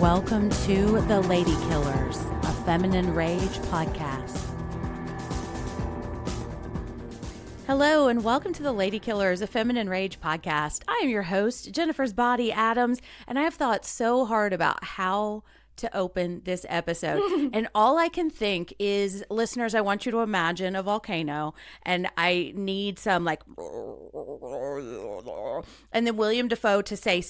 welcome to The Lady Killers, a Feminine Rage podcast. Hello, and welcome to The Lady Killers, a Feminine Rage podcast. I am your host, Jennifer's Body Adams, and I have thought so hard about how to open this episode. And all I can think is, listeners, I want you to imagine a volcano, and I need some like, and then Willem Dafoe to say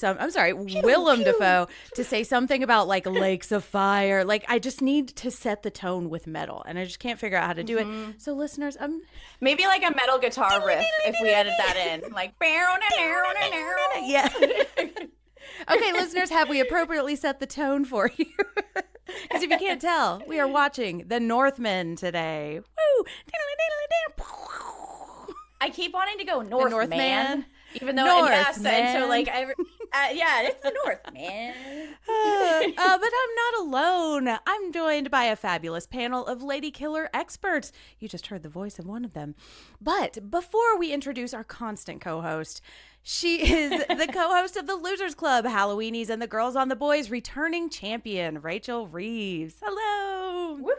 something about like lakes of fire. Like, I just need to set the tone with metal, and I just can't figure out how to do it. So listeners, maybe like a metal guitar riff if we edit that in, like, yeah. Okay, listeners, have we appropriately set the tone for you? Because if you can't tell, we are watching The Northman today. Woo! I keep wanting to go Northman, even though Northman. and so like it's the Northman. But I'm not alone. I'm joined by a fabulous panel of lady killer experts. You just heard the voice of one of them. But before we introduce our constant co-host, she is the co-host of the Losers Club, Halloweenies and the Girls on the Boys, returning champion, Rachel Reeves. Hello. Woohoo!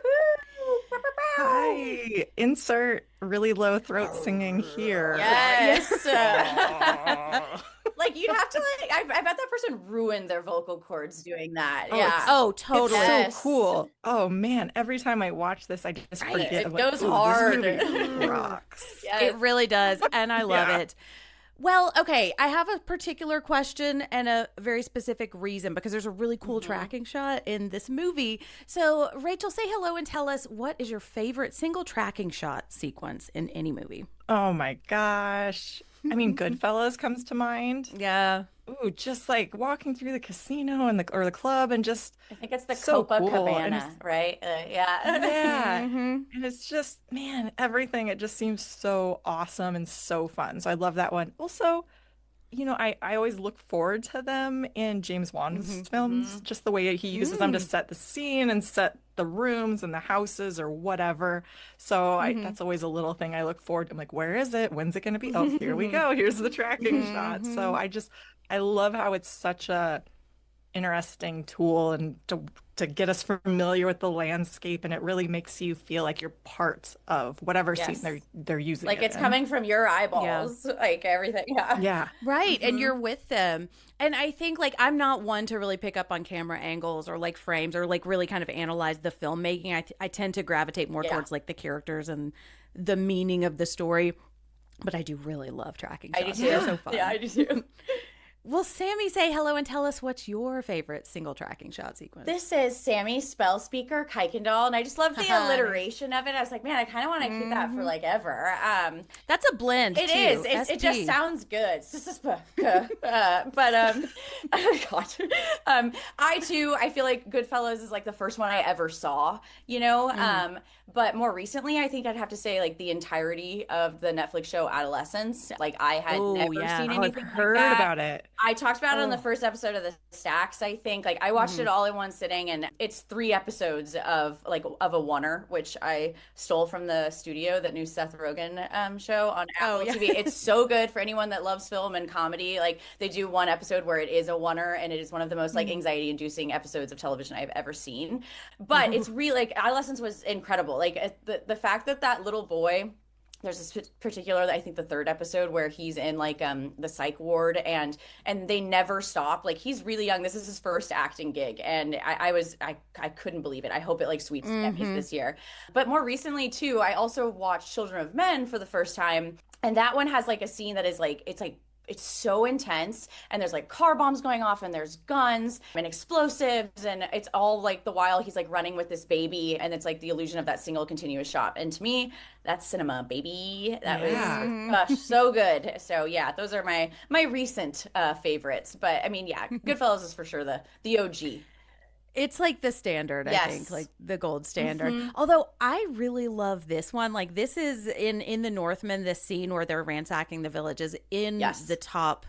Hi. Insert really low throat singing here. Yes. Like, you'd have to I bet that person ruined their vocal cords doing that. Oh, totally. It's so cool. Oh man, every time I watch this, I just forget. It goes hard. This movie rocks. Yes. It really does, and I love it. Well, okay, I have a particular question and a very specific reason, because there's a really cool tracking shot in this movie. So, Rachel, say hello and tell us, what is your favorite single tracking shot sequence in any movie? Oh my gosh. I mean, Goodfellas comes to mind. Yeah. Ooh, just like walking through the casino and the club, and just I think it's the so cool. Copacabana, right? Yeah. And it's just, man, everything. It just seems so awesome and so fun. So I love that one. Also, you know, I always look forward to them in James Wan's films, just the way he uses them to set the scene and set the rooms and the houses or whatever. So that's always a little thing I look forward to. I'm like, where is it? When's it going to be? Oh, here we go. Here's the tracking shot. So I love how it's such a interesting tool, and to get us familiar with the landscape, and it really makes you feel like you're part of whatever scene they're using. Like, it's coming from your eyeballs, like everything. Yeah. Right. And you're with them. And I think, like, I'm not one to really pick up on camera angles or like frames or like really kind of analyze the filmmaking. I tend to gravitate more towards like the characters and the meaning of the story. But I do really love tracking shots. I do too. They're so fun. Yeah, I do too. Well, Sammy, say hello and tell us what's your favorite single tracking shot sequence. This is Sammy Spell Speaker Kuykendall, and I just love the alliteration of it. I was like, man, I kind of want to keep that for like ever. That's a blend. It is. It just sounds good. I feel like Goodfellas is like the first one I ever saw, you know. But more recently, I think I'd have to say like the entirety of the Netflix show Adolescence. Like, I had never seen anything I've heard like that. about it. I talked about it on the first episode of the Stacks, I think. Like, I watched it all in one sitting, and it's 3 episodes of a oneer, which I stole from the studio, that new Seth Rogen show on Apple TV. It's so good for anyone that loves film and comedy. Like, they do one episode where it is a oneer, and it is one of the most like anxiety-inducing episodes of television I've ever seen. But it's really, like, Adolescence was incredible. Like, the fact that little boy, there's this particular, I think the 3rd episode, where he's in like the psych ward, and they never stop. Like, he's really young. This is his first acting gig, and I couldn't believe it. I hope it like sweeps Emmys this year. But more recently too, I also watched Children of Men for the first time, and that one has like a scene that is like, it's so intense, and there's like car bombs going off, and there's guns and explosives, and it's all like the while he's like running with this baby, and it's like the illusion of that single continuous shot. And to me, that's cinema, baby. That was so good. So yeah, those are my recent favorites. But I mean, yeah, Goodfellas is for sure the OG. It's like the standard, I think, like the gold standard. Although I really love this one. Like, this is in the Northman, this scene where they're ransacking the villages in the top.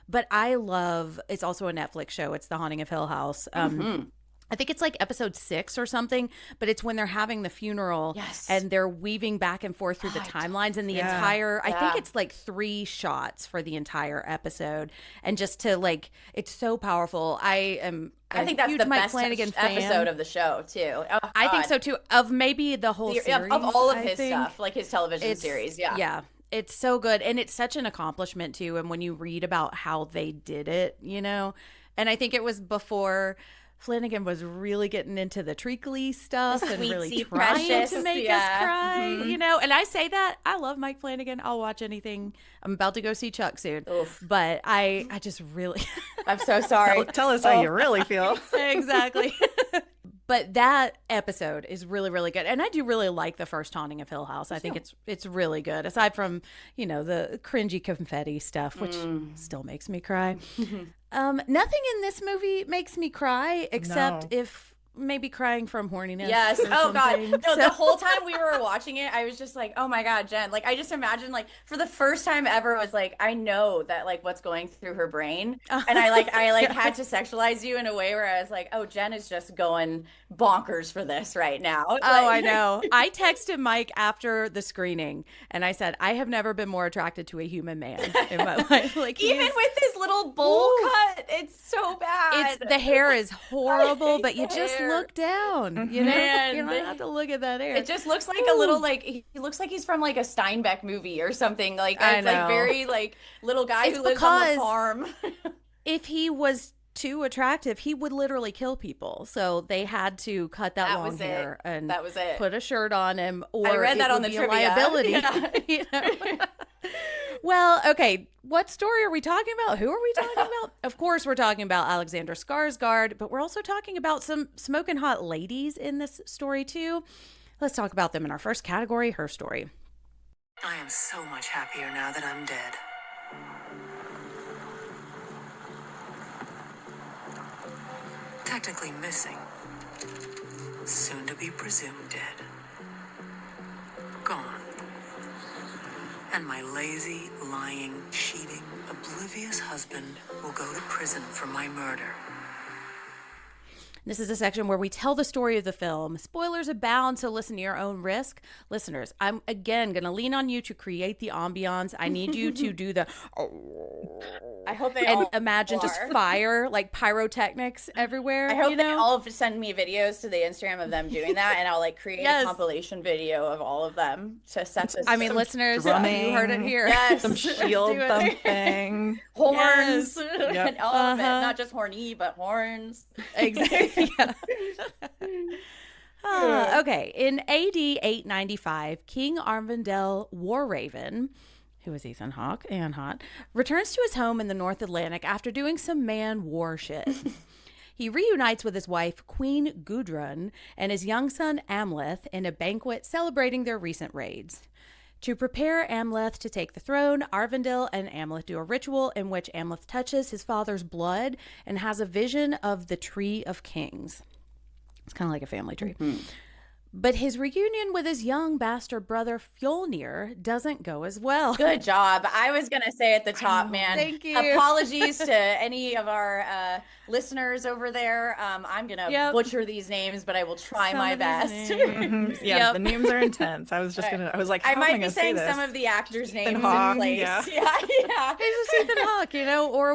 But I love, it's also a Netflix show. It's The Haunting of Hill House. I think it's like episode 6 or something, but it's when they're having the funeral and they're weaving back and forth through the timelines and the entire, I think it's like 3 shots for the entire episode. And just to like, it's so powerful. I think that's the Mike best Flanagan episode of the show too. Oh, I think so too. Of maybe the whole series. Of all of his stuff, like his television series. Yeah. Yeah. It's so good. And it's such an accomplishment too. And when you read about how they did it, you know, and I think it was before Flanagan was really getting into the treacly stuff and really trying to make us cry, you know. And I say that I love Mike Flanagan. I'll watch anything. I'm about to go see Chuck soon, but I just really. I'm so sorry. Tell us how you really feel. Exactly. But that episode is really, really good. And I do really like the first Haunting of Hill House. I think it's really good. Aside from, you know, the cringy confetti stuff, which still makes me cry. Nothing in this movie makes me cry except if maybe crying from horniness. Yes. Oh God. No, so. The whole time we were watching it, I was just like, oh my God, Jen. Like, I just imagined, like, for the first time ever, I was like, I know that, like, what's going through her brain. And I had to sexualize you in a way where I was like, oh, Jen is just going bonkers for this right now. Oh, I know. I texted Mike after the screening and I said, I have never been more attracted to a human man in my life. Like, even with his little bowl cut, it's so bad. The hair is horrible, but you just look down, you know. You don't have to look at that hair. It just looks like a little, like, he looks like he's from like a Steinbeck movie or something. Like, it's like very like little guy who lives on the farm. If he was too attractive, he would literally kill people. So they had to cut that long hair and that was it. Put a shirt on him, or I read that on the trivia. Liability. Yeah. You know? Well, okay. What story are we talking about? Who are we talking about? Of course, we're talking about Alexander Skarsgård, but we're also talking about some smoking hot ladies in this story too. Let's talk about them in our first category, her story. I am so much happier now that I'm dead. Technically missing. Soon to be presumed dead. Gone. And my lazy, lying, cheating, oblivious husband will go to prison for my murder. This is a section where we tell the story of the film. Spoilers abound, so listen to your own risk. Listeners, I'm again going to lean on you to create the ambiance. I need you to do the... I hope they and all imagine just fire, like pyrotechnics everywhere. I hope they all send me videos to the Instagram of them doing that, and I'll like create a compilation video of all of them to set this. I mean, listeners, you heard it here. Yes, some shield thumping, horns, and all of it. Not just horny, but horns. Exactly. Okay. In AD 895, King Arvindel Warraven, who is Ethan Hawke and hot, returns to his home in the North Atlantic after doing some man-war shit. He reunites with his wife, Queen Gudrun, and his young son, Amleth, in a banquet celebrating their recent raids. To prepare Amleth to take the throne, Arvindel and Amleth do a ritual in which Amleth touches his father's blood and has a vision of the Tree of Kings. It's kind of like a family tree. Mm-hmm. But his reunion with his young bastard brother Fjolnir doesn't go as well. Good job. I was going to say at the top, man. Thank you. Apologies to any of our listeners over there. I'm going to butcher these names, but I will try my best. The names are intense. I was like, I might be saying some of the actors' names in place. Yeah. It's just Ethan Hawke, you know, or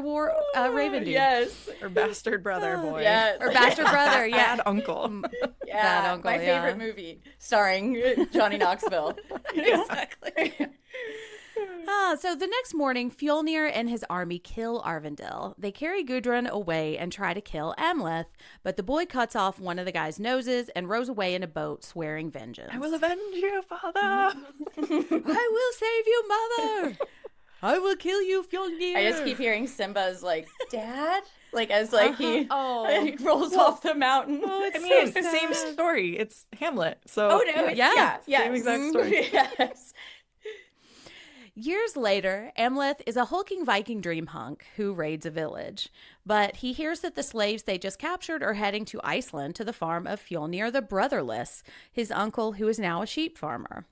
a Raven dude. Yes. Or bastard brother boy. Yes. Or bastard brother, yeah. Bad uncle. Yeah, Bad uncle, my favorite movie starring Johnny Knoxville. Exactly. So the next morning, Fjolnir and his army kill Arvindel. They carry Gudrun away and try to kill Amleth, but the boy cuts off one of the guy's noses and rows away in a boat, swearing vengeance. I will avenge you, father. I will save you, mother. I will kill you, Fjolnir. I just keep hearing Simba's like, Dad? Like as like he rolls off the mountain. Oh, I mean, same story. It's Hamlet. So same exact story. Yes. Years later, Amleth is a hulking Viking dream hunk who raids a village. But he hears that the slaves they just captured are heading to Iceland to the farm of Fjolnir the Brotherless, his uncle who is now a sheep farmer.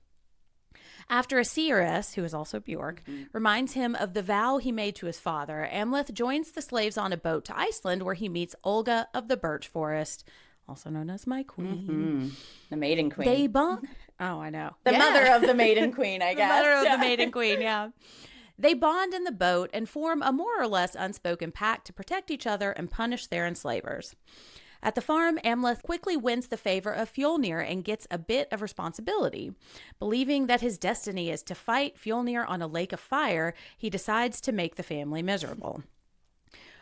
After a seeress, who is also Bjork, reminds him of the vow he made to his father, Amleth joins the slaves on a boat to Iceland where he meets Olga of the birch forest. also known as my queen. Mm-hmm. The Maiden Queen. They bond. Oh, I know. The mother of the Maiden Queen, I guess. The mother of the Maiden Queen, yeah. They bond in the boat and form a more or less unspoken pact to protect each other and punish their enslavers. At the farm, Amleth quickly wins the favor of Fjolnir and gets a bit of responsibility. Believing that his destiny is to fight Fjolnir on a lake of fire, he decides to make the family miserable.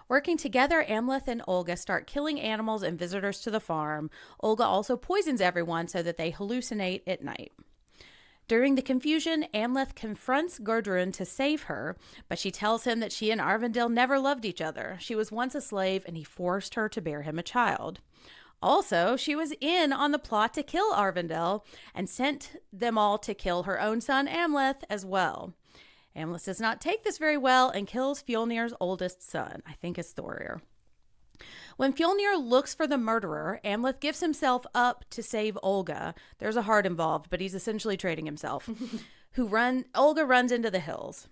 Working together, Amleth and Olga start killing animals and visitors to the farm. Olga also poisons everyone so that they hallucinate at night. During the confusion, Amleth confronts Gudrun to save her, but she tells him that she and Arvindil never loved each other. She was once a slave, and he forced her to bear him a child. Also, she was in on the plot to kill Arvindil and sent them all to kill her own son, Amleth, as well. Amleth does not take this very well and kills Fjolnir's oldest son. I think it's Thorir. When Fjolnir looks for the murderer, Amleth gives himself up to save Olga. There's a heart involved, but he's essentially trading himself. Olga runs into the hills.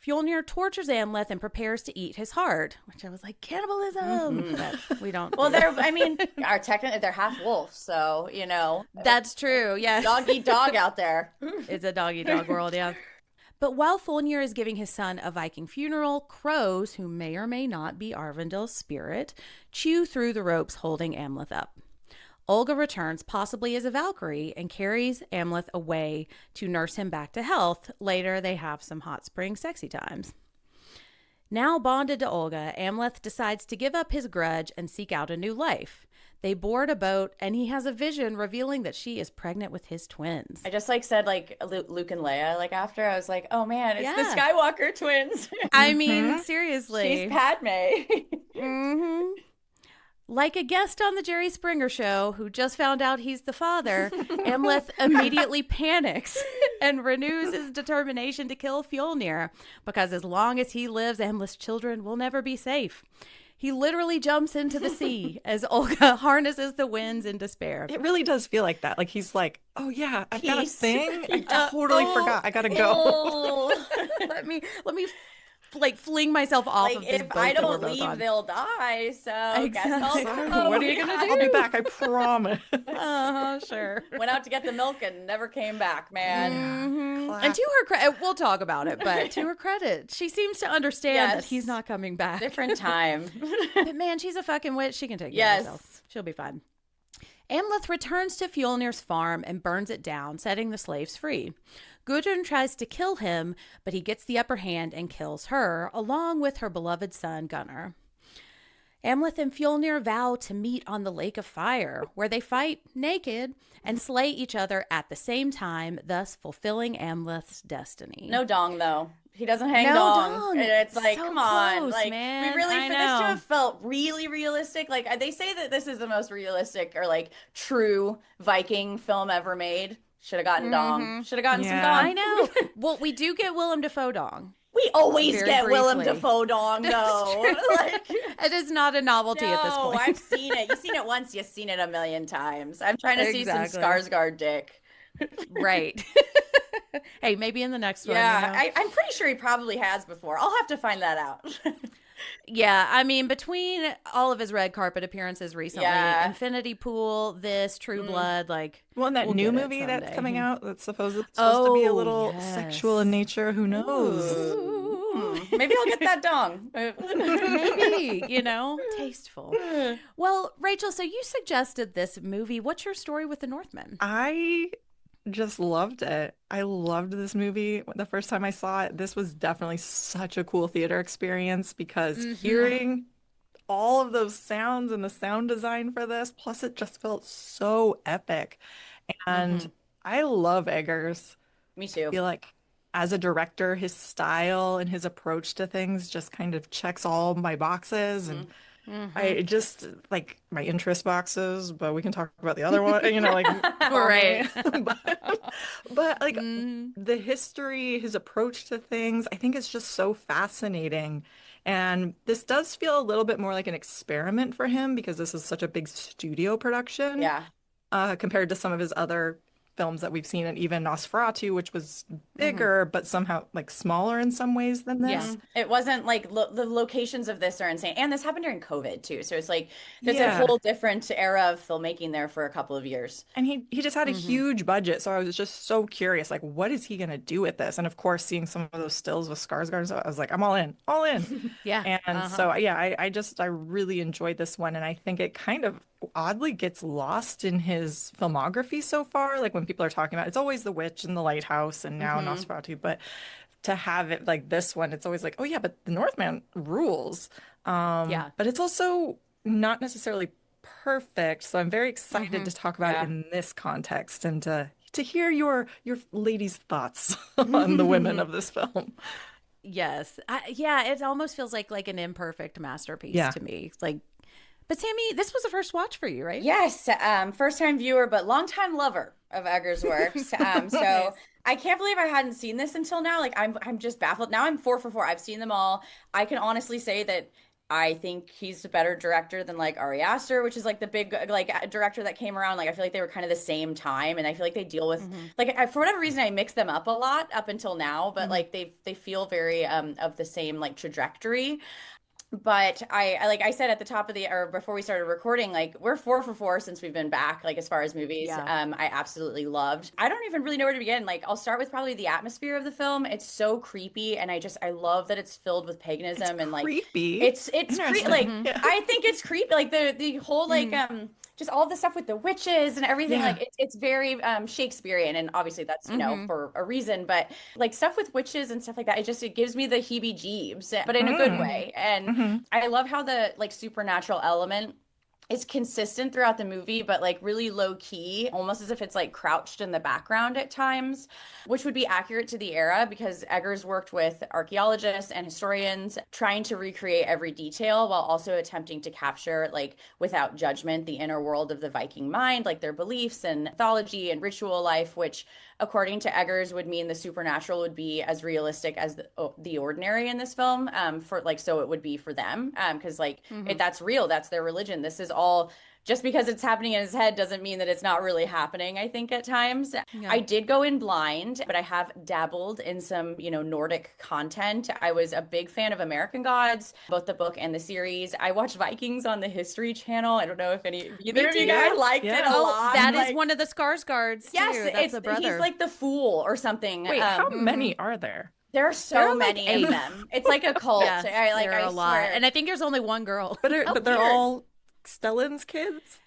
Fjolnir tortures Amleth and prepares to eat his heart, which I was like, cannibalism. But we don't. Well, technically they're half wolf, so That's true. Yeah, dog eat dog out there. It's a dog eat dog world. Yeah. But while Fjolnir is giving his son a Viking funeral, crows, who may or may not be Arvindil's spirit, chew through the ropes holding Amleth up. Olga returns, possibly as a Valkyrie, and carries Amleth away to nurse him back to health. Later, they have some hot spring sexy times. Now bonded to Olga, Amleth decides to give up his grudge and seek out a new life. They board a boat, and he has a vision revealing that she is pregnant with his twins. I just said Luke and Leia after. I was like, oh man, it's the Skywalker twins. I mean, seriously. She's Padme. Mm-hmm. Like a guest on the Jerry Springer show who just found out he's the father, Amleth immediately panics and renews his determination to kill Fjolnir because as long as he lives, Amleth's children will never be safe. He literally jumps into the sea as Olga harnesses the winds in despair. It really does feel like that. Like he's like, oh yeah, I've got a thing. I totally forgot. I gotta go. Let me fling myself off of this if boat I that we're don't both leave, on. they'll die. So Exactly. What are you gonna do? I'll be back. I promise. Sure. Went out to get the milk and never came back, man. Mm-hmm. And to her credit, we'll talk about it, but to her credit, she seems to understand that he's not coming back. Different time. But man, she's a fucking witch. She can take care of herself. She'll be fine. Amleth returns to Fjolnir's farm and burns it down, setting the slaves free. Gudrun tries to kill him, but he gets the upper hand and kills her, along with her beloved son, Gunnar. Amleth and Fjolnir vow to meet on the Lake of Fire, where they fight naked and slay each other at the same time, thus fulfilling Amleth's destiny. No dong, though. He doesn't hang No dong. dong. And it's like, So come on. close, Like, man. we really, I for this to know. have felt really realistic, like, they say that this is the most realistic or, like, true Viking film ever made. Should have gotten dong. Should have gotten some dong. I know. Well, we do get Willem Dafoe dong. We always Very get Willem briefly. Dafoe dong, though. Like, It is not a novelty at this no, point. I've seen it. You've seen it once, you've seen it a million times. I'm trying to see some Exactly. Skarsgård dick. Right. Hey, maybe in the next one. Yeah, You know? I'm pretty sure he probably has before. I'll have to find that out. Yeah, I mean, between all of his red carpet appearances recently, Yeah. Infinity Pool, this, True Blood, like... Well, and that we'll new get it movie that's someday. coming out that's supposed to be a little yes. sexual in nature. Who knows? Maybe I'll get that dong. Maybe, tasteful. Well, Rachel, so you suggested this movie. What's your story with the Northman? I just loved it. I loved this movie. The first time I saw it, this was definitely such a cool theater experience because hearing all of those sounds and the sound design for this, plus it just felt so epic. And I love Eggers. Me too. I feel like as a director, his style and his approach to things just kind of checks all my boxes. And I just like my interest boxes, but we can talk about the other one, like Right. but like the history, his approach to things, I think it's just so fascinating. And this does feel a little bit more like an experiment for him because this is such a big studio production. Yeah. Compared to some of his other films that we've seen, and even Nosferatu, which was bigger, but somehow like smaller in some ways than this. Yeah. It wasn't like the locations of this are insane. And this happened during COVID too. So it's like there's a Yeah. whole different era of filmmaking there for a couple of years. And he just had a huge budget, so I was just so curious, like, what is he gonna do with this? And of course, seeing some of those stills with Skarsgård, so I was like, I'm all in, all in. Yeah. And so yeah, I really enjoyed this one, and I think it kind of oddly gets lost in his filmography so far. Like when people are talking about, it's always The Witch and The Lighthouse, and now Nosferatu, but to have it like this one, it's always like, oh yeah, but The Northman rules. Yeah. But it's also not necessarily perfect. So I'm very excited to talk about it in this context and to hear your ladies' thoughts on the women of this film. Yes. Yeah, it almost feels like an imperfect masterpiece Yeah. to me. Like, but Sammy, this was a first watch for you, right? Yes, first time viewer, but long time lover of Eggers' works. So I can't believe I hadn't seen this until now. Like I'm just baffled. Now I'm 4 for 4. I've seen them all. I can honestly say that I think he's a better director than like Ari Aster, which is like the big like director that came around. Like I feel like they were kind of the same time, and I feel like they deal with like for whatever reason I mix them up a lot up until now, but like they feel very of the same like trajectory. But I like I said at the top of the or before we started recording, like we're 4 for 4 since we've been back, like as far as movies. Yeah. I absolutely loved. I don't even really know where to begin. Like I'll start with probably the atmosphere of the film. It's so creepy, and I love that it's filled with paganism and like Creepy. it's Interesting. like Yeah. I think it's creepy. Like the whole like just all the stuff with the witches and everything. Yeah. Like it's very Shakespearean, and obviously that's you know for a reason. But like stuff with witches and stuff like that, it gives me the heebie-jeebs, but in a good way. And I love how the like supernatural element is consistent throughout the movie, but like really low key, almost as if it's like crouched in the background at times, which would be accurate to the era because Eggers worked with archaeologists and historians trying to recreate every detail while also attempting to capture, like without judgment, the inner world of the Viking mind, like their beliefs and mythology and ritual life, which according to Eggers would mean the supernatural would be as realistic as the ordinary in this film for like so it would be for them because like that's real, that's their religion. This is all just because it's happening in his head doesn't mean that it's not really happening, I think, at times. Yeah. I did go in blind, but I have dabbled in some, you know, Nordic content. I was a big fan of American Gods, both the book and the series. I watched Vikings on the History Channel. I don't know if either of you guys liked it a lot. That is one of the Skarsgårds, yes, too. That's the brother. He's like the fool or something. Wait, how many are there? There are so many of them. It's like a cult. Yeah, there are a lot. And I think there's only one girl. But they're all Stellan's kids?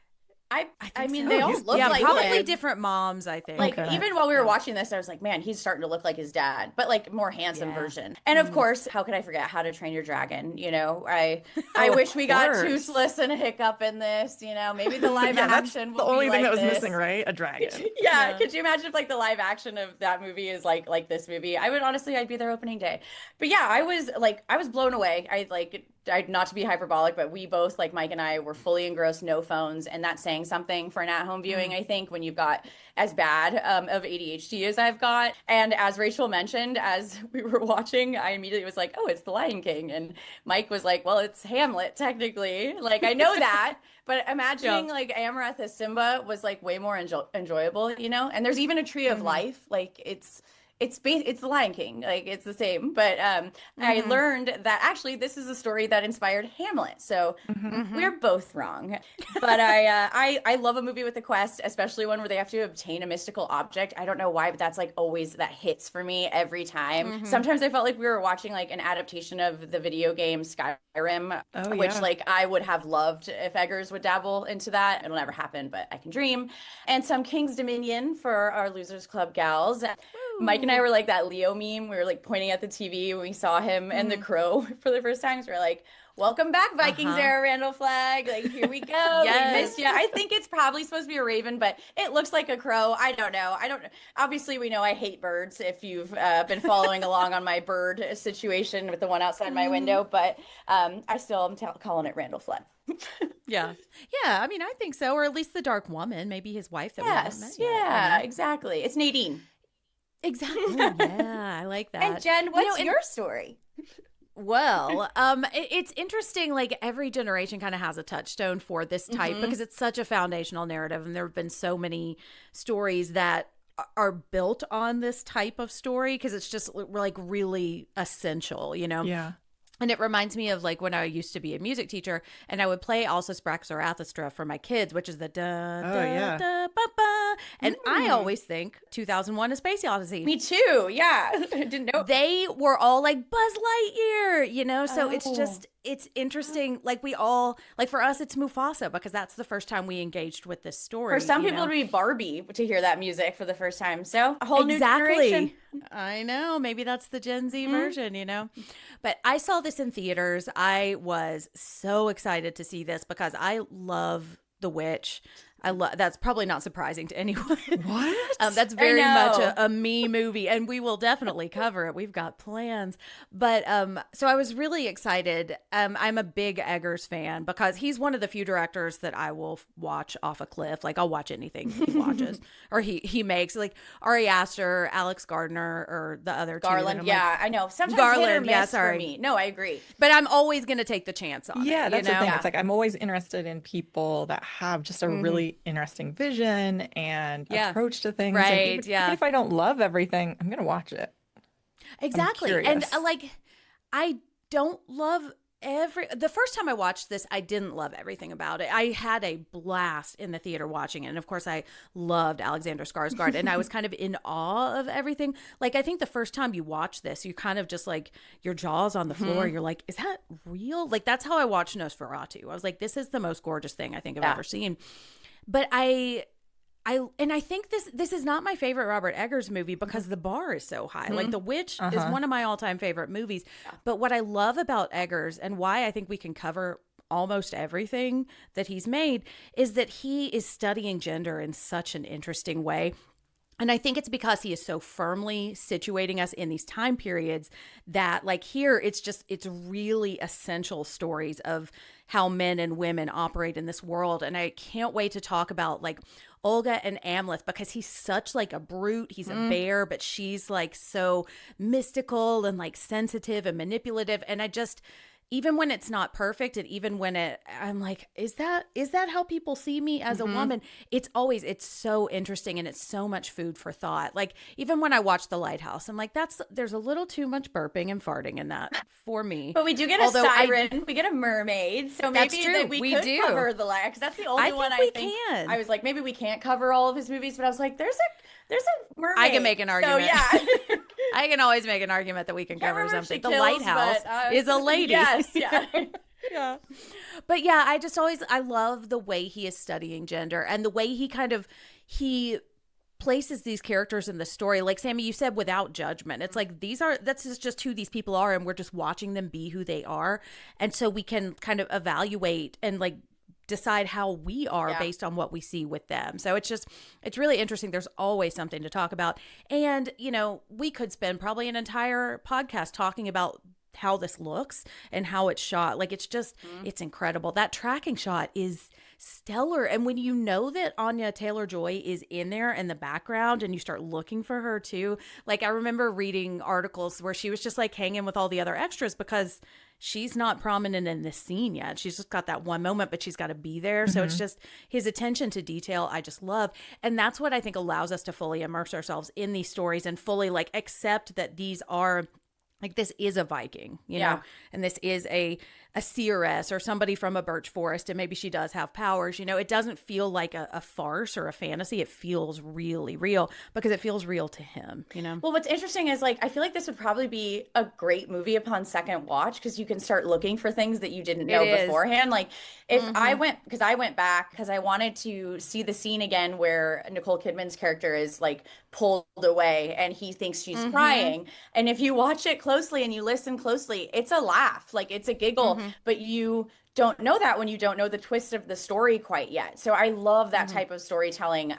I mean, they all look like probably him. different moms, I think. Like, even while we were watching this, I was like, man, he's starting to look like his dad, but like more handsome version. And of course, how could I forget How to Train Your Dragon? You know, I wish we got Toothless and Hiccup in this, you know, maybe the live action will the only be thing like that was this. missing, right? A dragon. Yeah. Could you imagine if like the live action of that movie is like this movie? I would honestly, I'd be there opening day. But yeah, I was blown away. I not to be hyperbolic, but we both, like Mike and I, were fully engrossed, no phones, and that's saying something for an at-home viewing, I think, when you've got as bad of ADHD as I've got. And as Rachel mentioned, as we were watching, I immediately was like, oh, it's The Lion King. And Mike was like, well, it's Hamlet, technically. Like, I know that, but imagining like Amarath as Simba was like way more enjoyable, you know? And there's even a Tree of Life. Like, it's The Lion King, like it's the same. But I learned that actually this is a story that inspired Hamlet. So we're both wrong. But I love a movie with a quest, especially one where they have to obtain a mystical object. I don't know why, but that's like always that hits for me every time. Sometimes I felt like we were watching like an adaptation of the video game Skyrim, which like I would have loved if Eggers would dabble into that. It'll never happen, but I can dream. And some King's Dominion for our Losers Club gals. Mike and I were like that Leo meme. We were like pointing at the TV when we saw him and the crow for the first time. So we're like, welcome back, Vikings era Randall Flagg. Like, here we go. We missed you. I think it's probably supposed to be a raven, but it looks like a crow. I don't know. Obviously, we know I hate birds if you've been following along on my bird situation with the one outside my window, but I still am calling it Randall Flagg. Yeah. I mean, I think so. Or at least the Dark Woman, maybe his wife that we haven't met yet. Yeah, exactly. It's Nadine. Exactly. Yeah, I like that. And Jen, what's your story? Well, it's interesting. Like every generation kind of has a touchstone for this type because it's such a foundational narrative, and there have been so many stories that are built on this type of story because it's just like really essential, you know? Yeah. And it reminds me of like when I used to be a music teacher and I would play Alsa Sprax Zarathustra for my kids, which is the da, Oh, da, yeah. da, ba, ba. And I always think 2001 A Space Odyssey. Me too. Yeah. Didn't know. They were all like Buzz Lightyear, you know? So it's Oh. just, it's interesting. Like we all, like for us, it's Mufasa because that's the first time we engaged with this story. For some you people, know? it'd be Barbie to hear that music for the first time. So a whole new generation. I know. Maybe that's the Gen Z version, you know? But I saw this in theaters. I was so excited to see this because I love The Witch. That's probably not surprising to anyone. What? That's very much know. a me movie, and we will definitely cover it. We've got plans. But so I was really excited. I'm a big Eggers fan because he's one of the few directors that I will watch off a cliff. Like I'll watch anything he watches or he makes. Like Ari Aster, Alex Gardner, or the other two. Garland. I'm Yeah, like, I know. Sometimes Garland, hit or miss yeah, for sorry. me. No, I agree. but I'm always going to take the chance on it. Yeah, that's you the know? thing. It's like I'm always interested in people that have just a really interesting vision and Yeah. approach to things. Right, And even if I don't love everything, I'm gonna watch it. Exactly. And curious. like, I don't love the first time I watched this, I didn't love everything about it. I had a blast in the theater watching it. And of course, I loved Alexander Skarsgård and I was kind of in awe of everything. Like, I think the first time you watch this, you kind of just like your jaw's on the floor. You're like, is that real? Like, that's how I watched Nosferatu. I was like, this is the most gorgeous thing I think I've ever seen. But I think this is not my favorite Robert Eggers movie because the bar is so high. Like The Witch is one of my all-time favorite movies. But what I love about Eggers and why I think we can cover almost everything that he's made is that he is studying gender in such an interesting way. And I think it's because he is so firmly situating us in these time periods that like here, it's really essential stories of how men and women operate in this world. And I can't wait to talk about like Olga and Amleth because he's such like a brute. He's a bear, but she's like so mystical and like sensitive and manipulative. And I just, even when it's not perfect and even when I'm like, is that how people see me as a woman? It's so interesting and it's so much food for thought. Like even when I watch The Lighthouse, I'm like, there's a little too much burping and farting in that for me. But we do get a siren, we get a mermaid, so That's maybe true. that we could do. cover the light because that's the only one we I think. can. I was like, maybe we can't cover all of his movies, but I was like, there's a mermaid. I can make an argument. So yeah, I can always make an argument that we can Can't cover remember if something. she The kills, Lighthouse but, is a lady. Yes, yeah. Yeah. But yeah, I love the way he is studying gender and the way he places these characters in the story. Like Sammy, you said, without judgment. It's like that's just who these people are and we're just watching them be who they are. And so we can kind of evaluate and like decide how we are based on what we see with them. So it's really interesting. There's always something to talk about. And, you know, we could spend probably an entire podcast talking about how this looks and how it's shot. Like it's just, it's incredible. That tracking shot is stellar. And when you know that Anya Taylor-Joy is in there in the background and you start looking for her too, like I remember reading articles where she was just like hanging with all the other extras because she's not prominent in this scene yet. She's just got that one moment, but she's got to be there. So it's just his attention to detail I just love. And that's what I think allows us to fully immerse ourselves in these stories and fully like accept that these are like this is a Viking, you know, and this is a seeress or somebody from a birch forest, and maybe she does have powers. You know, it doesn't feel like a farce or a fantasy. It feels really real because it feels real to him, you know? Well, what's interesting is like I feel like this would probably be a great movie upon second watch because you can start looking for things that you didn't know beforehand. Like if I went back because I wanted to see the scene again where Nicole Kidman's character is like pulled away and he thinks she's crying. And if you watch it closely and you listen closely, it's a laugh, like it's a giggle, but you don't know that when you don't know the twist of the story quite yet. So I love that type of storytelling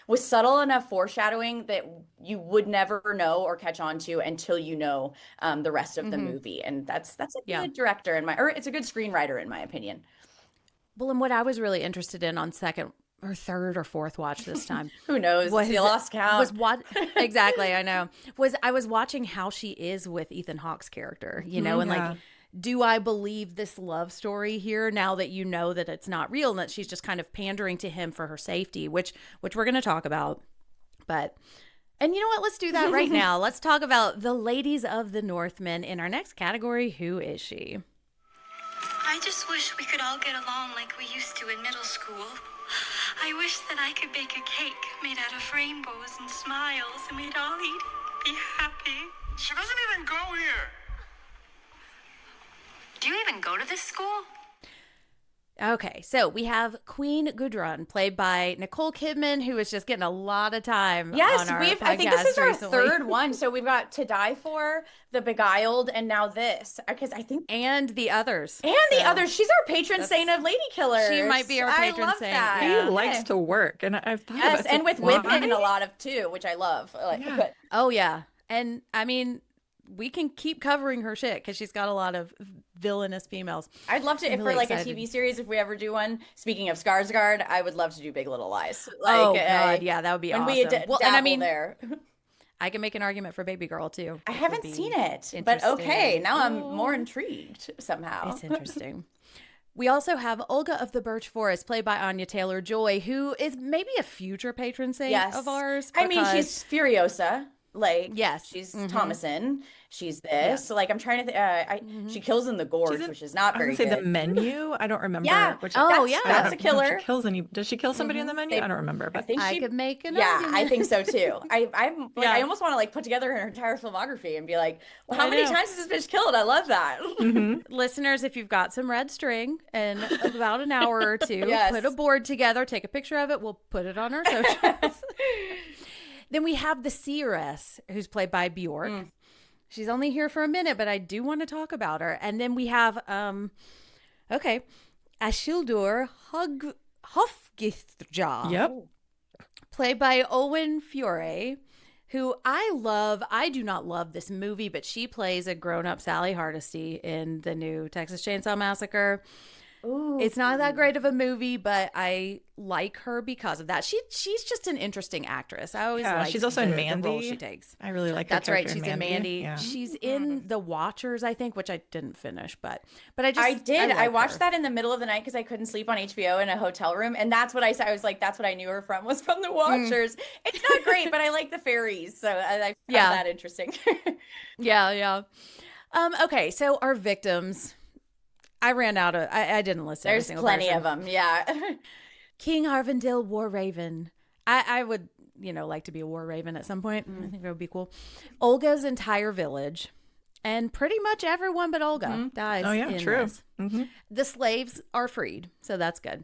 with subtle enough foreshadowing that you would never know or catch on to until you know the rest of the movie. And that's a good director or it's a good screenwriter in my opinion. Well, and what I was really interested in on second or third or fourth watch this time. Who knows? You lost count. Was what exactly? I know. I was watching how she is with Ethan Hawke's character, you know, and like, do I believe this love story here now that you know that it's not real and that she's just kind of pandering to him for her safety, which we're going to talk about. But, and you know what? Let's do that right now. Let's talk about the ladies of the Northman in our next category. Who is she? I just wish we could all get along like we used to in middle school. I wish that I could bake a cake made out of rainbows and smiles, and we'd all eat it, be happy. She doesn't even go here. Do you even go to this school? Okay, so we have Queen Gudrun, played by Nicole Kidman, who is just getting a lot of time. Yes, on our I think this is our recently. third one. So we've got To Die For, The Beguiled, and now this. Because I think And the others. and the others. She's our patron saint of lady killers. She might be our patron I love saint, That. He yeah. likes to work, and I've thought Yes, about and with women why? a lot of too, which I love. Like, Yeah. but Oh, yeah. And I mean, we can keep covering her shit because she's got a lot of villainous females. I'd love to, I'm if really for like excited. a TV series, if we ever do one. Speaking of Skarsgård, I would love to do Big Little Lies. Oh, Like, God. Yeah, that would be when awesome. we Well, and I dabble mean, there. I can make an argument for Baby Girl, too. I which would haven't be seen it, but okay. interesting. Now I'm more intrigued somehow. It's interesting. We also have Olga of the Birch Forest, played by Anya Taylor-Joy, who is maybe a future patron saint Yes. of ours. I mean, because- she's Furiosa. Like, Yes. she's Mhm. Thomason. She's this. Yeah. So, like, I'm trying to. She kills in the gorge, She's in- which is not I very was gonna say good. the menu. I don't remember. Yeah. Which, Oh, That's- yeah. I don't That's a know if killer. She kills any? Does she kill somebody in the menu? They- I don't remember. I But think I she. could make an Yeah, argument. I think so too. I'm like, Yeah. I almost want to like put together her entire filmography and be like, well, I how many know. times has this bitch killed? I love that. Listeners, if you've got some red string and about an hour or two, Yes. put a board together, take a picture of it. We'll put it on our socials. Then we have the seeress, who's played by Bjork. She's only here for a minute, but I do want to talk about her. And then we have, Ashildur Hofgithjar, yep. played by Olwen Fiore, who I love. I do not love this movie, but she plays a grown-up Sally Hardesty in the new Texas Chainsaw Massacre. Ooh. It's not that great of a movie, but I like her because of that. She's just an interesting actress. I always Yeah, like she's also in the role Mandy. she takes. I really like. That's her right. character She's in Mandy. Yeah. She's in The Watchers, I think, which I didn't finish, but I just I did. I like watched her. that in the middle of the night because I couldn't sleep on HBO in a hotel room, and that's what I said. I was like, that's what I knew her from, was from The Watchers. It's not great, but I like the fairies, so I found Yeah. that interesting. Yeah. Okay, so our victims. I ran out of. I didn't list every There's single plenty person. of them. Yeah. King Arvindil War Raven. I would, like to be a War Raven at some point. I think it would be cool. Olga's entire village, and pretty much everyone but Olga dies. Oh yeah, in true. this. Mm-hmm. The slaves are freed, so that's good.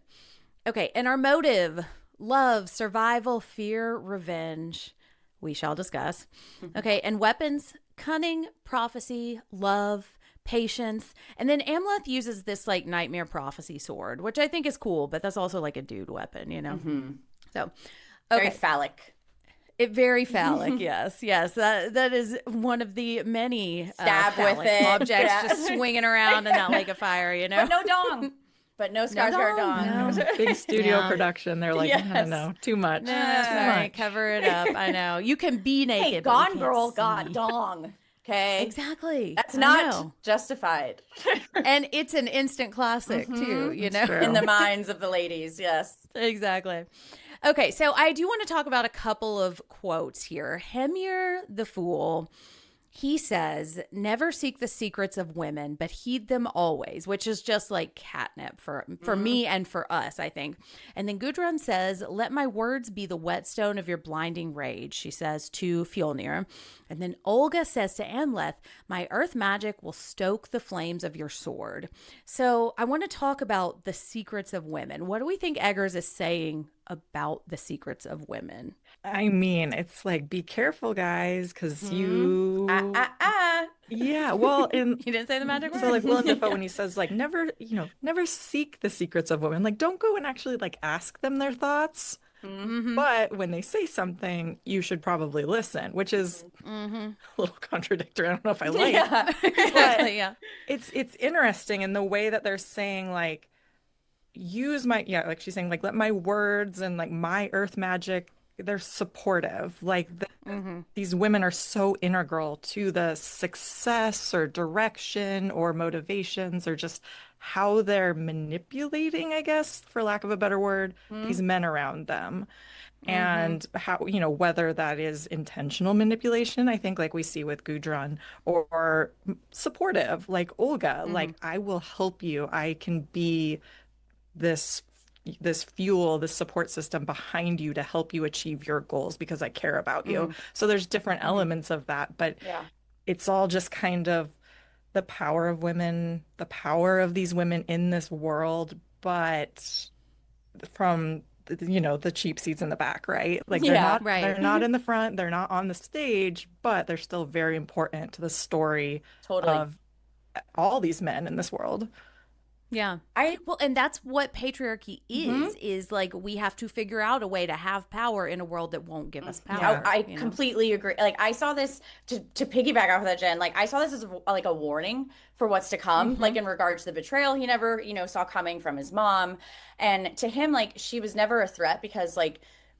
Okay, and our motive: love, survival, fear, revenge. We shall discuss. Okay, and weapons: cunning, prophecy, love, patience. And then Amleth uses this like nightmare prophecy sword, which I think is cool, but that's also like a dude weapon, So, Very okay. phallic. It very phallic, yes. That is one of the many Stab with phallic it, objects yeah. just swinging around in that lake of fire, But no dong. But no Skarsgård dong, dong. no. Big studio Yeah. production. They're like, Yes. no, too much. No, Too sorry, much. cover it up. I know. You can be naked. Hey, but we Gone can't Girl see. got dong. Okay. Exactly. That's I not know. justified And it's an instant classic too, true. in the minds of the ladies. Yes. Exactly. Okay, so I do want to talk about a couple of quotes here. Hemir the Fool, he says, "Never seek the secrets of women, but heed them always," which is just like catnip for me and for us, I think. And then Gudrun says, "Let my words be the whetstone of your blinding rage," she says to Fjolnir. And then Olga says to Amleth, "My earth magic will stoke the flames of your sword." So I want to talk about the secrets of women. What do we think Eggers is saying about the secrets of women? I mean, it's like, be careful, guys, because you. Yeah, well, and He didn't say the magic word. so like Willem Dafoe when he says like never seek the secrets of women, like don't go and actually like ask them their thoughts. But when they say something, you should probably listen, which is a little contradictory. I don't know if I like. Yeah. Exactly, yeah. It's interesting in the way that they're saying like use my like she's saying like let my words and like my earth magic they're supportive. Like these women are so integral to the success or direction or motivations or just how they're manipulating, I guess, for lack of a better word, these men around them. And how, whether that is intentional manipulation, I think like we see with Gudrun, or supportive, like Olga, like I will help you. I can be this fuel, this support system behind you to help you achieve your goals because I care about you. So there's different elements of that, but Yeah. it's all just kind of the power of women, the power of these women in this world, but from the cheap seats in the back, right? Like Yeah. Right. they're not in the front, they're not on the stage, but they're still very important to the story Totally. of all these men in this world. Yeah. I Well, and that's what patriarchy is like we have to figure out a way to have power in a world that won't give us power. I you know? completely agree. Like I saw this to piggyback off of that, Jen. Like I saw this as like a warning for what's to come. Like in regards to the betrayal he never, saw coming from his mom, and to him, like she was never a threat because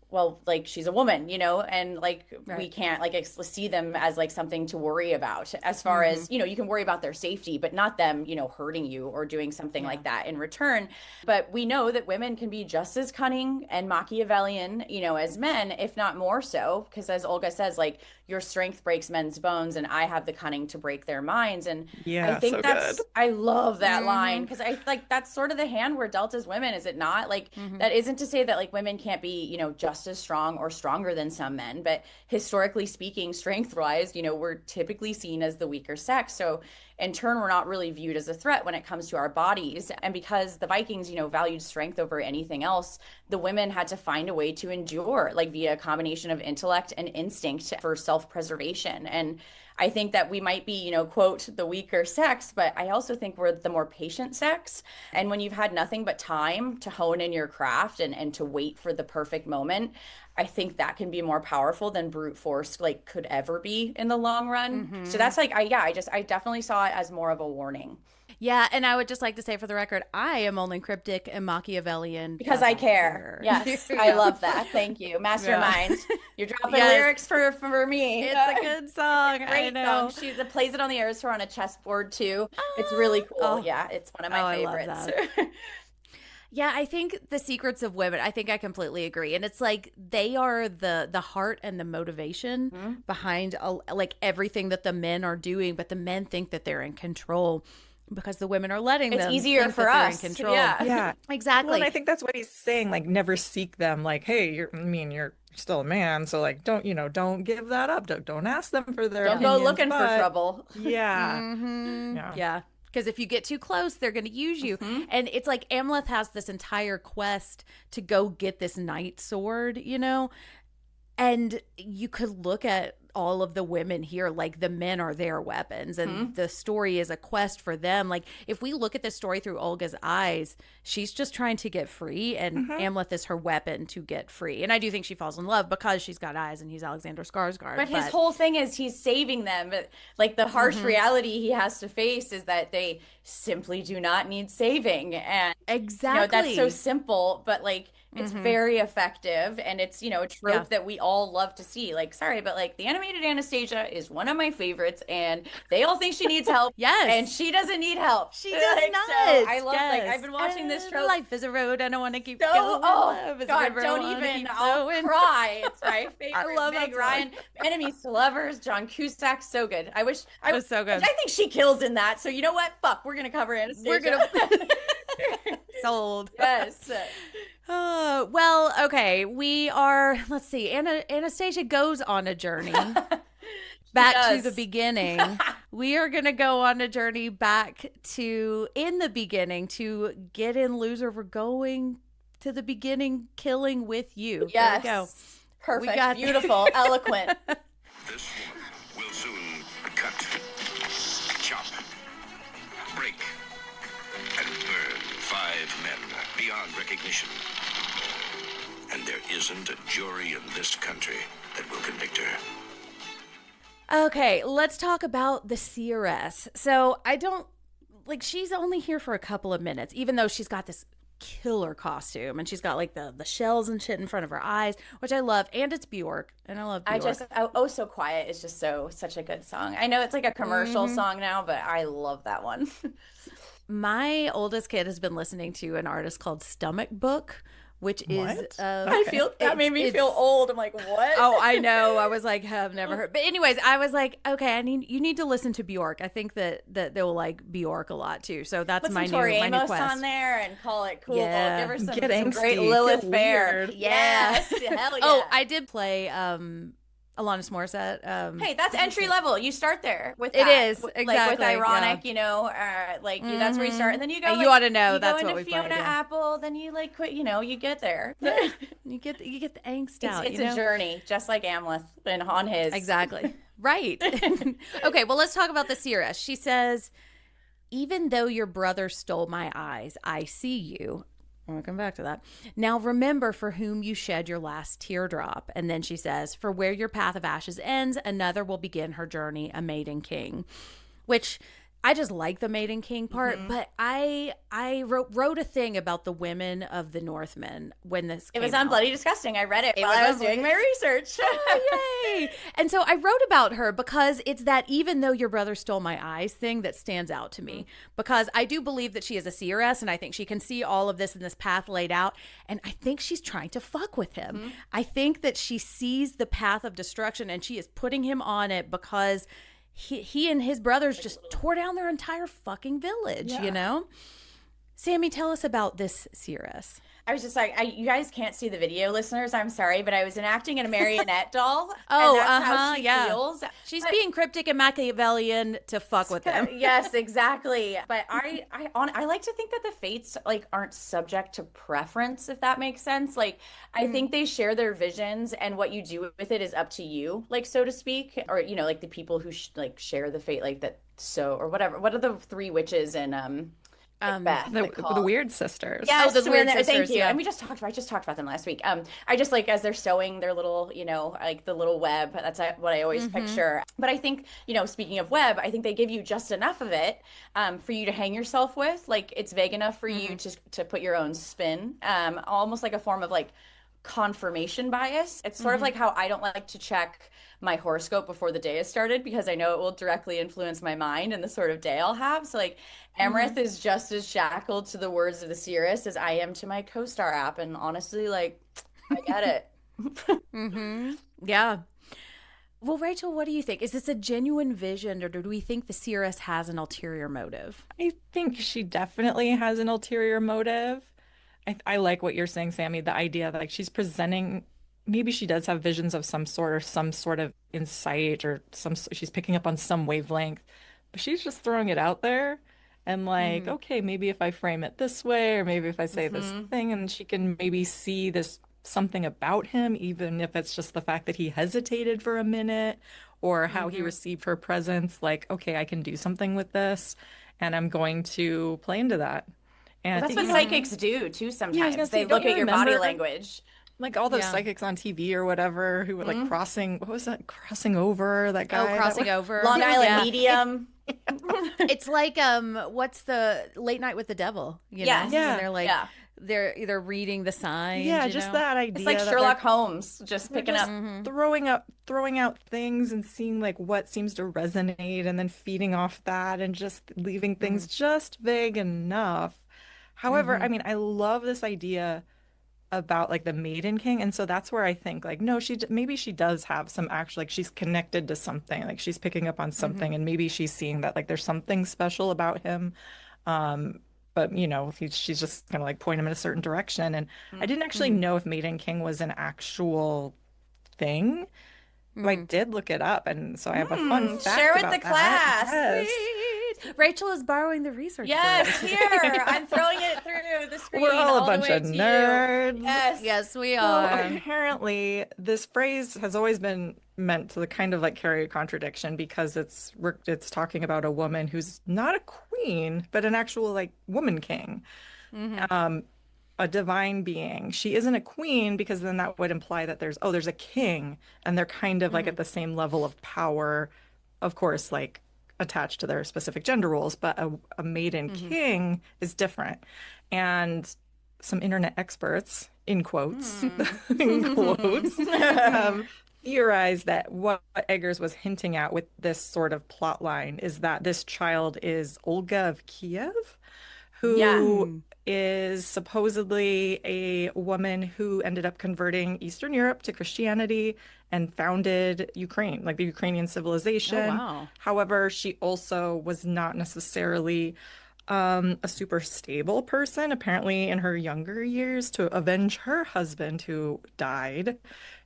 well, like she's a woman, and like we Right. can't like see them as like something to worry about as far as, you can worry about their safety, but not them, hurting you or doing something like that in return. But we know that women can be just as cunning and Machiavellian, as men, if not more so, because as Olga says, like your strength breaks men's bones and I have the cunning to break their minds. And I Yeah, think so that's, good. I love that line because I like that's sort of the hand we're dealt as women, is it not? Like that isn't to say that like women can't be, just as strong or stronger than some men, but historically speaking, strength wise, we're typically seen as the weaker sex. So in turn, we're not really viewed as a threat when it comes to our bodies. And because the Vikings, valued strength over anything else, the women had to find a way to endure, like via a combination of intellect and instinct for self-preservation. And I think that we might be, quote, the weaker sex, but I also think we're the more patient sex. And when you've had nothing but time to hone in your craft and to wait for the perfect moment, I think that can be more powerful than brute force like could ever be in the long run. So that's like I definitely saw it as more of a warning. Yeah, and I would just like to say for the record, I am only cryptic and Machiavellian Because I care. Yes, I love that. Thank you. Mastermind. You're dropping lyrics for me. It's a good song. I Great know. song. She plays it on the airs for on a chessboard too. It's really cool. Oh. Yeah, it's one of my I love favorites. that. Yeah, I think the secrets of women, I think I completely agree. And it's like they are the heart and the motivation behind like everything that the men are doing, but the men think that they're in control because the women are letting It's them easier think for that they're us. in control. Yeah. Yeah. Exactly. Well, and I think that's what he's saying, like never seek them, like, hey, you're still a man, so like don't give that up. Don't ask them for their Don't go opinions, looking for but trouble. yeah. Yeah. Because if you get too close, they're going to use you. And it's like Amleth has this entire quest to go get this knight sword, And you could look at all of the women here, like the men are their weapons, and the story is a quest for them. Like if we look at this story through Olga's eyes, she's just trying to get free, and Amleth is her weapon to get free. And I do think she falls in love because she's got eyes and he's Alexander Skarsgård. But his whole thing is he's saving them. But like the harsh reality he has to face is that they simply do not need saving. And exactly, that's so simple, but like it's very effective, and it's a trope that we all love to see. Like, sorry, but like the animated Anastasia is one of my favorites, and they all think she needs help. Yes, and she doesn't need help. She does not. So I love. Like I've been watching this trope. Life is a road. I don't want to keep going. Love is God, a river, don't even. I'll cry. It's my favorite. I love Meg that Ryan, enemies to lovers. John Cusack, so good. I wish it was so good. I think she kills in that. So you know what? Fuck, we're gonna cover Anastasia. We're gonna sold. Yes. Well, okay. We are. Let's see. Anastasia goes on a journey back to the beginning. We are gonna go on a journey back to in the beginning to get in loser. We're going to the beginning, killing with you. Yes. There we go. Perfect. We got beautiful. Eloquent. This woman will soon cut, chop, break, and burn 5 men beyond recognition. And there isn't a jury in this country that will convict her. Okay, let's talk about the CRS. So I don't like she's only here for a couple of minutes, even though she's got this killer costume, and she's got like the shells and shit in front of her eyes, which I love, and it's Bjork, and I love Bjork. Oh So Quiet is just such a good song. I know it's like a commercial song now, but I love that one. My oldest kid has been listening to an artist called Stomach Book, which is I feel that made me feel old. I'm like, what? Oh, I know. I was like, I've never heard. But anyways, I was like, okay, you need to listen to Bjork. I think that they'll like Bjork a lot too. So that's Put my some Tori my new Amos quest. on there and call it cool. Yeah. Give her some, Get some great angsty, Lilith get Fair. weird. Yes, hell yeah. Oh, I did play Alanis Morissette. Hey, that's entry level. You start there with It that. is, Like exactly, with ironic, yeah. you know, that's where you start, and then you go. And you like, ought to know you that's go what into we played, Fiona yeah. Apple, then you like quit. You know, you get there. You get the angst out. It's you a know? journey, just like Amleth and on his. Exactly. Right. Okay, well, let's talk about the Seeress. She says, even though your brother stole my eyes, I see you. I'm going to come back to that. Now remember for whom you shed your last teardrop. And then she says, for where your path of ashes ends, another will begin her journey, a maiden king. Which I just like the maiden king part, but I wrote a thing about the women of the Northmen when this It came was on out. Bloody Disgusting. I read it while was I on was doing my research. Oh, yay. And so I wrote about her because it's that even though your brother stole my eyes thing that stands out to me. Because I do believe that she is a seeress, and I think she can see all of this in this path laid out. And I think she's trying to fuck with him. I think that she sees the path of destruction and she is putting him on it because he and his brothers just tore down their entire fucking village, you know? Sammy, tell us about this seeress. I was just like, you guys can't see the video, listeners. I'm sorry, but I was enacting a marionette doll. Oh, and that's how she yeah. feels. She's But- being cryptic and Machiavellian to fuck with him. Yes, exactly. But I like to think that the fates like aren't subject to preference, if that makes sense. Like I think they share their visions, and what you do with it is up to you, like so to speak, or you know, like the people who like share the fate, like that. So or whatever. What are the three witches in Macbeth? The Weird Sisters. Yes, the Weird Thank Sisters, you. yeah. And I just talked about them last week. I just like as they're sewing their little, you know, like the little web. That's what I always picture. But I think, you know, speaking of web, I think they give you just enough of it for you to hang yourself with. Like it's vague enough for you to put your own spin. Almost like a form of like confirmation bias. It's sort of like how I don't like to check my horoscope before the day has started because I know it will directly influence my mind and the sort of day I'll have. So like Amrith is just as shackled to the words of the seeress as I am to my CoStar app. And honestly, like I get it. Yeah. Well, Rachel, what do you think? Is this a genuine vision, or do we think the seeress has an ulterior motive? I think she definitely has an ulterior motive. I like what you're saying, Sammy, the idea that like she's presenting, maybe she does have visions of some sort or some sort of insight or she's picking up on some wavelength, but she's just throwing it out there and like, okay, maybe if I frame it this way, or maybe if I say this thing, and she can maybe see this something about him, even if it's just the fact that he hesitated for a minute or how he received her presence, like, okay, I can do something with this and I'm going to play into that. And Well, I that's think, what psychics do too sometimes. gonna say, They look don't you at your body remember- language. like all those Yeah. psychics on TV or whatever who were like crossing, what was that? Crossing over, that guy. Oh, that crossing was- over. Long Island Yeah. medium. It's like what's the Late Night with the Devil? You Yes. know? Yeah. And they're like Yeah. they're either reading the signs. Yeah, you just know? that idea. It's like that Sherlock Holmes, just they're picking just up. throwing out things and seeing like what seems to resonate and then feeding off that and just leaving things just vague enough. However, I mean, I love this idea about like the Maiden King, and so that's where I think like no, maybe she does have some actual like she's connected to something, like she's picking up on something, and maybe she's seeing that like there's something special about him. But you know, she's just gonna like point him in a certain direction. And I didn't actually know if Maiden King was an actual thing. But I did look it up, and so I have a fun fact Share with about the that. class. Yes. Sweet. Rachel is borrowing the research. Yes, for us. here. I'm throwing it through the screen. We're all a the bunch way of to you. nerds. Yes. Yes, we So are. apparently, this phrase has always been meant to kind of like carry a contradiction because it's talking about a woman who's not a queen, but an actual like woman king. A divine being. She isn't a queen because then that would imply that there's a king, and they're kind of like at the same level of power, of course, like attached to their specific gender roles, but a maiden king is different. And some internet experts, in quotes, in quotes, um, theorize that what Eggers was hinting at with this sort of plot line is that this child is Olga of Kiev, Yeah. who is supposedly a woman who ended up converting Eastern Europe to Christianity and founded Ukraine, like the Ukrainian Oh, civilization. wow. However, she also was not necessarily a super stable person. Apparently, in her younger years, to avenge her husband who died,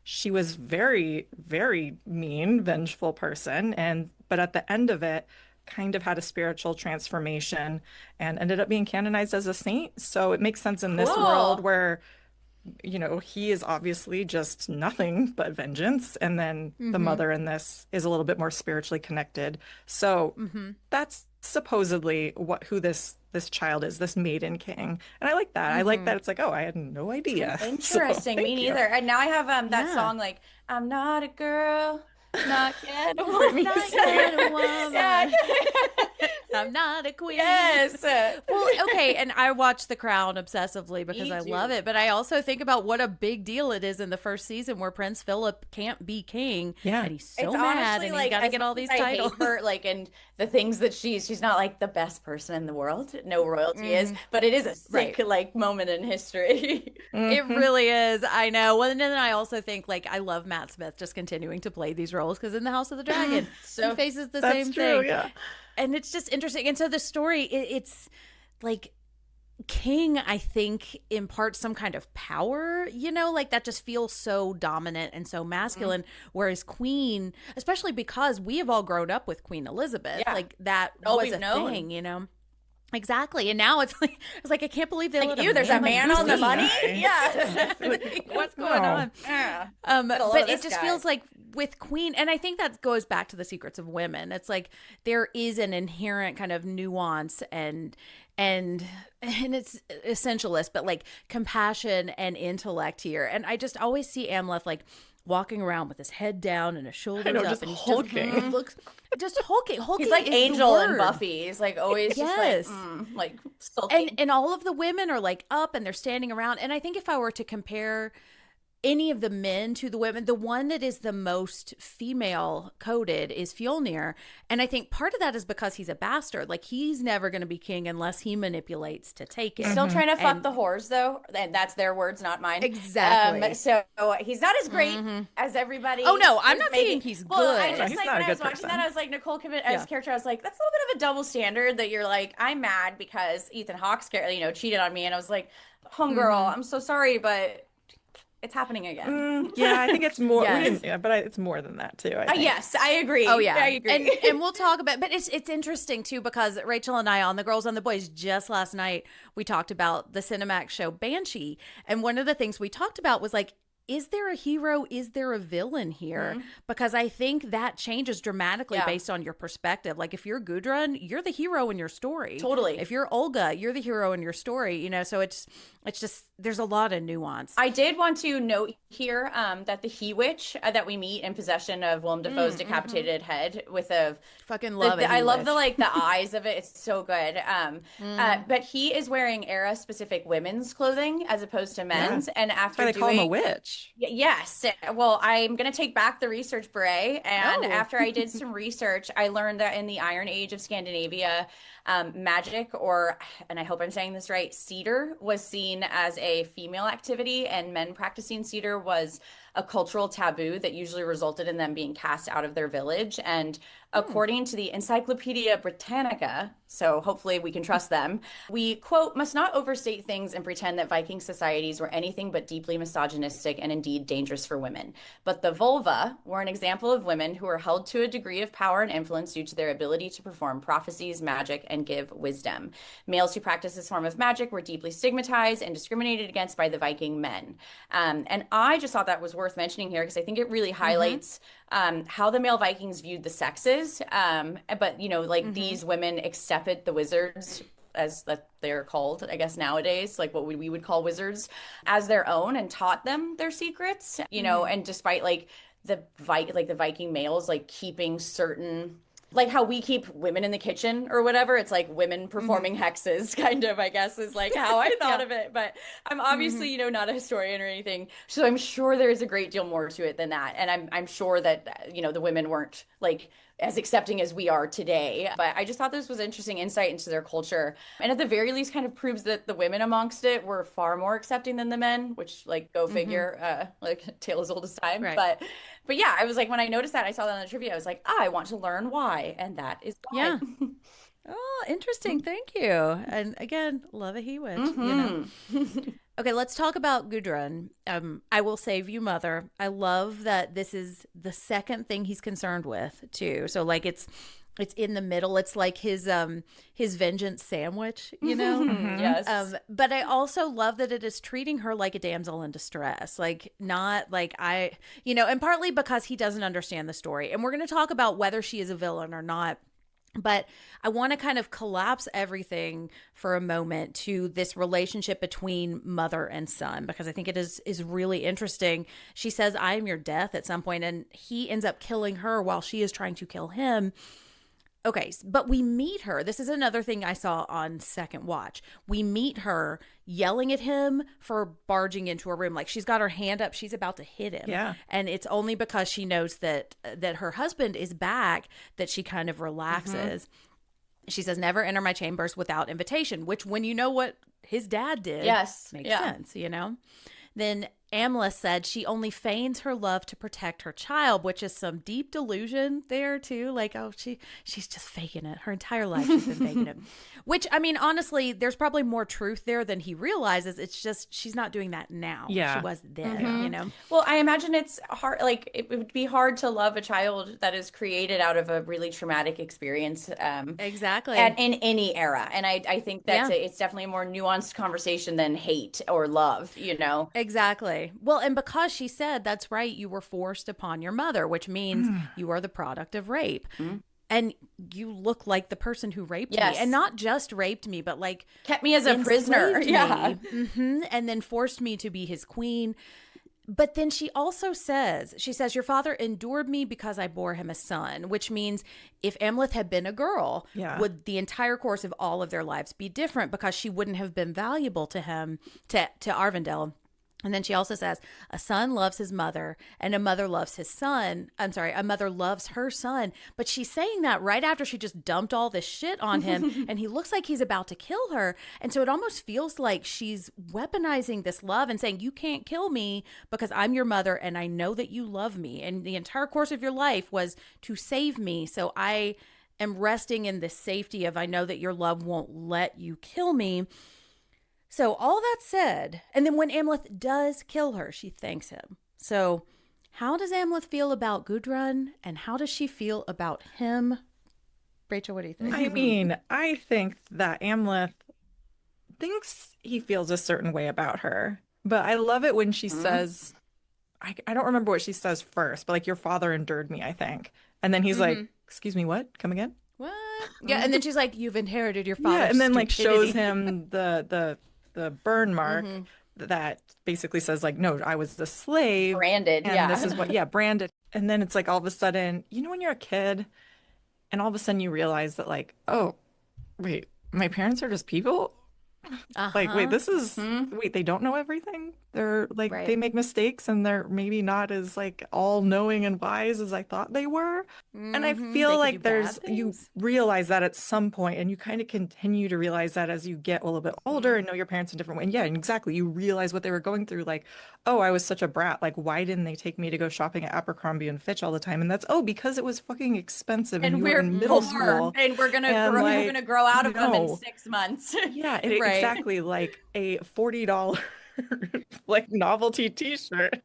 she was very, very mean, vengeful person. And but at the end of it, kind of had a spiritual transformation and ended up being canonized as a saint. So it makes sense in this world Cool. where, he is obviously just nothing but vengeance. And then the mother in this is a little bit more spiritually connected. So that's supposedly who this child is, this maiden king. And I like that. I like that it's like, oh, I had no idea. So Interesting. Me thank you. neither. And now I have that Yeah. song like I'm not a girl, not yet a woman. Not yet a woman. Yeah. I'm not a queen. Yes. Well, okay, and I watch The Crown obsessively because Me I too. love it, but I also think about what a big deal it is in the first season where Prince Philip can't be king, Yeah. and he's so It's mad, honestly and he's like got to as get all much these as I hate titles. her, like, and the things that she's not like the best person in the world. No royalty is, but it is a sick Right. like moment in history. It really is. I know. Well, and then I also think like I love Matt Smith just continuing to play these roles because in the House of the Dragon, So- he faces the That's same true, thing. yeah. And it's just interesting. And so the story, it's like King, I think, imparts some kind of power, like that just feels so dominant and so masculine. Whereas Queen, especially because we have all grown up with Queen Elizabeth, Yeah. like that All was we've a known. thing. Exactly. And now it's like I can't believe they Like let you, there's a man on the this money. guy. Yeah. What's going on? Yeah. But Get a load of it this just guy. feels like with Queen, and I think that goes back to the Secrets of Women. It's like there is an inherent kind of nuance and it's essentialist, but like compassion and intellect here. And I just always see Amleth like walking around with his head down and his shoulders up, just and he's hulking. just looks just hulking. He's like is the Angel and word. Buffy. He's like always Yes. just like sulking. And all of the women are like up and they're standing around. And I think if I were to compare any of the men to the women, the one that is the most female coded is Fjolnir. And I think part of that is because he's a bastard. Like he's never going to be king unless he manipulates to take it. Still trying to fuck And- the whores though, and that's their words, not mine. Exactly. So he's not as great as everybody. Oh, no, I'm is not making- saying he's Well, I good. just He's like not a when I was good watching person. that, I was like Nicole Kidman as Yeah. character. I was like, that's a little bit of a double standard. That you're like, I'm mad because Ethan Hawke's cheated on me, and I was like, homegirl, I'm so sorry, but it's happening again. Yeah, I think it's more. Yes. It's more than that too. I think. Yes, I agree. Oh yeah, I agree. and we'll talk about. But it's interesting too because Rachel and I on the Girls on the Boys just last night we talked about the Cinemax show Banshee, and one of the things we talked about was like, is there a hero? Is there a villain here? Because I think that changes dramatically Yeah. based on your perspective. Like if you're Gudrun, you're the hero in your story. Totally. If you're Olga, you're the hero in your story. So it's just there's a lot of nuance. I did want to note here that the He Witch that we meet in possession of Willem Dafoe's decapitated head with a Fucking love it. I love the the eyes of it. It's so good. But he is wearing era specific women's clothing as opposed to men's. And That's after why they call him a doing witch. yes, well, I'm gonna take back the research, Bray. And Oh. after I did some research, I learned that in the Iron Age of Scandinavia, magic, and I hope I'm saying this right, cedar was seen as a female activity, and men practicing cedar was a cultural taboo that usually resulted in them being cast out of their village. And according to the Encyclopedia Britannica, so hopefully we can trust them, we, quote, must not overstate things and pretend that Viking societies were anything but deeply misogynistic and indeed dangerous for women. But the vulva were an example of women who were held to a degree of power and influence due to their ability to perform prophecies, magic, and give wisdom. Males who practiced this form of magic were deeply stigmatized and discriminated against by the Viking men. And I just thought that was worth mentioning here because I think it really highlights how the male Vikings viewed the sexes. But, these women accepted the wizards, as that they're called, I guess nowadays, like what we would call wizards, as their own and taught them their secrets, and despite the Viking males, like keeping certain like how we keep women in the kitchen or whatever. It's like women performing hexes, kind of, I guess, is like how I thought Yeah. of it. But I'm obviously, not a historian or anything. So I'm sure there is a great deal more to it than that. And I'm sure that, the women weren't like as accepting as we are today. But I just thought this was interesting insight into their culture. And at the very least kind of proves that the women amongst it were far more accepting than the men, which like go figure, like tale as old as time. Right. But yeah, I was like, when I noticed that, I saw that on the trivia, I was like, I want to learn why. And that is why. Yeah. Oh, interesting. Thank you. And again, love a he witch. Okay, let's talk about Gudrun. I will save you, mother. I love that this is the second thing he's concerned with, too. So like it's in the middle. It's like his vengeance sandwich. Yes. But I also love that it is treating her like a damsel in distress, like not like and partly because he doesn't understand the story. And we're going to talk about whether she is a villain or not. But I want to kind of collapse everything for a moment to this relationship between mother and son, because I think it is really interesting. She says, "I am your death" at some point, and he ends up killing her while she is trying to kill him. Okay, but we meet her. This is another thing I saw on second watch. We meet her yelling at him for barging into her room. Like she's got her hand up, she's about to hit him. Yeah. And it's only because she knows that her husband is back that she kind of relaxes. She says, "Never enter my chambers without invitation," which when you know what his dad did, Yes. makes Yeah. sense, Then Amla said she only feigns her love to protect her child, which is some deep delusion there too. Like, oh, she's just faking it. Her entire life she's been faking it. Which, I mean, honestly, there's probably more truth there than he realizes. It's just she's not doing that now. Yeah. She was then, Well, I imagine it's hard, like it would be hard to love a child that is created out of a really traumatic experience. Exactly. And in any era. And I think that's Yeah. it's definitely a more nuanced conversation than hate or love. Exactly. Well, and because she said, "That's right, you were forced upon your mother," which means you are the product of rape. And you look like the person who raped me. Yes. And not just raped me, but like Kept me as a prisoner. enslaved Yeah. me. And then forced me to be his queen. But then she also says, "Your father endured me because I bore him a son," which means if Amleth had been a girl, Yeah. would the entire course of all of their lives be different because she wouldn't have been valuable to him, to Arvindale. And then she also says, "A son loves his mother and a mother loves his son. I'm sorry, a mother loves her son." But she's saying that right after she just dumped all this shit on him and he looks like he's about to kill her. And so it almost feels like she's weaponizing this love and saying, "You can't kill me because I'm your mother and I know that you love me. And the entire course of your life was to save me. So I am resting in the safety of I know that your love won't let you kill me." So all that said, and then when Amleth does kill her, she thanks him. So how does Amleth feel about Gudrun, and how does she feel about him? Rachel, what do you think? I mean, I think that Amleth thinks he feels a certain way about her. But I love it when she says, I don't remember what she says first, but like, "Your father endured me," I think. And then he's like, "Excuse me, what? Come again?" What? Yeah, and then she's like, "You've inherited your father's Yeah, and then like shows stupidity." him the burn mark that basically says like, "No, I was the slave." Branded, and yeah. this is what, yeah, branded. And then it's like all of a sudden, when you're a kid and all of a sudden you realize that like, oh, wait, my parents are just people? Like, wait, this is, wait, they don't know everything? They're like, Right. they make mistakes and they're maybe not as like all knowing and wise as I thought they were. And I They feel could like do bad you things. realize that at some point and you kind of continue to realize that as you get a little bit older and know your parents in a different way. And yeah, exactly. You realize what they were going through. Like, oh, I was such a brat. Like, why didn't they take me to go shopping at Abercrombie and Fitch all the time? And that's, oh, because it was fucking expensive and And you were we're in middle poor, school. and we're gonna And, grow, like, we're gonna grow out of them in no. 6 months. Yeah, Right. exactly. Like a $40 like novelty t-shirt.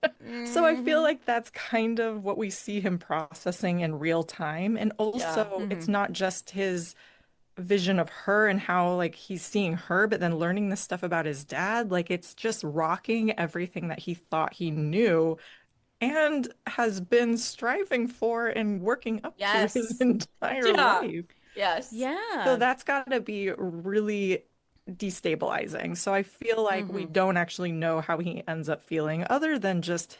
So I feel like that's kind of what we see him processing in real time. And also it's not just his vision of her and how like he's seeing her, but then learning this stuff about his dad. Like it's just rocking everything that he thought he knew and has been striving for and working up to his Yes. entire Yeah. life. Yes. Yeah. So that's got to be really destabilizing. So I feel like we don't actually know how he ends up feeling other than just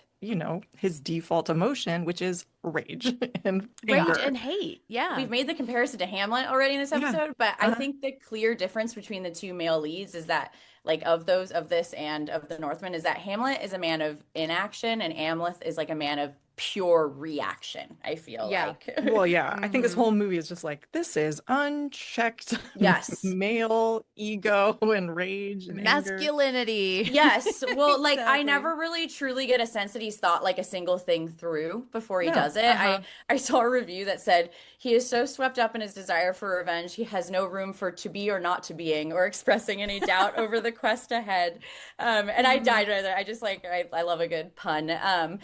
his default emotion, which is rage and Rage anger. and hate. Yeah. We've made the comparison to Hamlet already in this Yeah. episode, but I Uh-huh. think the clear difference between the two male leads is that, like, of those, of this and of the Northman, is that Hamlet is a man of inaction and Amleth is like a man of pure reaction, I feel Yeah. like. Well, yeah, I think this whole movie is just like, this is unchecked Yes. male ego and rage and anger. Masculinity. Yes. Well, like I Exactly. never really truly get a sense that he's thought like a single thing through before he No. does it. I saw a review that said he is so swept up in his desire for revenge, he has no room for to be or not to being or expressing any doubt over the quest ahead. And I died right there. I just like I love a good pun. And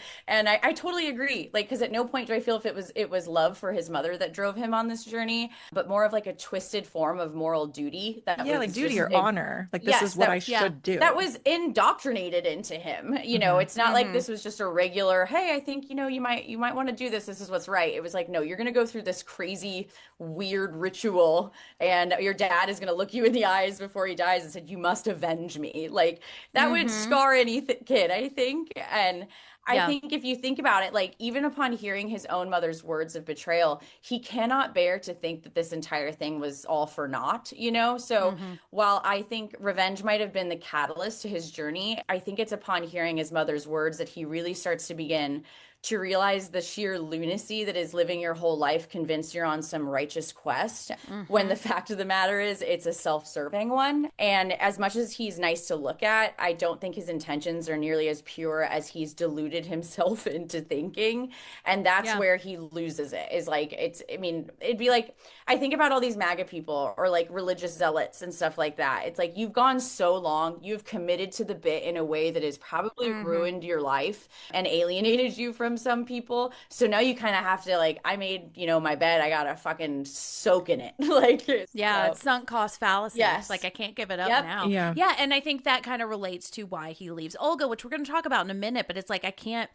I totally agree. Like, because at no point do I feel if it was love for his mother that drove him on this journey, but more of like a twisted form of moral duty that Yeah, like was duty just or honor. Like, this yes, is what I yeah. should do. that was indoctrinated into him. It's not like this was just a regular, hey, I think, you might want to do this. This is what's right. It was like, no, you're going to go through this crazy, weird ritual, and your dad is going to look you in the eyes before he dies and said, you must avenge me. Like, that would scar any kid, I think. And I Yeah. think if you think about it, like even upon hearing his own mother's words of betrayal, he cannot bear to think that this entire thing was all for naught. So while I think revenge might have been the catalyst to his journey, I think it's upon hearing his mother's words that he really starts to begin to realize the sheer lunacy that is living your whole life convinced you're on some righteous quest, when the fact of the matter is it's a self-serving one. And as much as he's nice to look at, I don't think his intentions are nearly as pure as he's deluded himself into thinking. And that's Yeah. where he loses it, is like, I mean, it'd be like, I think about all these MAGA people or like religious zealots and stuff like that. It's like, you've gone so long, you've committed to the bit in a way that has probably ruined your life and alienated you from some people. So now you kind of have to, like, I made, my bed, I gotta fucking soak in it. Like, Yeah, so, it's sunk cost fallacy. yes. Like I can't give it up Yep. now. Yeah. Yeah, and I think that kind of relates to why he leaves Olga, which we're going to talk about in a minute, but it's like I can't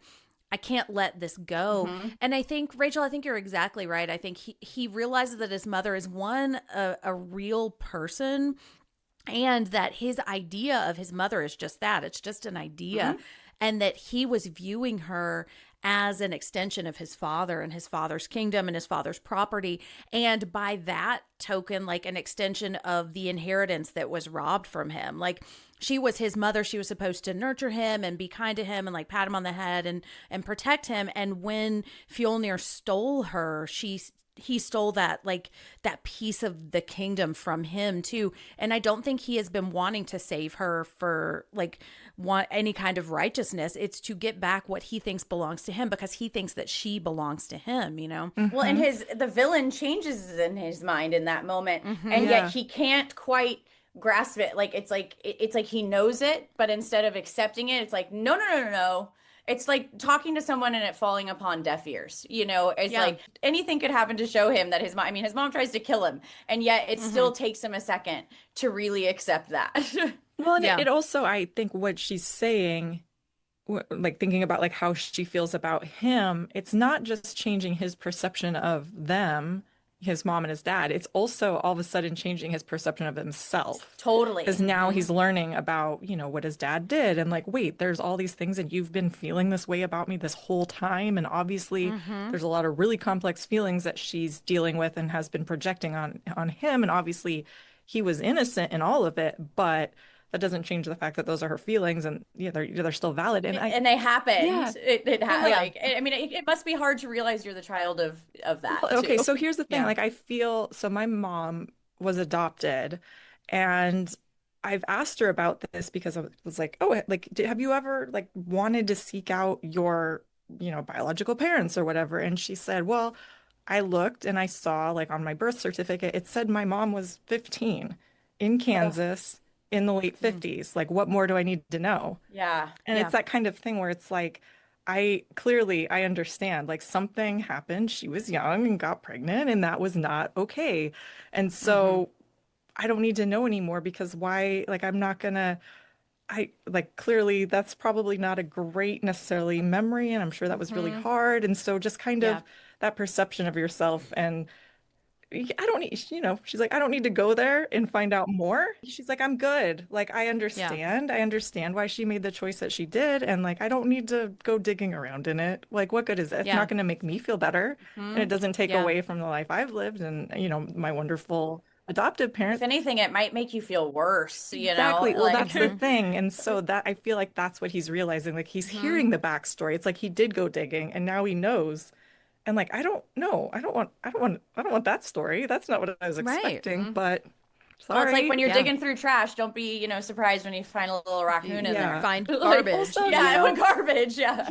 let this go. And I think, Rachel, I think you're exactly right. I think he realizes that his mother is a real person, and that his idea of his mother is just that. It's just an idea. And that he was viewing her as an extension of his father and his father's kingdom and his father's property. And by that token, like an extension of the inheritance that was robbed from him. Like, she was his mother. She was supposed to nurture him and be kind to him and like pat him on the head and protect him. And when Fjolnir stole her, he stole that piece of the kingdom from him too. And I don't think he has been wanting to save her for want any kind of righteousness. It's to get back what he thinks belongs to him, because he thinks that she belongs to him. Well, and the villain changes in his mind in that moment, and Yeah. yet he can't quite grasp it. Like, it's like he knows it, but instead of accepting it, it's like, no, no, no, no, no. It's like talking to someone and it falling upon deaf ears. It's Yeah. like anything could happen to show him that his mom. I mean, his mom tries to kill him, and yet it still takes him a second to really accept that. Well, and Yeah. it also, I think what she's saying, like thinking about like how she feels about him, it's not just changing his perception of them, his mom and his dad. It's also all of a sudden changing his perception of himself. Totally. Because now he's learning about, what his dad did. And like, wait, there's all these things and you've been feeling this way about me this whole time. And obviously there's a lot of really complex feelings that she's dealing with and has been projecting on him. And obviously he was innocent in all of it, but that doesn't change the fact that those are her feelings, and they're still valid. And they happened. Yeah. I mean, it must be hard to realize you're the child of that. Okay, too. so here's the thing. Yeah. Like, I feel so my mom was adopted, and I've asked her about this because I was like, oh, like, have you ever like wanted to seek out your, biological parents or whatever? And she said, well, I looked and I saw like on my birth certificate, it said my mom was 15 in Kansas in the late 50s. Like, what more do I need to know? Yeah. And Yeah. it's that kind of thing where it's like, I understand, like something happened. She was young and got pregnant, and that was not okay. And so I don't need to know anymore, because why? Like, I'm not gonna, clearly that's probably not a great necessarily memory. And I'm sure that was really hard. And so just kind Yeah. of that perception of yourself and I don't need, she's like, I don't need to go there and find out more. She's like, I'm good. Like, I Yeah. understand. I understand why she made the choice that she did. And like, I don't need to go digging around in it. Like, what good is it? It's Yeah. not going to make me feel better. And it doesn't take Yeah. away from the life I've lived and, my wonderful adoptive If parents. anything, it might make you feel worse, Exactly. Well, like that's the thing. And so that I feel like that's what he's realizing. Like he's hearing the backstory. It's like he did go digging and now he knows. And like, I don't know. I don't want that story. That's not what I was Right. expecting, but well, it's like sorry. when you're Yeah. digging through trash, don't be, surprised when you find a little raccoon in Yeah. there. Find Like, garbage. Also, yeah, garbage, yeah.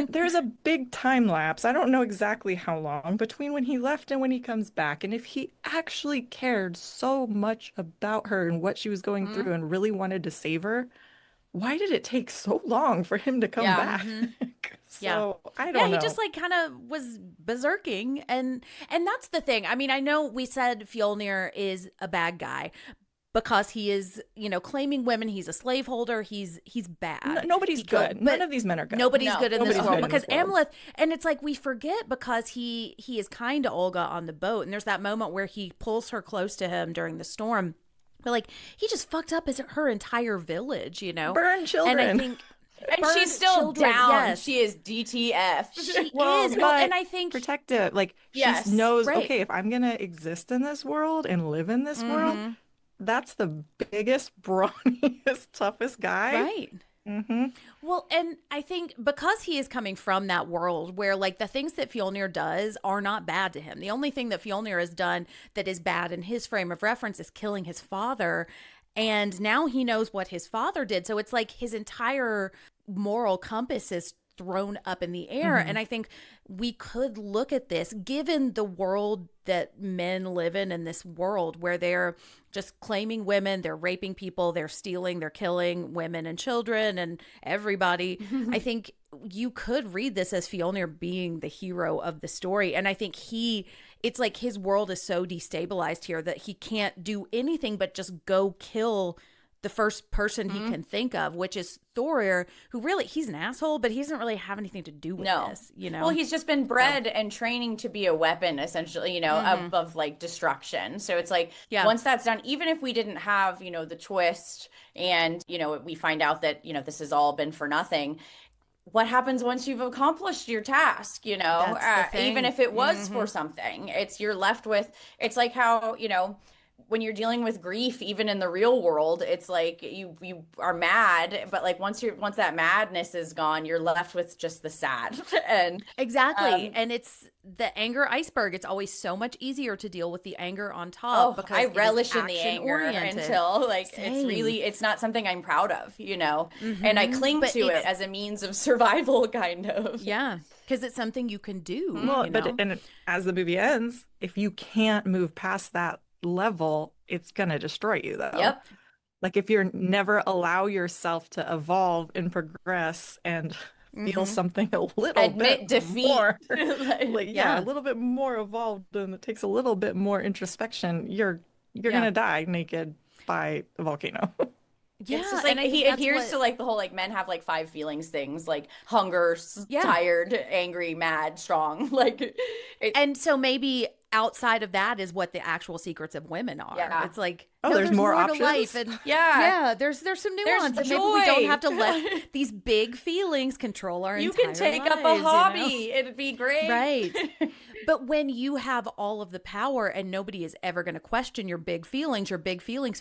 there's a big time lapse. I don't know exactly how long between when he left and when he comes back. And if he actually cared so much about her and what she was going through and really wanted to save her, why did it take so long for him to come Yeah. back? Yeah. So I Yeah, don't he know. just like kind of was berserking, and that's the thing. I mean, I know we said Fjolnir is a bad guy because he is, claiming women. He's a slaveholder. He's bad. Nobody's He killed- good. but None of these men are good. Nobody's No, good in this nobody's world good in because this world. Amleth, and it's like we forget because he is kind to Olga on the boat, and there's that moment where he pulls her close to him during the storm. But like he just fucked up her entire village, Burn children. And I think. And Burn she's still children, down. yes. She is DTF. She is. Well, and I think protective. Like Yes, she knows, right. okay, if I'm gonna exist in this world and live in this world, that's the biggest, brawniest, toughest guy. right. Well, and I think because he is coming from that world where like the things that Fjolnir does are not bad to him. The only thing that Fjolnir has done that is bad in his frame of reference is killing his father. And now he knows what his father did. So it's like his entire moral compass is thrown up in the air. And I think we could look at this, given the world that men live in this world where they're just claiming women, they're raping people, they're stealing, they're killing women and children and everybody. I think you could read this as Fjolnir being the hero of the story. And I think it's like his world is so destabilized here that he can't do anything but just go kill the first person he can think of, which is Thorir, who really, he's an asshole, but he doesn't really have anything to do with this, Well, he's just been bred and training to be a weapon, essentially, of like destruction. So it's like, once that's done, even if we didn't have, the twist and, we find out that, this has all been for nothing. What happens once you've accomplished your task, That's the thing. even if it was for something, you're left with, it's like how, when you're dealing with grief, even in the real world, it's like you are mad, but like once that madness is gone, you're left with just the sad. And exactly. And it's the anger iceberg. It's always so much easier to deal with the anger on top because I it is relish in the anger action-oriented. until like Same. it's not something I'm proud of, and I cling But to it it's- as a means of survival, kind of. Yeah, because it's something you can do. Well, you know? and as the movie ends, if you can't move past that level, it's gonna destroy you though. Yep. Like if you're never allow yourself to evolve and progress and feel something a little Admit bit defeat. more, Like, a little bit more evolved, and it takes a little bit more introspection, you're Yeah. gonna die naked by a volcano. yeah, It's just like and I think he that's adheres what- to like the whole like men have like 5 feelings things like hunger, tired, angry, mad, strong. Like And so maybe outside of that is what the actual secrets of women are. Yeah. It's like, Oh, no, there's more to options? life. And Yeah. there's some There's nuance. And maybe we don't joy. have to let these big feelings control our you entire can take up a lives, hobby. It'd be great. Right. But when you have all of the power and nobody is ever going to question your big feelings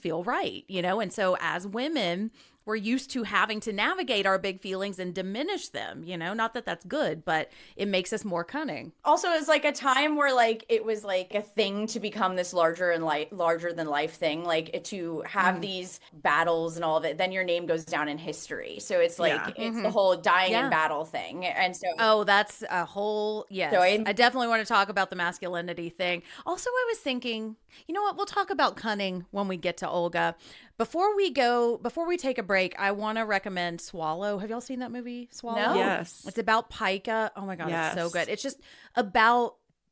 feel right, And so as women, we're used to having to navigate our big feelings and diminish them, Not that that's good, but it makes us more cunning. Also, it was like a time where like it was like a thing to become this larger than life thing, like to have these battles and all of it. Then your name goes down in history. So it's like it's the whole dying in battle thing. And so Oh, that's a whole, yes. So I definitely want to talk about the masculinity thing. Also, I was thinking, you know what? We'll talk about cunning when we get to Olga. Before we take a break, I want to recommend Swallow. Have y'all seen that movie, Swallow? No. Yes. It's about Pica. Oh my God, it's so Yes. good.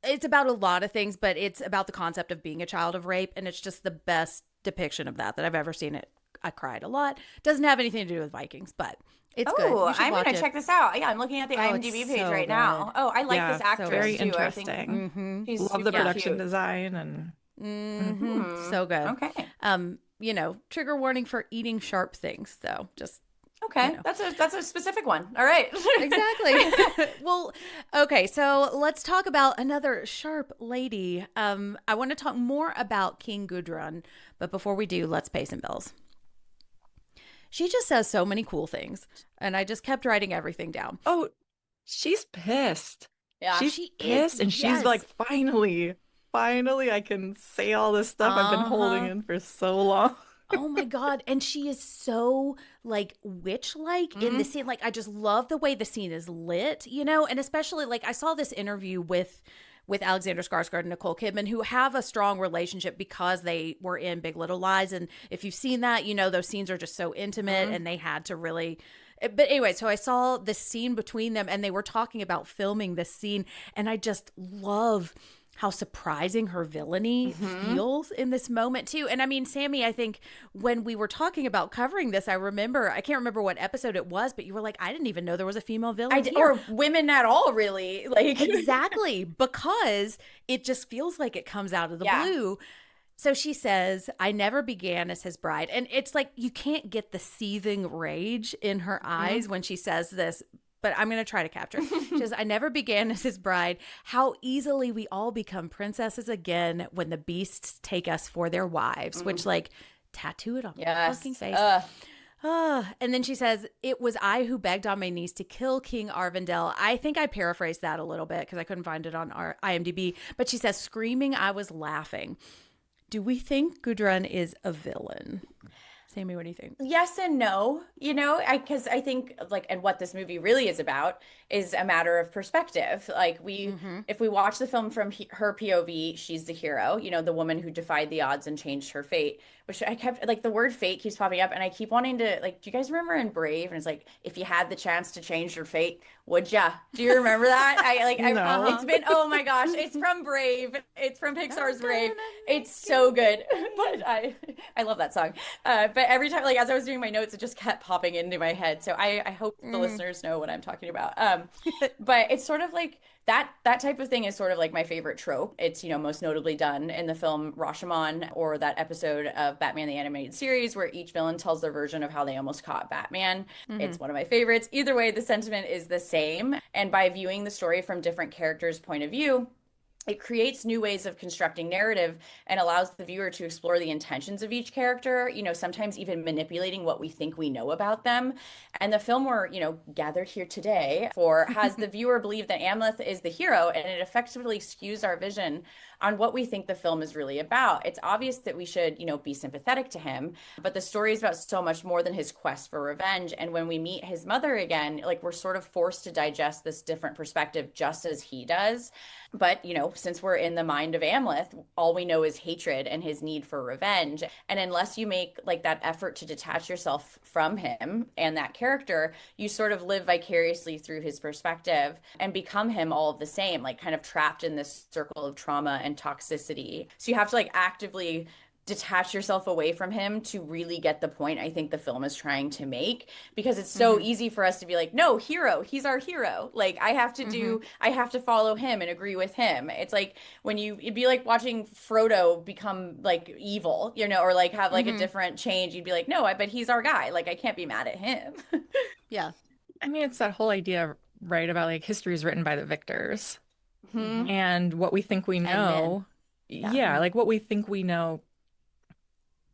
It's about a lot of things, but it's about the concept of being a child of rape. And it's just the best depiction of that I've ever seen. I cried a lot. Doesn't have anything to do with Vikings, but It's good. Oh, You should I'm watch gonna it. check this out. Yeah, I'm looking at the Oh, it's IMDb page so right good. now. Oh, I like this Yeah, So actress very good. too. I think interesting. she's Love the super production cute. design and Mhm. So good. Okay. Trigger warning for eating sharp things, though. Just, Okay. That's a specific one. All right. exactly. Well, okay, so let's talk about another sharp lady. I want to talk more about King Gudrun, but before we do, let's pay some bills. She just says so many cool things, and I just kept writing everything down. Oh, she's pissed. Yeah. She's She is, pissed and she's yes. like, finally I can say all this stuff I've been holding Uh-huh. in for so long. Oh my God. And she is so like witch like in the scene. Like, I just love the way the scene is lit, and especially like I saw this interview with Alexander Skarsgård and Nicole Kidman, who have a strong relationship because they were in Big Little Lies. And if you've seen that, those scenes are just so intimate and they had to really. But anyway, so I saw this scene between them and they were talking about filming this scene. And I just love how surprising her villainy feels in this moment too. And I mean, Sammy, I think when we were talking about covering this, I can't remember what episode it was, but you were like, I didn't even know there was a female villain here. Or women at all, really. Like Exactly, because it just feels like it comes out of the blue. So she says, I never began as his bride. And it's like you can't get the seething rage in her eyes when she says this, but I'm going to try to capture it. She says, I never began as his bride. How easily we all become princesses again when the beasts take us for their wives, which like tattoo it on my fucking face. And then she says, it was I who begged on my knees to kill King Arvindel. I think I paraphrased that a little bit because I couldn't find it on our IMDb. But she says, screaming, I was laughing. Do we think Gudrun is a villain? Sammy, what do you think? yes and no, because I think like, and what this movie really is about is a matter of perspective. Like if we watch the film from her POV, she's the hero, the woman who defied the odds and changed her fate, which I kept like the word fate keeps popping up and I keep wanting to like, do you guys remember in Brave? And it's like, if you had the chance to change your fate, would ya? Do you remember that? No. It's been, oh my gosh, it's from Brave. It's from Pixar's Brave. It's so good. But I love that song. But every time, like as I was doing my notes, it just kept popping into my head. So I hope the listeners know what I'm talking about. But it's sort of like that type of thing is sort of like my favorite trope. It's, most notably done in the film Rashomon or that episode of Batman the Animated Series where each villain tells their version of how they almost caught Batman. It's one of my favorites. Either way, the sentiment is the same. And by viewing the story from different characters' point of view, it creates new ways of constructing narrative and allows the viewer to explore the intentions of each character, sometimes even manipulating what we think we know about them. And the film we're, gathered here today for has the viewer believe that Amleth is the hero, and it effectively skews our vision on what we think the film is really about. It's obvious that we should, be sympathetic to him, but the story is about so much more than his quest for revenge. And when we meet his mother again, like we're sort of forced to digest this different perspective just as he does. But, since we're in the mind of Amleth, all we know is hatred and his need for revenge. And unless you make like that effort to detach yourself from him and that character, you sort of live vicariously through his perspective and become him all of the same, like kind of trapped in this circle of trauma and toxicity. So you have to like actively detach yourself away from him to really get the point I think the film is trying to make, because it's so easy for us to be like, no, hero, he's our hero. Like I have to follow him and agree with him. It's like it'd be like watching Frodo become like evil, or like have like a different change. You'd be like, no, but he's our guy. Like I can't be mad at him. Yeah. I mean, it's that whole idea, right, about like history is written by the victors and what we think we know. Yeah, like what we think we know.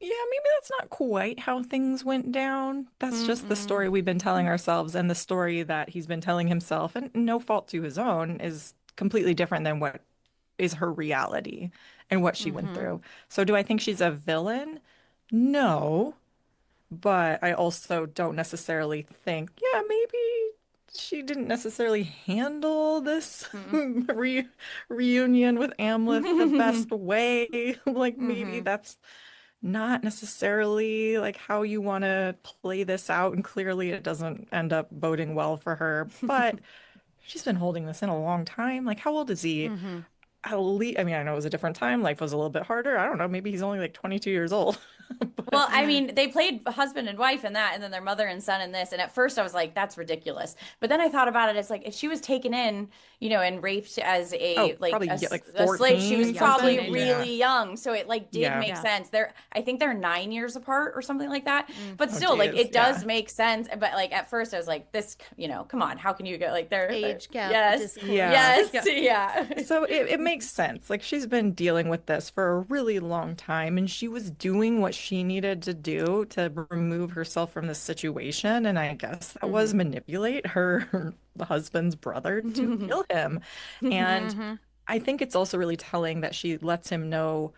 Yeah, maybe that's not quite how things went down. That's just the story we've been telling ourselves, and the story that he's been telling himself, and no fault to his own, is completely different than what is her reality and what she went through. So do I think she's a villain? No, but I also don't necessarily think, yeah, maybe she didn't necessarily handle this reunion with Amleth the best way. Like maybe that's not necessarily like how you want to play this out, and clearly it doesn't end up boding well for her. But she's been holding this in a long time. Like, how old is he? at least, I mean, I know it was a different time. Life was a little bit harder. I don't know. Maybe he's only like 22 years old. Well, But I mean, they played husband and wife in that, and then their mother and son in this. And at first, I was like, "That's ridiculous." But then I thought about it. It's like if she was taken in, and raped as oh, a probably like a slave, she was 14, young probably something. teenager. Yeah. really young. So it like did Yeah. make Yeah. sense. I think they're 9 years apart or something like that. But Oh, still, like geez. it Yeah. does make sense. But like at first, I was like, "This, come on, how can you get like they're Age gap yes, discourse. Yeah. yes, Yeah. yeah." So it makes sense. Like she's been dealing with this for a really long time, and she was doing what she needed to do to remove herself from the situation. And I guess that was manipulate her husband's brother to kill him. And I think it's also really telling that she lets him know.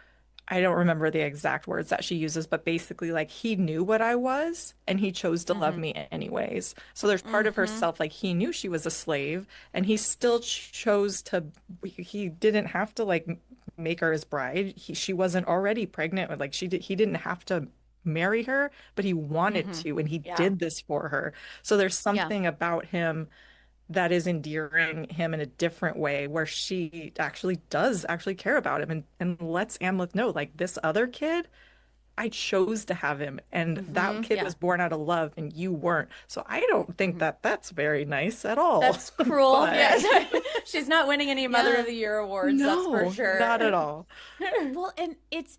I don't remember the exact words that she uses, but basically, like, he knew what I was and he chose to love me anyways. So there's part of herself, like, he knew she was a slave and he still chose to, he didn't have to, like, make her his bride. She wasn't already pregnant with, like, he didn't have to marry her, but he wanted to, and he Yeah. did this for her. So there's Yeah. something about him that is endearing him in a different way where she actually does actually care about him and lets Amleth know like this other kid I chose to have him and that kid Yeah. was born out of love and you weren't. So I don't think that that's very nice at all. That's cruel. But Yes. She's not winning any Mother Yeah. of the Year awards, that's for no, sure. not at all. Well, and it's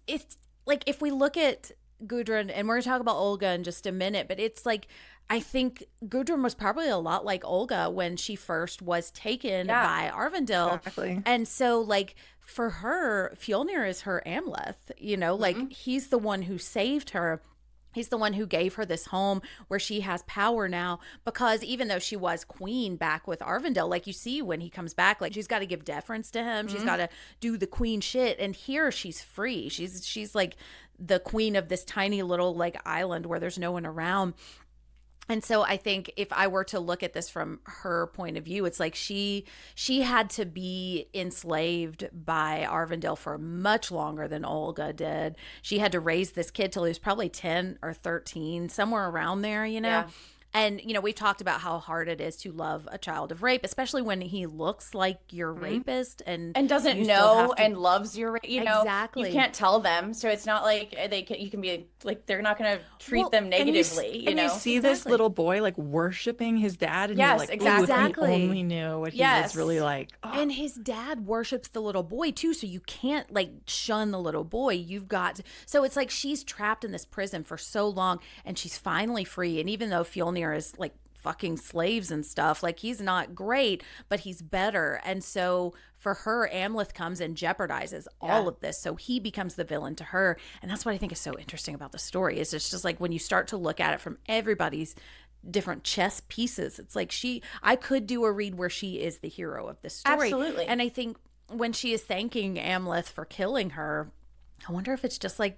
like if we look at Gudrun, and we're gonna talk about Olga in just a minute, but it's like I think Gudrun was probably a lot like Olga when she first was taken Yeah. by Arvindil. Exactly. And so like for her, Fjolnir is her Amleth, like he's the one who saved her. He's the one who gave her this home where she has power now, because even though she was queen back with Arvindil, like you see when he comes back, like she's got to give deference to him. She's got to do the queen shit. And here she's free. She's like the queen of this tiny little like island where there's no one around. And so I think if I were to look at this from her point of view, it's like she had to be enslaved by Arvindil for much longer than Olga did. She had to raise this kid till he was probably 10 or 13, somewhere around there, Yeah. And, we've talked about how hard it is to love a child of rape, especially when he looks like your rapist and doesn't you still know have to- and loves your Exactly. you can't tell them, so it's not like you can be like they're not going to treat Well, them And you, negatively, and you see this Exactly. little boy like worshiping his dad, and Yes, you're like, "Ooh, if exactly. he only knew what he Yes. was really like." Oh, And his dad worships the little boy too, so you can't like shun the little boy. You've got so it's like she's trapped in this prison for so long, and she's finally free. And even though Fjolnir is like fucking slaves and stuff, like he's not great, but he's better. And so for her, Amleth comes and jeopardizes all of this. So he becomes the villain to her, and that's what I think is so interesting about the story. Is it's just like when you start to look at it from everybody's different chess pieces, it's like I could do a read where she is the hero of this story. Absolutely. And I think when she is thanking Amleth for killing her, I wonder if it's just like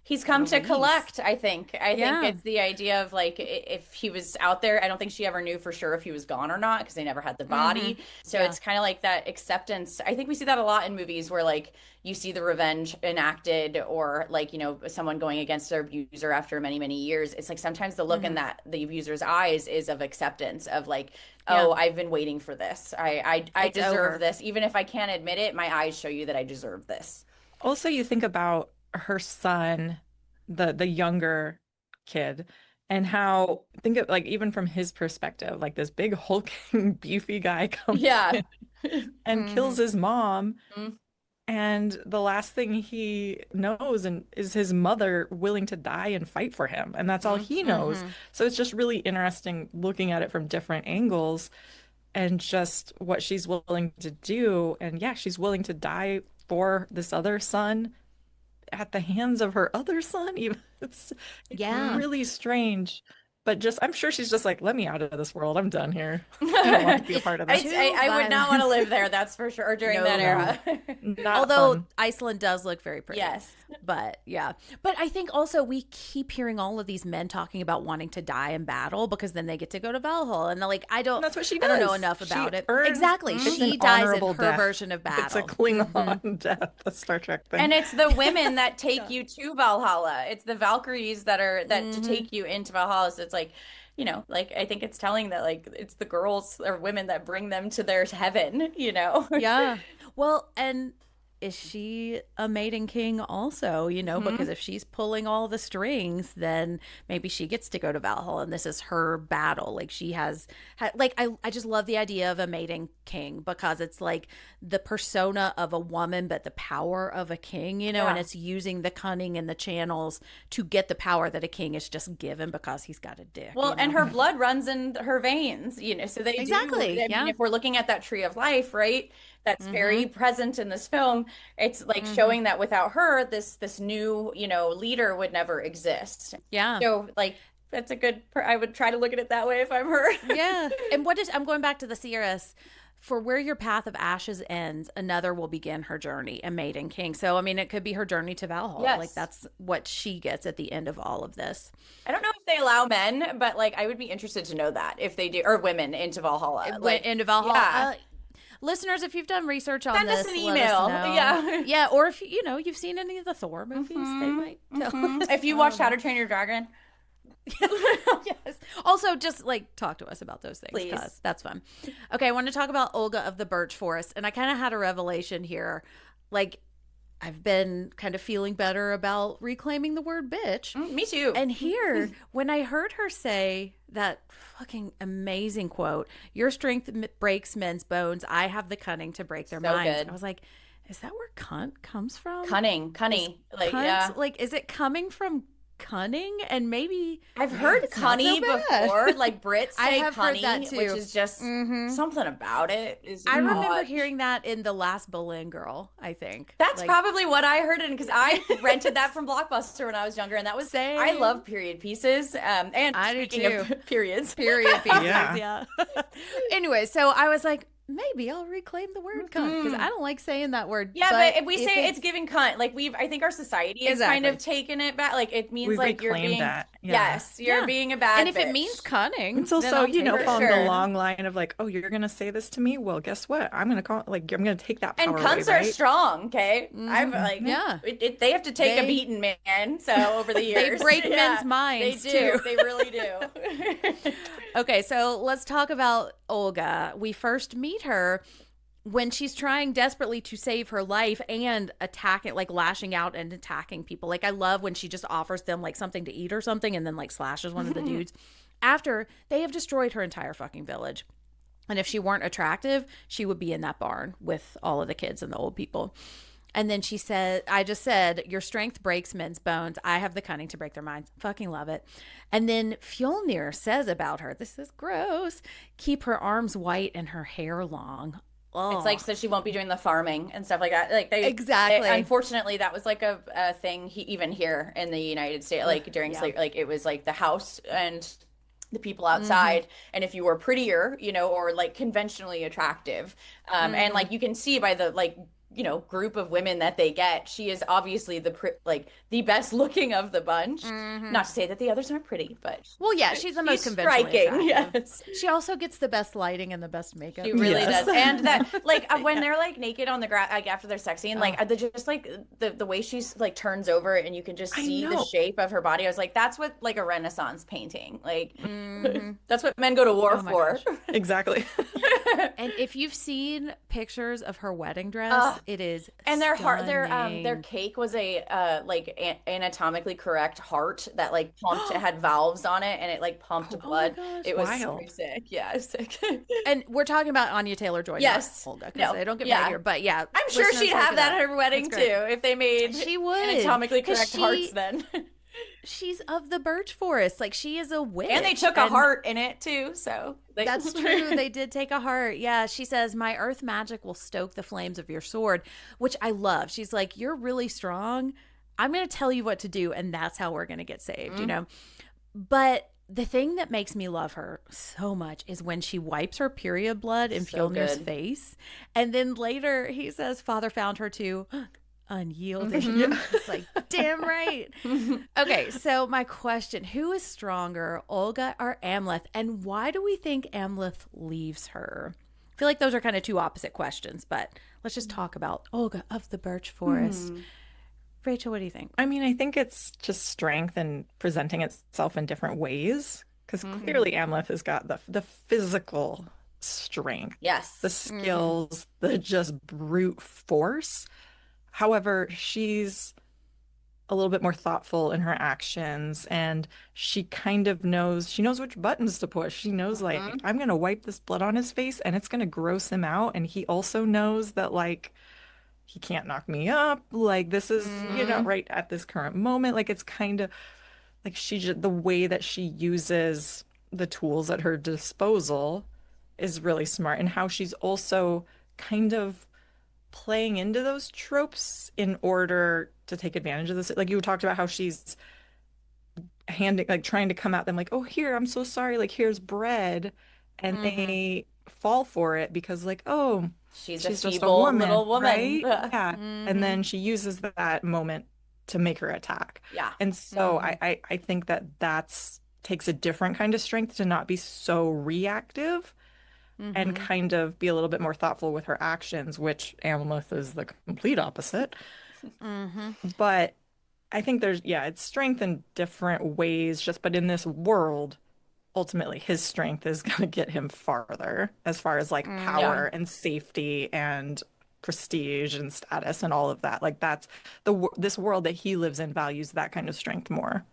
He's come to release. collect, I think. I Yeah. think it's the idea of like if he was out there, I don't think she ever knew for sure if he was gone or not because they never had the body. So Yeah. it's kind of like that acceptance. I think we see that a lot in movies where like you see the revenge enacted or like, someone going against their abuser after many, many years. It's like sometimes the look in that the abuser's eyes is of acceptance of like, oh, I've been waiting for this. I It's deserve over. this. Even if I can't admit it, my eyes show you that I deserve this. Also, you think about her son, the younger kid, and how think of like even from his perspective, like this big hulking beefy guy comes Yeah. in and kills his mom, Mhm. and the last thing he knows and is his mother willing to die and fight for him, and that's all he knows. So it's just really interesting looking at it from different angles and just what she's willing to do. And yeah, she's willing to die for this other son at the hands of her other son. Even it's Yeah. really strange. But just I'm sure she's just like, let me out of this world. I'm done here. I don't want to be a part of I, this. I would not want to live there, that's for sure, or during No. that era. Not although fun. Iceland does look very pretty. Yes. But yeah. But I think also we keep hearing all of these men talking about wanting to die in battle because then they get to go to Valhalla. And they're like, I don't And that's what she I don't know does. enough She about it. earns- Exactly. it's She an dies in honorable her death. version of battle. It's a Klingon death, the Star Trek thing. And it's the women that take you to Valhalla. It's the Valkyries that to take you into Valhalla. So it's like, like I think it's telling that like it's the girls or women that bring them to their heaven, Yeah. Well, and is she a maiden king also, because if she's pulling all the strings, then maybe she gets to go to Valhalla and this is her battle. Like she has like I just love the idea of a maiden king because it's like the persona of a woman but the power of a king, and it's using the cunning and the channels to get the power that a king is just given because he's got a dick. Well, and her blood runs in her veins, so they Exactly. do. I mean, if we're looking at that tree of life, right? That's very present in this film. It's like showing that without her, this new, leader would never exist. Yeah. So like that's a good. I would try to look at it that way if I'm her. Yeah. And I'm going back to the Sierras. For where your path of ashes ends, another will begin her journey, a maiden king. So, I mean, it could be her journey to Valhalla. Yes. Like, that's what she gets at the end of all of this. I don't know if they allow men, but like I would be interested to know that if they do, or women into Valhalla. Like Into Valhalla. Yeah. Listeners, if you've done research on Send this, us an let us email. know. Yeah. Yeah, or if, you've seen any of the Thor movies, they might tell us. If you watched How to Train Your Dragon. Yes. Also, just like talk to us about those things. Please. 'Cause that's fun. Okay, I want to talk about Olga of the Birch Forest. And I kind of had a revelation here. Like, I've been kind of feeling better about reclaiming the word bitch. Me too. And here, when I heard her say that fucking amazing quote, your strength breaks men's bones. I have the cunning to break their So minds. good. I was like, is that where cunt comes from? Cunning. Like, yeah. Like, is it coming from cunning? And maybe I've heard it's not cunny so bad. before, like Brits I say have heard cunny, that too. which is just something about it is I remember odd. hearing that in The Last Boleyn Girl, I think. That's Like, probably what I heard, because I rented that from Blockbuster when I was younger, and that was Same. I love period pieces. And I do speaking too. of periods, period pieces. Yeah. Yeah. Anyway, so I was like, maybe I'll reclaim the word cunt because I don't like saying that word. yeah, but if we say it's giving cunt, like I think our society has kind of Exactly. taken it back. Like it means We've like you're reclaimed being that. Yeah. yes, you're Yeah. being a bad and if it bitch. means cunning, It's then also, I'll take it. following Sure. the long line of like, oh, you're gonna say this to me? Well, guess what? I'm gonna take that And power cunts away, are right? strong, okay? I've like, Yeah. they have to take They- a beating, man. So over the years, break Yeah, men's minds, They do. too. They really do. Okay, so let's talk about Olga. We first meet her when she's trying desperately to save her life and attacking, like lashing out and attacking people. Like, I love when she just offers them like something to eat or something and then like slashes one of the dudes after they have destroyed her entire fucking village. And if she weren't attractive, she would be in that barn with all of the kids and the old people. And then she said, I just said, your strength breaks men's bones. I have the cunning to break their minds. Fucking love it. And then Fjolnir says about her, this is gross, keep her arms white and her hair long. Oh. It's like so she won't be doing the farming and stuff like that. Like Exactly. unfortunately, that was like a thing even here in the United States. Like during slave, like it was like the house and the people outside, and if you were prettier, or like conventionally attractive, and like you can see by the like group of women that they get, she is obviously the best looking of the bunch. Not to say that the others aren't pretty, but well, yeah, she's the most she's conventionally striking. attractive. Yes, She also gets the best lighting and the best makeup. she really Yes. does. And that like when they're like naked on the ground, like after their sex scene, like they're just like the way she's like turns over and you can just I see the know. shape of her body. I was like, that's what like a Renaissance painting, like that's what men go to war Oh my for. gosh. Exactly. And if you've seen pictures of her wedding dress, it is And their heart, their stunning. cake was a anatomically correct heart that like pumped. It had valves on it, and it like pumped blood. gosh. It was Wild. so sick. Yeah, it was sick. And we're talking about Anya Taylor-Joy, Yes. not Olga, because No. they don't get Yeah. married here. But yeah, I'm sure listeners, she'd look have it that up. at her wedding It's too great. if they made She would. anatomically 'Cause correct hearts then. She's of the birch forest. Like, she is a witch. And they took a heart in it too, so That's true. They did take a heart. Yeah. She says, my earth magic will stoke the flames of your sword, which I love. She's like, you're really strong. I'm going to tell you what to do. And that's how we're going to get saved, But the thing that makes me love her so much is when she wipes her period blood in So Fjolnir's good. face. And then later he says, Father found her too unyielding. It's like, damn right. Okay, so my question, who is stronger, Olga or Amleth? And why do we think Amleth leaves her? I feel like those are kind of two opposite questions, but let's just talk about Olga of the Birch Forest. Rachel, what do you think? I mean, I think it's just strength and presenting itself in different ways. Because clearly Amleth has got the physical strength, Yes. the skills, the just brute force. However, she's a little bit more thoughtful in her actions, and she knows which buttons to push. She knows like I'm gonna wipe this blood on his face and it's gonna gross him out. And he also knows that like he can't knock me up. Like this is, right at this current moment. Like it's kind of like the way that she uses the tools at her disposal is really smart, and how she's also kind of playing into those tropes in order to take advantage of this. Like you talked about how she's handing, like trying to come at them like, oh, here, I'm so sorry. Like, here's bread. And they fall for it because, like, oh, She's a she's just a feeble woman, little woman. right? Yeah. And then she uses that moment to make her attack. Yeah. And so I think that that's takes a different kind of strength to not be so reactive and kind of be a little bit more thoughtful with her actions, which Amleth is the complete opposite. But I think it's strength in different ways, but in this world, ultimately his strength is going to get him farther as far as like power and safety and prestige and status and all of that. Like that's this world that he lives in values that kind of strength more.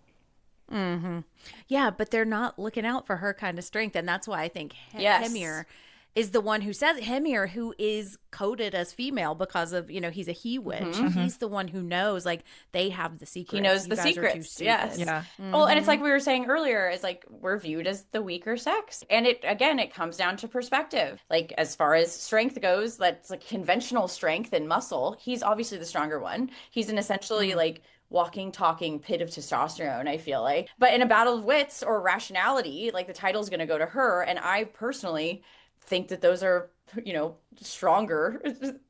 Yeah, but they're not looking out for her kind of strength. And that's why I think Yes. Hemir is the one who says, Hemir, who is coded as female because of, he's a he witch. He's the one who knows, like, they have the secrets. He knows You the guys are too secrets. stupid. Yes. Yeah. Well, and it's like we were saying earlier, is like we're viewed as the weaker sex. And it comes down to perspective. Like as far as strength goes, that's like conventional strength and muscle. He's obviously the stronger one. He's an essentially like walking, talking pit of testosterone, I feel like. But in a battle of wits or rationality, like the title's going to go to her. And I personally think that those are, stronger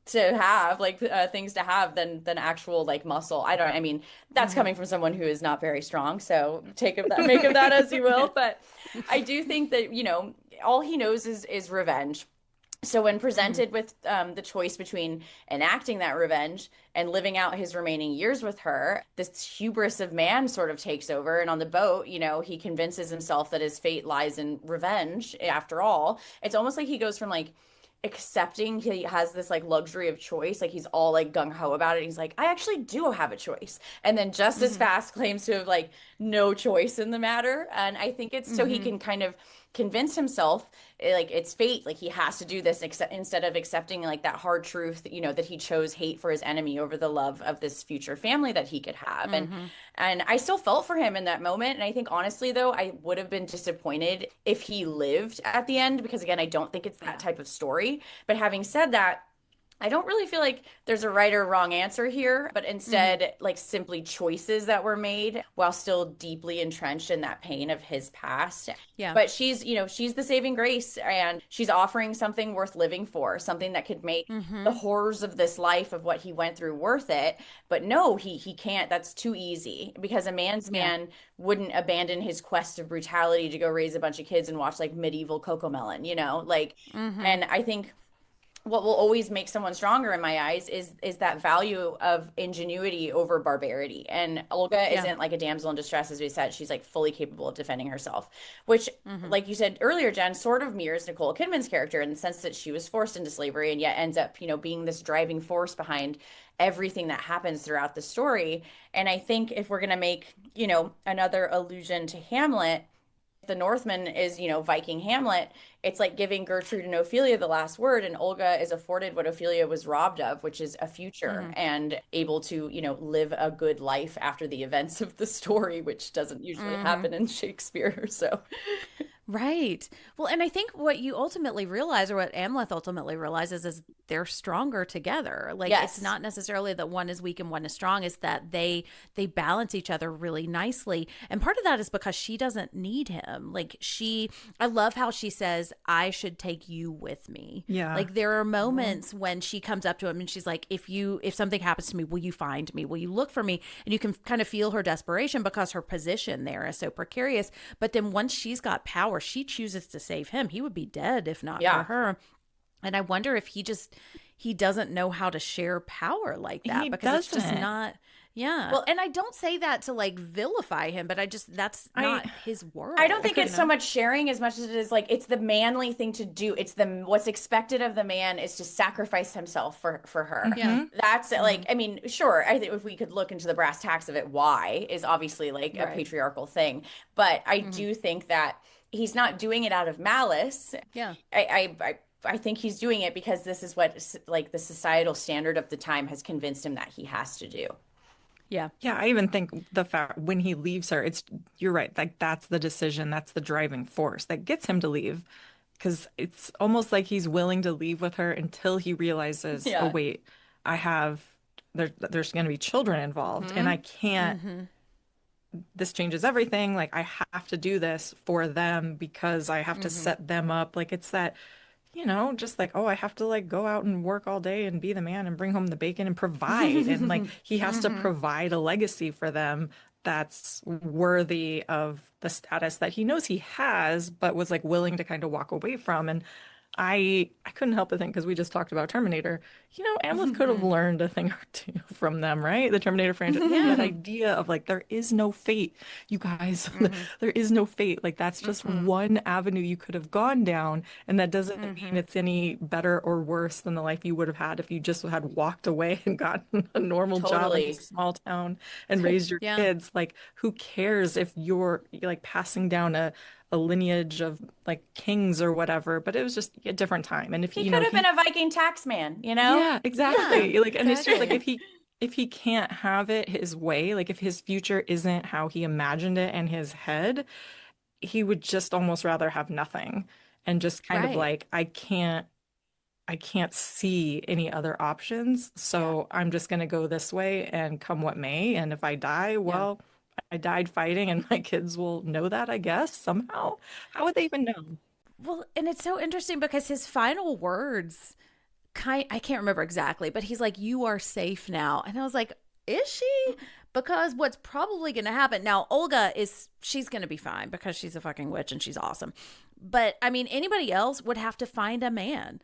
to have, like things to have than actual like muscle. I mean, that's coming from someone who is not very strong. So make of that as you will. But I do think that, all he knows is revenge. So when presented with the choice between enacting that revenge and living out his remaining years with her, this hubris of man sort of takes over. And on the boat, he convinces himself that his fate lies in revenge after all. It's almost like he goes from like accepting he has this like luxury of choice, like he's all like gung-ho about it. He's like, I actually do have a choice. And then just as fast claims to have like no choice in the matter. And I think it's so he can kind of convince himself like it's fate, like he has to do this instead of accepting like that hard truth that, that he chose hate for his enemy over the love of this future family that he could have. And I still felt for him in that moment. And I think honestly though, I would have been disappointed if he lived at the end, because again, I don't think it's that type of story. But having said that, I don't really feel like there's a right or wrong answer here, but instead, like simply choices that were made while still deeply entrenched in that pain of his past. Yeah. But she's the saving grace, and she's offering something worth living for, something that could make the horrors of this life of what he went through worth it. But no, he can't. That's too easy, because a man's man wouldn't abandon his quest of brutality to go raise a bunch of kids and watch like medieval Cocomelon, and I think what will always make someone stronger in my eyes is that value of ingenuity over barbarity. And Olga isn't like a damsel in distress, as we said. She's like fully capable of defending herself, which, like you said earlier, Jen, sort of mirrors Nicole Kidman's character in the sense that she was forced into slavery and yet ends up, being this driving force behind everything that happens throughout the story. And I think if we're going to make, another allusion to Hamlet, the Northman is, Viking Hamlet, it's like giving Gertrude and Ophelia the last word, and Olga is afforded what Ophelia was robbed of, which is a future and able to, live a good life after the events of the story, which doesn't usually happen in Shakespeare. So Right. Well, and I think what you ultimately realize, or what Amleth ultimately realizes, is they're stronger together. Like it's not necessarily that one is weak and one is strong, is that they balance each other really nicely. And part of that is because she doesn't need him. Like I love how she says, I should take you with me. Yeah. Like there are moments when she comes up to him and she's like, if something happens to me, will you find me? Will you look for me? And you can kind of feel her desperation because her position there is so precarious. But then once she's got power, she chooses to save him. He would be dead if not for her. And I wonder if he doesn't know how to share power like that, because it's just not. Yeah. Well, And I don't say that to like vilify him, but that's not his world. I don't think could- it's so much sharing as much as it is like it's the manly thing to do. It's the what's expected of the man is to sacrifice himself for her. Yeah. That's like, I mean, sure, I think if we could look into the brass tacks of it, why is obviously like a Right. patriarchal thing. But I do think that he's not doing it out of malice. Yeah. I think he's doing it because this is what like the societal standard of the time has convinced him that he has to do. Yeah. Yeah, I even think the fact when he leaves her, you're right, like that's the decision, that's the driving force that gets him to leave. Because it's almost like he's willing to leave with her until he realizes, oh Yeah. wait, I have there's going to be children involved, and I can't. This changes everything. Like I have to do this for them because I have to set them up. Like it's that, just like, oh, I have to like go out and work all day and be the man and bring home the bacon and provide. And like he has to provide a legacy for them that's worthy of the status that he knows he has, but was like willing to kind of walk away from. And I couldn't help but think because we just talked about Terminator, Amleth could have learned a thing or two from them, right? The Terminator franchise, that idea of like there is no fate, you guys, there is no fate. Like that's just one avenue you could have gone down, and that doesn't mean it's any better or worse than the life you would have had if you just had walked away and gotten a normal job in Totally. a small town and raised your Yeah. kids. Like who cares if you're like passing down a lineage of like kings or whatever, but it was just a different time. And if He could have been a Viking taxman, you know? yeah, exactly. Yeah, Like, and it's just like exactly. if he can't have it his way, like if his future isn't how he imagined it in his head, he would just almost rather have nothing and just kind of Right. like I can't see any other options, so I'm just gonna go this way and come what may. And if I die, well, I died fighting, and my kids will know that, I guess, somehow. How would they even know? Well, and it's so interesting because his final words I can't remember exactly, but he's like, "You are safe now." And I was like, "Is she?" Because what's probably going to happen now, she's going to be fine because she's a fucking witch and she's awesome. But I mean, anybody else would have to find a man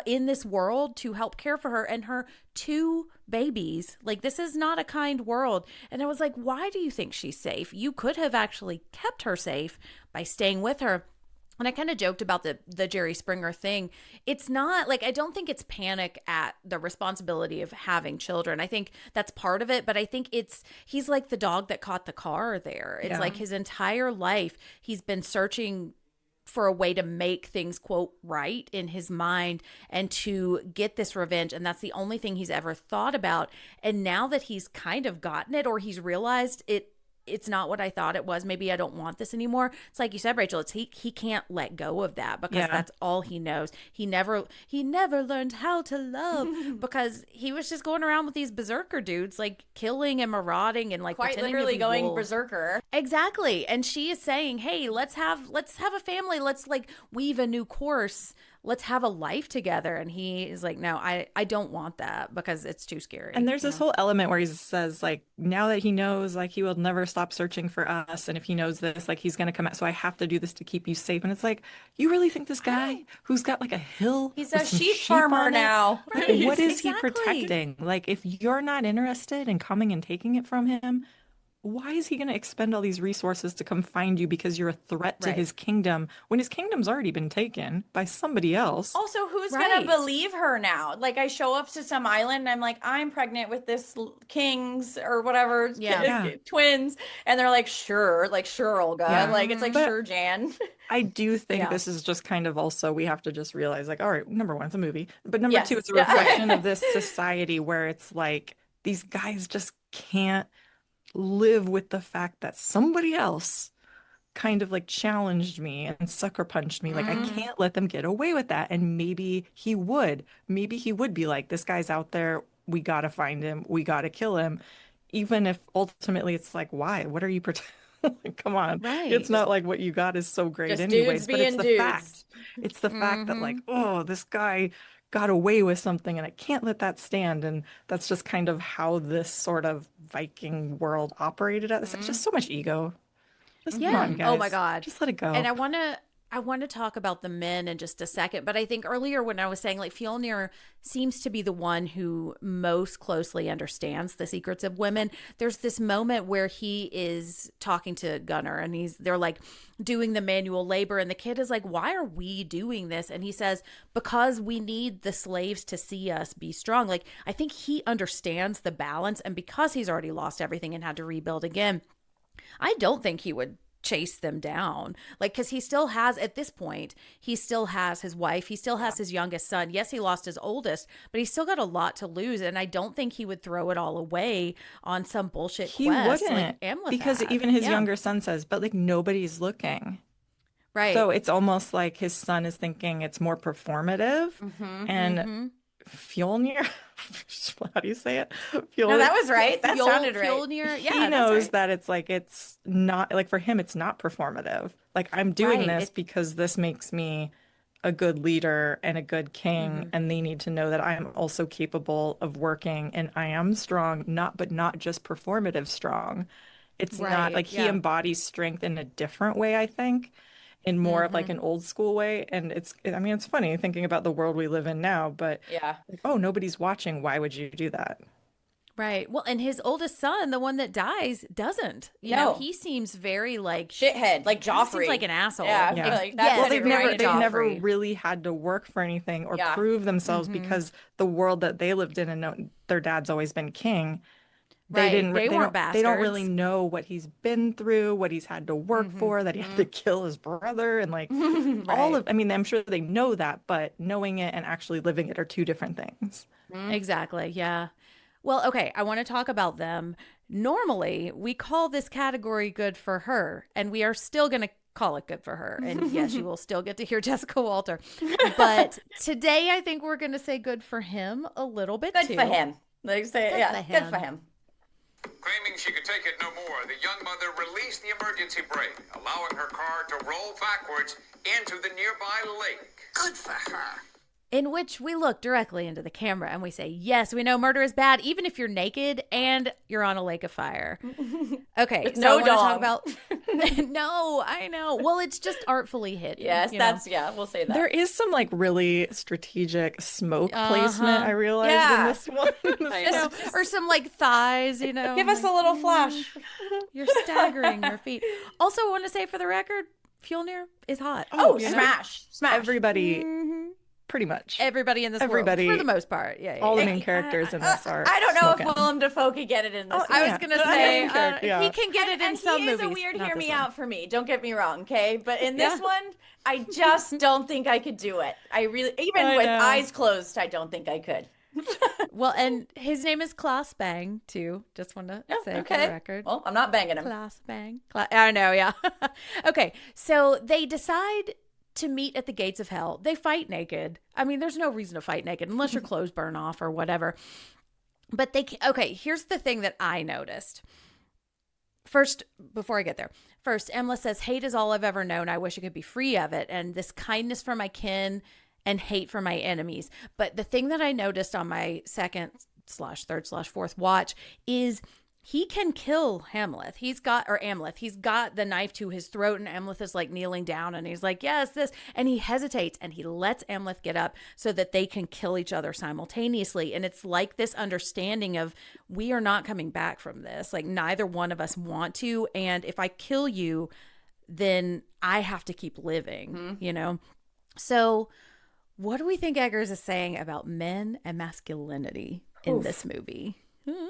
in this world to help care for her and her two babies. Like, this is not a kind world. And I was like, why do you think she's safe? You could have actually kept her safe by staying with her. And I kind of joked about the Jerry Springer thing. It's not like, I don't think it's panic at the responsibility of having children. I think that's part of it, but I think he's like the dog that caught the car there. It's like his entire life he's been searching for a way to make things, quote, right in his mind and to get this revenge. And that's the only thing he's ever thought about. And now that he's kind of gotten it, or he's realized it's not what I thought it was. Maybe I don't want this anymore. It's like you said, Rachel, he can't let go of that because that's all he knows. He never learned how to love because he was just going around with these berserker dudes, like killing and marauding and like Quite pretending to literally be going wolves. berserker. Exactly. And she is saying, "Hey, let's have a family. Let's like weave a new course. Let's have a life together." And he is like, "No, I don't want that because it's too scary." And there's this whole element where he says, like, now that he knows, like, he will never stop searching for us. And if he knows this, like, he's going to come out. So I have to do this to keep you safe. And it's like, you really think this guy who's got like a hill, He's with a some sheep sheep farmer on it, now. Right. what is he Exactly. protecting? Like, if you're not interested in coming and taking it from him, why is he going to expend all these resources to come find you because you're a threat to Right. his kingdom when his kingdom's already been taken by somebody else? Also, who's Right. gonna believe her now? Like, I show up to some island and I'm like, I'm pregnant with this king's or whatever Yeah. twins, and they're like, sure, Olga. Yeah. Like, it's like, But sure, Jan. I do think Yeah. this is just kind of also we have to just realize like, all right, number one, it's a movie. But number Yes. two, it's a Yeah. reflection of this society where it's like these guys just can't live with the fact that somebody else kind of like challenged me and sucker punched me. Like I can't let them get away with that. And maybe he would. Maybe he would be like, this guy's out there. We gotta find him. We gotta kill him. Even if ultimately it's like, why? What are you pretending? Come on. Right. It's not like what you got is so great Just anyways, dudes but it's being the dudes. fact. It's the fact that like, oh, this guy got away with something and I can't let that stand. And that's just kind of how this sort of Viking world operated at this. It's just so much ego. Just come Yeah. on, guys. Oh my God. Just let it go. And I want to I want to talk about the men in just a second, but I think earlier when I was saying like Fjolnir seems to be the one who most closely understands the secrets of women. There's this moment where he is talking to Gunnar and they're like doing the manual labor and the kid is like, "Why are we doing this?" And he says, "Because we need the slaves to see us be strong." Like I think he understands the balance, and because he's already lost everything and had to rebuild again, I don't think he would chase them down, like, because he still has, at this point, he still has his wife, he still has his youngest son. Yes, he lost his oldest, but he's still got a lot to lose, and I don't think he would throw it all away on some bullshit He quest wouldn't, like Amleth because had. even his Yeah. younger son says, but like nobody's looking. Right. So it's almost like his son is thinking it's more performative. And Fjolnir, how do you say it? No, Fjolnir, that was right. That sounded right. Fjolnir, he yeah, knows that's right. that it's like it's not like for him it's not performative. Like I'm doing Right. this because this makes me a good leader and a good king, and they need to know that I am also capable of working and I am strong, not just performative strong. It's not Right. like he Yeah. embodies strength in a different way, I think, in more of like an old school way. And I mean, it's funny thinking about the world we live in now, but Yeah. like, oh, nobody's watching. Why would you do that? Right. Well, and his oldest son, the one that dies, doesn't. You know, No. he seems very like Shithead, like kind of Joffrey. seems like an asshole. Yeah. Yeah. Like that's Well, Yes, they've very never right. they've never Joffrey. really had to work for anything or Yeah. prove themselves because the world that they lived in and their dad's always been king. They Right. didn't They weren't they don't really bastards. know what he's been through, what he's had to work for, that he had to kill his brother and like all Right. of I mean, I'm sure they know that, but knowing it and actually living it are two different things. Exactly. Yeah. Well, okay. I want to talk about them. Normally, we call this category good for her, and we are still going to call it good for her. And yes, you will still get to hear Jessica Walter. But today, I think we're going to say good for him a little bit Good too. for him. Like say, Good yeah, for good him. for him. Claiming she could take it no more, the young mother released the emergency brake, allowing her car to roll backwards into the nearby lake. Good for her. In which we look directly into the camera and we say, yes, we know murder is bad, even if you're naked and you're on a lake of fire. Okay, With so no I want to talk dong. about. No, I know. Well, it's just artfully hidden. Yes, you know? that's yeah. We'll say that. There is some like really strategic smoke placement, I realized Yeah. in this one. I know. Or some like thighs, you know. Give us a little flash. You're staggering your feet. Also, I want to say for the record, Fjolnir is hot. Oh, you know? smash. Everybody, pretty much. Everybody in this Everybody- world, for the most part. Yeah, yeah. All the yeah. main characters in this are I don't know smoking. if Willem Dafoe could get it in this. Oh, I one. was going to Yeah. say, Yeah. he can get it in and some he is movies. a weird not hear this me one. out for me. Don't get me wrong, okay? But in this one, I just don't think I could do it. I really, even I with know. eyes closed, I don't think I could. Well, and his name is Klaus Bang, too. Just want to say for the record. Well, I'm not banging him. Klaus Bang. I know, yeah. Okay, so they decide to meet at the gates of hell. They fight naked. I mean, there's no reason to fight naked unless your clothes burn off or whatever. But okay, here's the thing that I noticed. First, before I get there, Emma says, hate is all I've ever known. I wish I could be free of it. And this kindness for my kin and hate for my enemies. But the thing that I noticed on my second/third/fourth watch is he can kill Amleth. He's got the knife to his throat, and Amleth is like kneeling down, and he's like, yes, this. And he hesitates, and he lets Amleth get up so that they can kill each other simultaneously. And it's like this understanding of, we are not coming back from this. Like, neither one of us want to. And if I kill you, then I have to keep living, you know? So what do we think Eggers is saying about men and masculinity in this movie?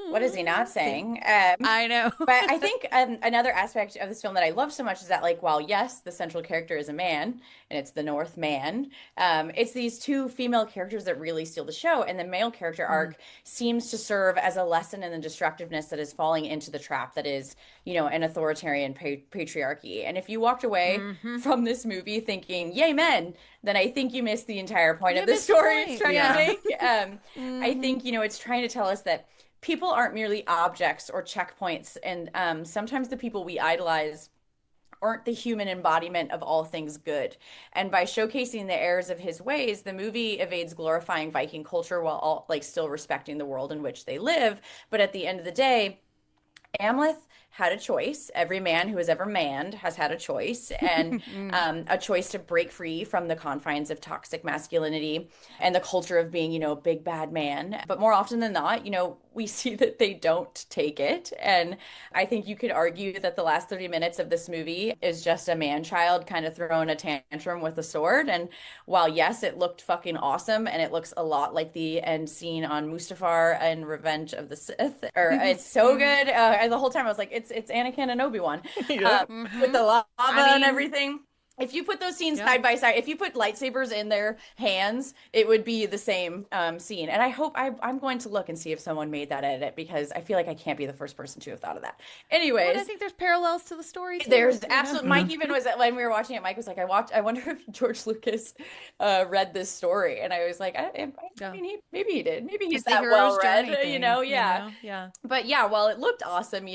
What is he not saying? I know. But I think another aspect of this film that I love so much is that, like, while yes, the central character is a man and it's the Northman, it's these two female characters that really steal the show, and the male character arc seems to serve as a lesson in the destructiveness that is falling into the trap that is, you know, an authoritarian patriarchy. And if you walked away from this movie thinking, "Yay, men," then I think you missed the entire point of the missed the story point. it's trying Yeah. to make. I think, you know, it's trying to tell us that people aren't merely objects or checkpoints, and sometimes the people we idolize aren't the human embodiment of all things good. And by showcasing the errors of his ways, the movie evades glorifying Viking culture while still respecting the world in which they live. But at the end of the day, Amleth had a choice. Every man who has ever manned has had a choice, and a choice to break free from the confines of toxic masculinity and the culture of being, a big bad man. But more often than not, we see that they don't take it. And I think you could argue that the last 30 minutes of this movie is just a man child kind of throwing a tantrum with a sword. And while, yes, it looked fucking awesome and it looks a lot like the end scene on Mustafar and Revenge of the Sith, or it's so good. And the whole time I was like, it's Anakin and Obi-Wan Yeah. with the lava I and mean, everything. If you put those scenes yeah. side by side, if you put lightsabers in their hands, it would be the same scene. And I hope I'm going to look and see if someone made that edit because I feel like I can't be the first person to have thought of that. Well, and I Anyways, think there's parallels to the story too. there's you know? absolute. Mike even was when we were watching it. Mike was like, I wonder if George Lucas read this story, and I was like, I Yeah. mean, maybe he did. Maybe he's It's the that well hero's read, journey thing, yeah. Yeah. But yeah, while it looked awesome,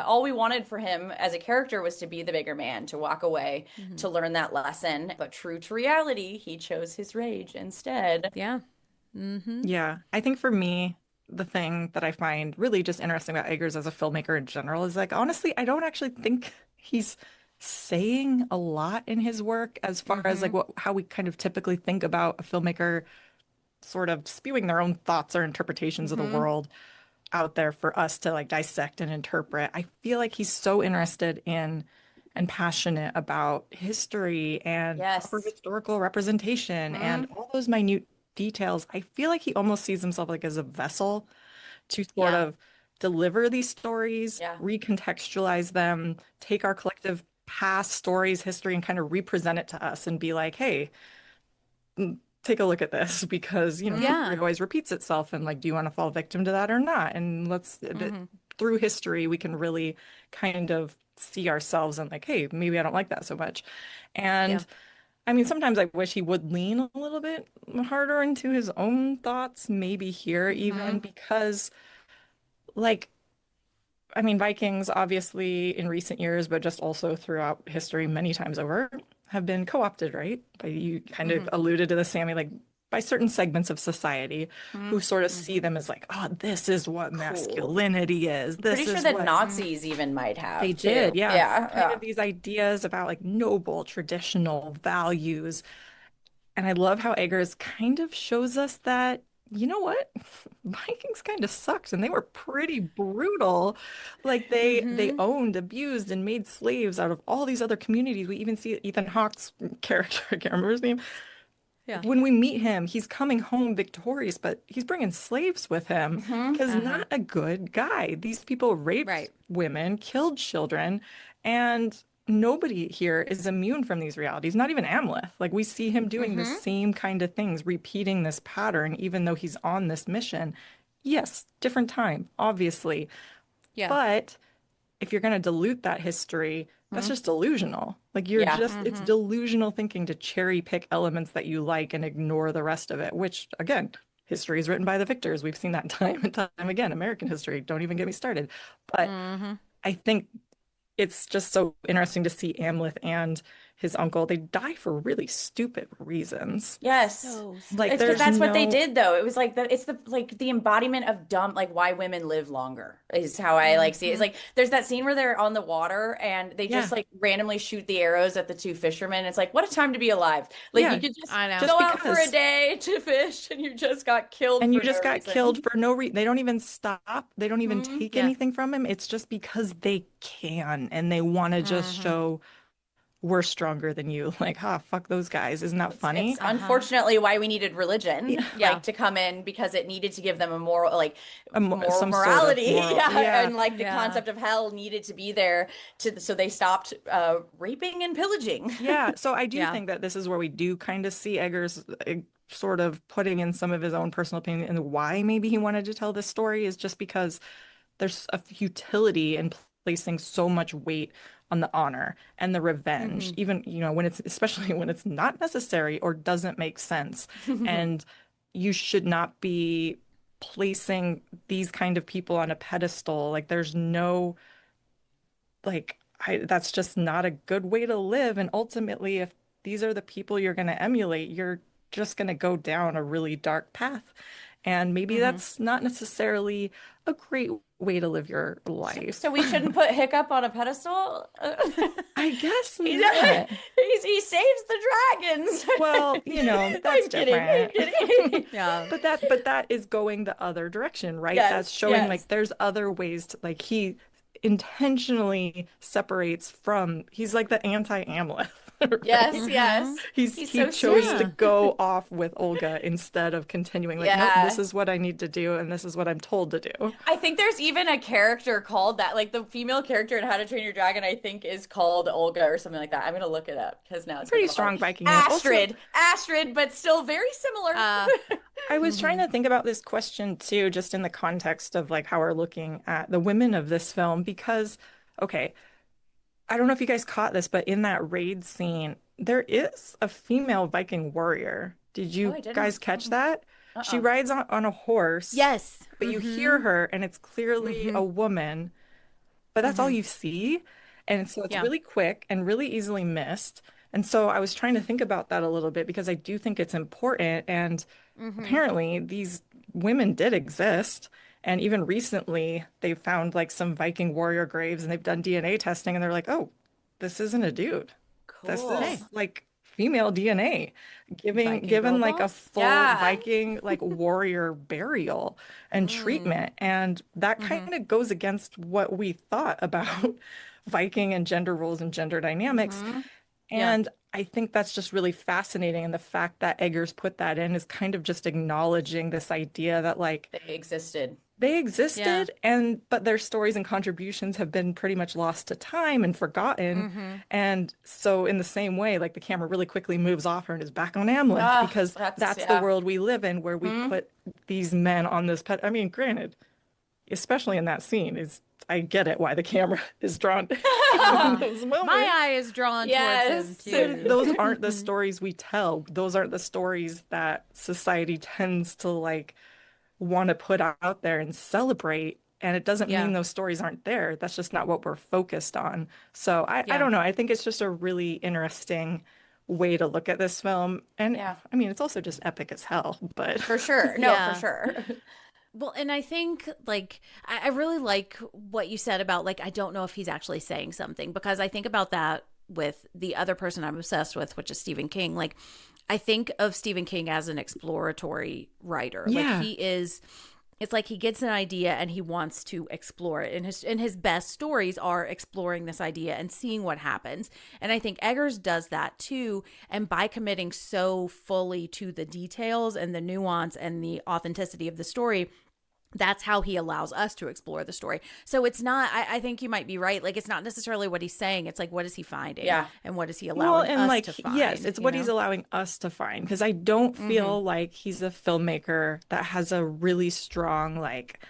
all we wanted for him as a character was to be the bigger man, to walk away, to learn that lesson. But true to reality, he chose his rage instead. Yeah. Mm-hmm. Yeah, I think for me, the thing that I find really just interesting about Eggers as a filmmaker in general is like, honestly, I don't actually think he's saying a lot in his work as far as like how we kind of typically think about a filmmaker sort of spewing their own thoughts or interpretations of the world out there for us to like dissect and interpret. I feel like he's so interested in and passionate about history and proper Yes. historical representation and all those minute details. I feel like he almost sees himself like as a vessel to sort Yeah. of deliver these stories, Yeah. recontextualize them, take our collective past stories, history, and kind of represent it to us and be like, hey, take a look at this because, Yeah. history always repeats itself. And like, do you want to fall victim to that or not? And through history, we can really kind of see ourselves and like, hey, maybe I don't like that so much. Yeah. And I mean, sometimes I wish he would lean a little bit harder into his own thoughts, maybe here even because like I mean, Vikings, obviously, in recent years, but just also throughout history, many times over, have been co-opted, right? By you kind of alluded to this, Sammy, like by certain segments of society who sort of see them as like, oh, this is what Cool. masculinity is. Pretty This sure is that what Nazis even might they have did. too. Yeah. Yeah. Kind Yeah. of these ideas about like noble, traditional values. And I love how Eggers kind of shows us that, you know what? Vikings kind of sucked and they were pretty brutal. Like they owned, abused, and made slaves out of all these other communities. We even see Ethan Hawke's character, I can't remember his name. Yeah. When we meet him, he's coming home victorious, but he's bringing slaves with him because not a good guy. These people raped Right. women, killed children, and nobody here is immune from these realities, not even Amleth. Like we see him doing the same kind of things, repeating this pattern, even though he's on this mission. Yes, different time, obviously. Yeah. But if you're going to dilute that history, that's just delusional. Like you're Yeah. just, it's delusional thinking to cherry pick elements that you like and ignore the rest of it, which again, history is written by the victors. We've seen that time and time again. American history, don't even get me started. But I think it's just so interesting to see Amleth and his uncle. They die for really stupid reasons. Yes. So Like It's because there's that's what they no, did though. It was like it's the the embodiment of dumb, like why women live longer is how I like see it. It's like there's that scene where they're on the water and they yeah, just like randomly shoot the arrows at the two fishermen. It's like what a time to be alive. Like yeah, you could just I know. just go out for a because. day to fish and you just got killed And you for just no got killed reason. for no reason. They don't even stop. They don't even take Yeah. anything from him. It's just because they can and they want to just show we're stronger than you. Like, ah, fuck those guys. Isn't that It's funny? unfortunately why we needed religion, Yeah. Yeah. to come in because it needed to give them a moral, moral Some sort of morality, moral. yeah, Yeah. and like the Yeah. concept of hell needed to be there so they stopped raping and pillaging. Yeah. So I do Yeah. think that this is where we do kind of see Eggers sort of putting in some of his own personal opinion and why maybe he wanted to tell this story is just because there's a futility in placing so much weight on the honor and the revenge, even, when it's, especially when it's not necessary or doesn't make sense. And you should not be placing these kind of people on a pedestal. Like there's no, like, that's just not a good way to live. And ultimately, if these are the people you're going to emulate, you're just going to go down a really dark path. And maybe that's not necessarily a great way to live your So, life. so we shouldn't put Hiccup on a pedestal? I guess He, not. he saves the dragons. Well, that's I'm kidding. I'm different. kidding. Yeah. But that is going the other direction, right? That's Yes, showing yes. like there's other ways to like he intentionally separates from he's like the anti-Amleth, Yes, right? yes. He's He so chose to Yeah. sweet. go off with Olga instead of continuing like, nope, this Yeah. is what I need to do and this is what I'm told to do. I think there's even a character called that. Like the female character in How to Train Your Dragon, I think is called Olga or something like that. I'm gonna look it up because now it's Pretty ringing a bell. strong Viking name. Also, Astrid, but still very similar. I was trying to think about this question too, just in the context of like how we're looking at the women of this film, because, okay, I don't know if you guys caught this, but in that raid scene, there is a female Viking warrior. Did Oh, you I guys didn't. catch that? She Uh-uh. rides on a horse, Yes. but you hear her and it's clearly a woman, but that's all you see. And so it's Yeah. really quick and really easily missed. And so I was trying to think about that a little bit because I do think it's important. And apparently these women did exist. And even recently, they found like some Viking warrior graves and they've done DNA testing and they're like, oh, this isn't a dude. This Cool. is like female DNA, Viking girl given like a boss? full Yeah. Viking like warrior burial and treatment. And that kind of goes against what we thought about Viking and gender roles and gender dynamics. Yeah. And I think that's just really fascinating. And the fact that Eggers put that in is kind of just acknowledging this idea that like They existed. they existed and but their stories and contributions have been pretty much lost to time and forgotten. And so in the same way, like the camera really quickly moves off her and is back on Amleth Ah, because that's the yeah. world we live in where we put these men on this pet. I mean, granted, especially in that scene, is I get it why the camera is drawn in those moments. My eye is drawn towards Yes. him too. Those aren't the stories we tell. Those aren't the stories that society tends to like want to put out there and celebrate. And it doesn't Yeah. mean those stories aren't there. That's just not what we're focused on. So I Yeah. don't know. I think it's just a really interesting way to look at this film. And Yeah. I mean, it's also just epic as hell, but For sure. No, Yeah. for sure. Well, and I think like I really like what you said about like I don't know if he's actually saying something because I think about that with the other person I'm obsessed with, which is Stephen King. Like I think of Stephen King as an exploratory writer. Yeah. Like he is it's like he gets an idea and he wants to explore it. And his best stories are exploring this idea and seeing what happens. And I think Eggers does that too. And by committing so fully to the details and the nuance and the authenticity of the story, that's how he allows us to explore the story. So it's not, I think you might be right. Like, it's not necessarily what he's saying. It's like, what is he finding? Yeah. And what is he well, allowing and us like to find? yes, it's you what know? he's allowing us to find because I don't feel like he's a filmmaker that has a really strong like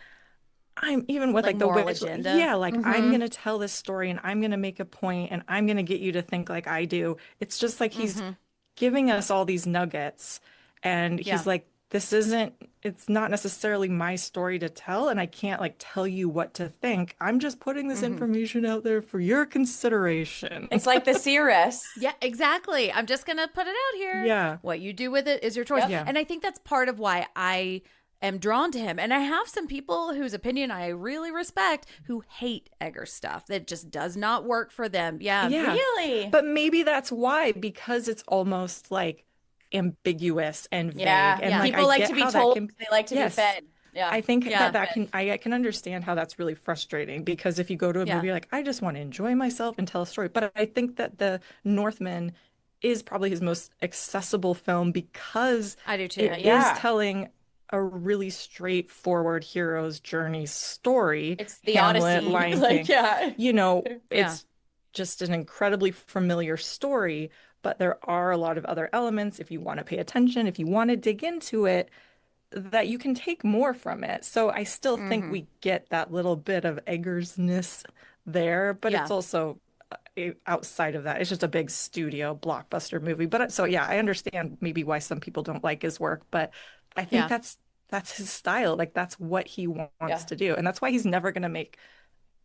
I'm even with Like like the moral witch, agenda? yeah, like I'm gonna tell this story and I'm gonna make a point and I'm gonna get you to think like I do. It's just like he's giving us all these nuggets and Yeah. he's like, this isn't, it's not necessarily my story to tell, and I can't like tell you what to think. I'm just putting this information out there for your consideration. It's like the Seeress. Yeah, exactly. I'm just going to put it out here. Yeah. What you do with it is your choice. Yep. Yeah. And I think that's part of why I am drawn to him. And I have some people whose opinion I really respect who hate Eggers stuff that just does not work for them. Yeah. Yeah. Really? But maybe that's why, because it's almost like ambiguous and vague. Yeah. And Yeah. like People I like get to be how that told. can, They like to Yes. be fed. Yeah. I think Yeah. I can understand how that's really frustrating because if you go to a Yeah. movie, you're like, I just want to enjoy myself and tell a story. But I think that The Northman is probably his most accessible film because I do too. it Yeah. is telling a really straightforward hero's journey story. It's the Hamlet, Odyssey. Lion Like, King. yeah. You know, Yeah. it's just an incredibly familiar story, but there are a lot of other elements if you want to pay attention, if you want to dig into it, that you can take more from it. So I still think we get that little bit of Eggersness there, but Yeah. it's also outside of that. It's just a big studio blockbuster movie. But so yeah, I understand maybe why some people don't like his work, but I think Yeah. that's his style. Like that's what he wants Yeah. to do. And that's why he's never going to make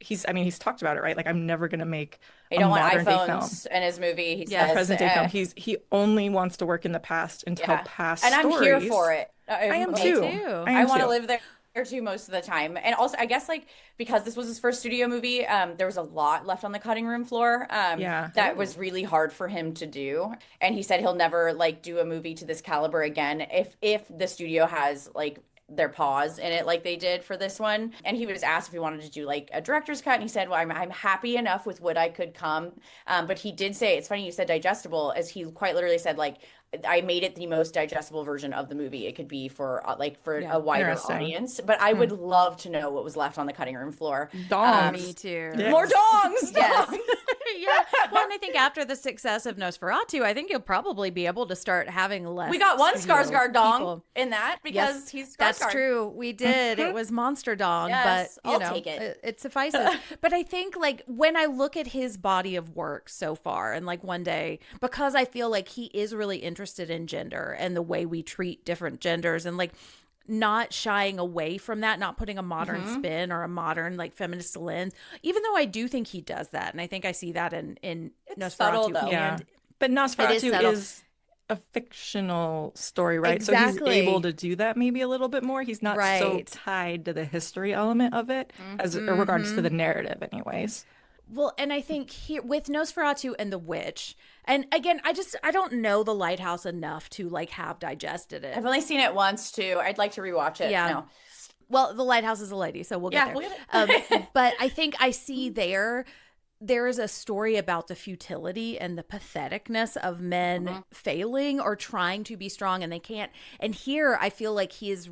he's talked about it, right? Like, I'm never going to make They a don't want modern day film, iPhones in his movie. He Yes. a says, present day film. He only wants to work in the past and tell yeah. past And I'm here stories. for it. I am Me too. too. I I am want to too. live there too most of the time. And also, I guess like because this was his first studio movie, there was a lot left on the cutting room floor Yeah. that was really hard for him to do. And he said he'll never like do a movie to this caliber again if the studio has like their paws in it like they did for this one. And he was asked if he wanted to do like a director's cut, and he said, "Well, I'm happy enough with what I could come." But he did say, it's funny you said digestible, as he quite literally said like I made it the most digestible version of the movie it could be for like for Yeah. a wider Interesting. audience. But I would love to know what was left on the cutting room floor. Me Dongs. too. Dicks. More dongs. Yes. Dongs. Yeah. Well, and I think after the success of Nosferatu, I think you'll probably be able to start having less. We got one studio Skarsgård dong people. in that because he's Skarsgård. That's true. We did. It was Monster Dong, Yes, but you I'll know, take it. it suffices. But I think like when I look at his body of work so far, and like one day, because I feel like he is really interested in gender and the way we treat different genders, and like not shying away from that, not putting a modern spin or a modern like feminist lens, even though I do think he does that. And I think I see that in It's subtle, Nosferatu though. Yeah. and But Nosferatu subtle. is a fictional story, right? So he's Exactly. able to do that maybe a little bit more. He's not so Right. tied to the history element of it as in regards to the narrative, anyways. Well, and I think here with Nosferatu and the Witch, and again, I don't know the Lighthouse enough to like have digested it. I've only seen it once too. I'd like to rewatch it. Yeah. No. Well, the Lighthouse is a lady, so we'll get Yeah, there. we'll get it. But I think I see there is a story about the futility and the patheticness of men failing or trying to be strong and they can't. And here I feel like he's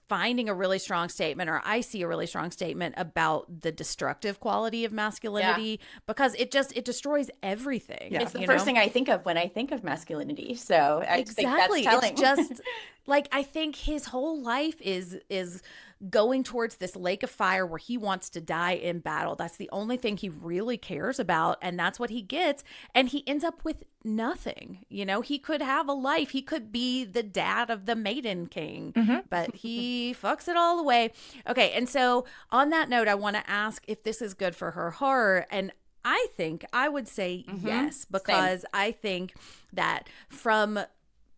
finding a really strong statement, or I see a really strong statement about the destructive quality of masculinity because it destroys everything. Yeah. It's the you first know? thing I think of when I think of masculinity. So I think that's Exactly. telling. It's just like I think his whole life is going towards this lake of fire where he wants to die in battle. That's the only thing he really cares about, and that's what he gets. And he ends up with nothing. You know, he could have a life. He could be the dad of the Maiden King, but he fucks it all away. Okay, and so on that note, I want to ask if this is good for her horror, and I think I would say yes, because I think that from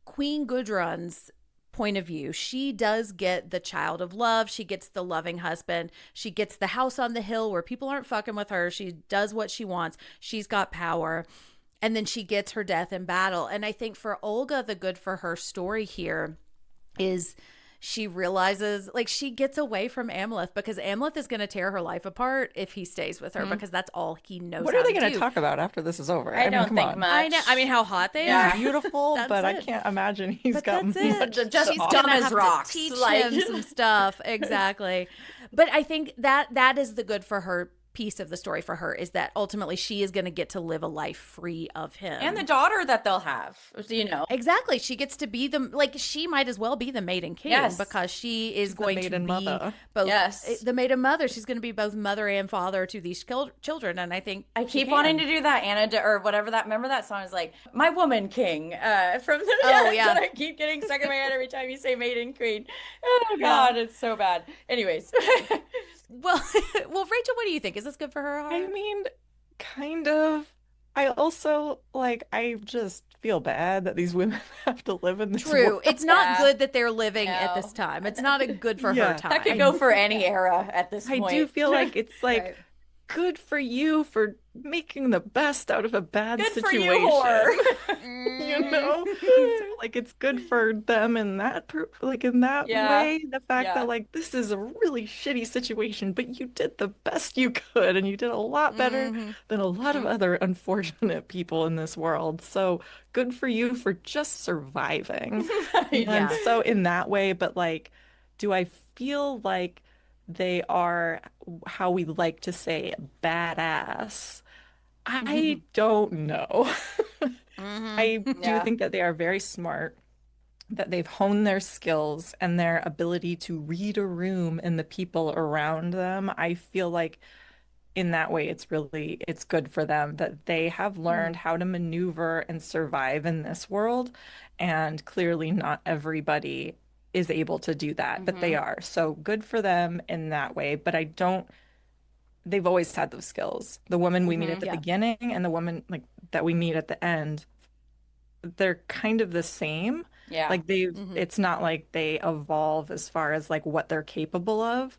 Queen Gudrun's point of view, she does get the child of love. She gets the loving husband. She gets the house on the hill where people aren't fucking with her. She does what she wants. She's got power. And then she gets her death in battle. And I think for Olga, the good for her story here is she realizes, like, she gets away from Amleth because Amleth is going to tear her life apart if he stays with her because that's all he knows What how are they to going do. to talk about after this is over? I mean, don't come think on. much. I know. I mean, how hot they Yeah. are. Beautiful, That's but I it. can't imagine he's But got that's it. much Just to She's offer. dumb gonna as have rocks, to teach like- him some stuff. Exactly. But I think that is the good for her piece of the story for her, is that ultimately she is going to get to live a life free of him. And the daughter that they'll have, you know. Exactly. She gets to be she might as well be the maiden king Yes. because she is the going to maiden be mother. both Yes. the maiden mother. She's going to be both mother and father to these children. And I think I she keep can. wanting to do that or whatever that. Remember that song is like "My Woman King" from the. Oh, yeah. That I keep getting stuck in my head every time you say "Maiden Queen." Oh God, it's so bad. Anyways, Well, Rachel, what do you think? Is this good for her? I mean, kind of. I also, like, I just feel bad that these women have to live in this True. world. It's not Yeah. good that they're living at No. this time. It's not a good for Yeah. her time. that could go for any era at this I point. do feel like it's like Right. good for you for making the best out of a bad Good for situation. you, whore. You know? So, like, it's good for them in that in that Yeah. way. The fact Yeah. that, like, this is a really shitty situation, but you did the best you could, and you did a lot better than a lot of other unfortunate people in this world. So good for you for just surviving. Yeah. And so in that way, but like, do I feel like they are how we like to say badass? I don't know. I do Yeah. think that they are very smart, that they've honed their skills and their ability to read a room and the people around them. I feel like in that way, it's good for them that they have learned how to maneuver and survive in this world. And clearly not everybody is able to do that, but they are. So good for them in that way. But I don't they've always had those skills. The woman we meet at the Yeah. beginning and the woman like that we meet at the end, they're kind of the same. Yeah. Like it's not like they evolve as far as like what they're capable of.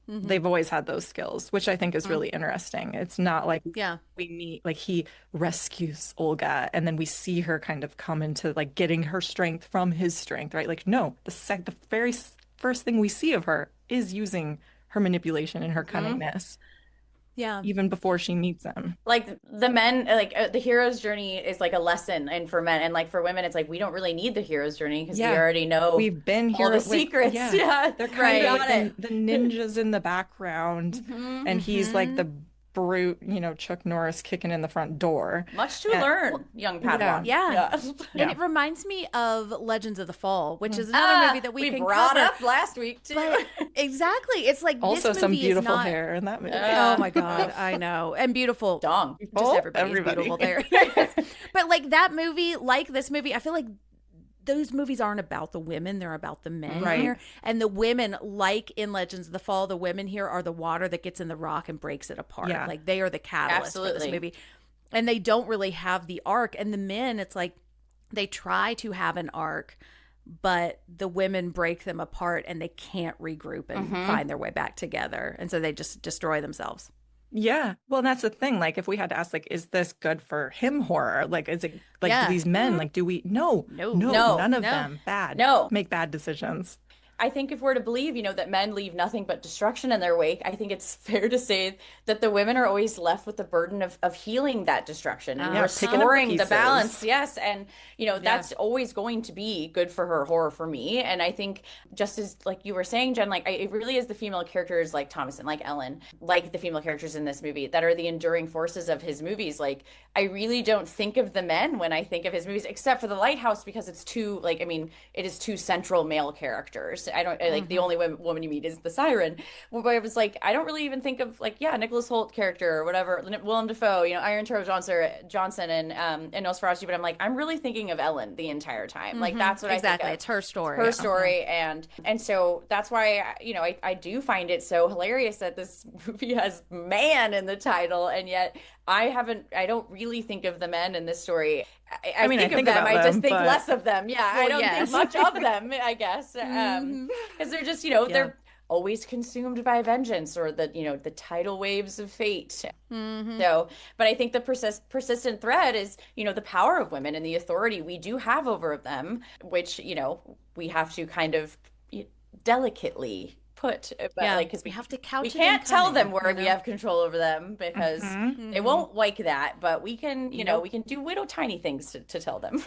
They've always had those skills, which I think is really interesting. It's not like Yeah. we meet, like he rescues Olga and then we see her kind of come into like getting her strength from his strength, right? Like, no, the very first thing we see of her is using her manipulation and her cunningness, Yeah. even before she meets him. Like the men, like the hero's journey is like a lesson, and for men and like for women, it's like we don't really need the hero's journey because we already know We've been all here the with, secrets. Yeah, they're kind Right. of Got like it. the ninjas in the background, and he's like the brute, Chuck Norris kicking in the front door. Much to And- learn, young Padawan. Yeah. Yeah. And it reminds me of Legends of the Fall, which is another movie that we can brought cover. up last week too. But exactly. It's like Also, this some movie is beautiful not... hair in that movie. Oh my God, I know. And beautiful. Dong. Just Oh, everybody's everybody. beautiful there. But like that movie, like this movie, I feel like those movies aren't about the women, they're about the men Right. here. And the women, like in Legends of the Fall, the women here are the water that gets in the rock and breaks it apart. Yeah. Like they are the catalyst for this Absolutely. movie. And they don't really have the arc. And the men, it's like they try to have an arc, but the women break them apart and they can't regroup and find their way back together. And so they just destroy themselves. Yeah. Well, that's the thing. Like, if we had to ask, like, is this good for him horror? Like, is it like Yeah. do these men, like, do we? No, No. none of No. them. Bad. No. Make bad decisions. I think if we're to believe, that men leave nothing but destruction in their wake, I think it's fair to say that the women are always left with the burden of healing that destruction and Yeah, picking up restoring the pieces. balance. Yes. And, that's always going to be good for her horror for me. And I think just as like you were saying, Jen, like it really is the female characters like Thomas and like Ellen, like the female characters in this movie that are the enduring forces of his movies. Like I really don't think of the men when I think of his movies, except for The Lighthouse, because it's too like, I mean, it is two central male characters. I don't like the only woman you meet is the siren. But I was like, I don't really even think of like, Nicholas Hoult character or whatever, Willem Dafoe, Iron Toe Johnson and Nosferatu. But I'm like, I'm really thinking of Ellen the entire time. Like that's what Exactly. I think of. It's her story. Her story, and so that's why I do find it so hilarious that this movie has man in the title, and yet I don't really think of the men in this story. I mean, I think of think them. about I just them, think but- less of them. Yeah, I Well, don't yes. think much of them. I guess because they're just they're always consumed by vengeance or the tidal waves of fate. So, but I think the persistent thread is the power of women and the authority we do have over them, which we have to kind of delicately put, but like because we have to couch we it in can't tell them cunning, where we have control over them because they won't like that, but we can we can do little tiny things to tell them.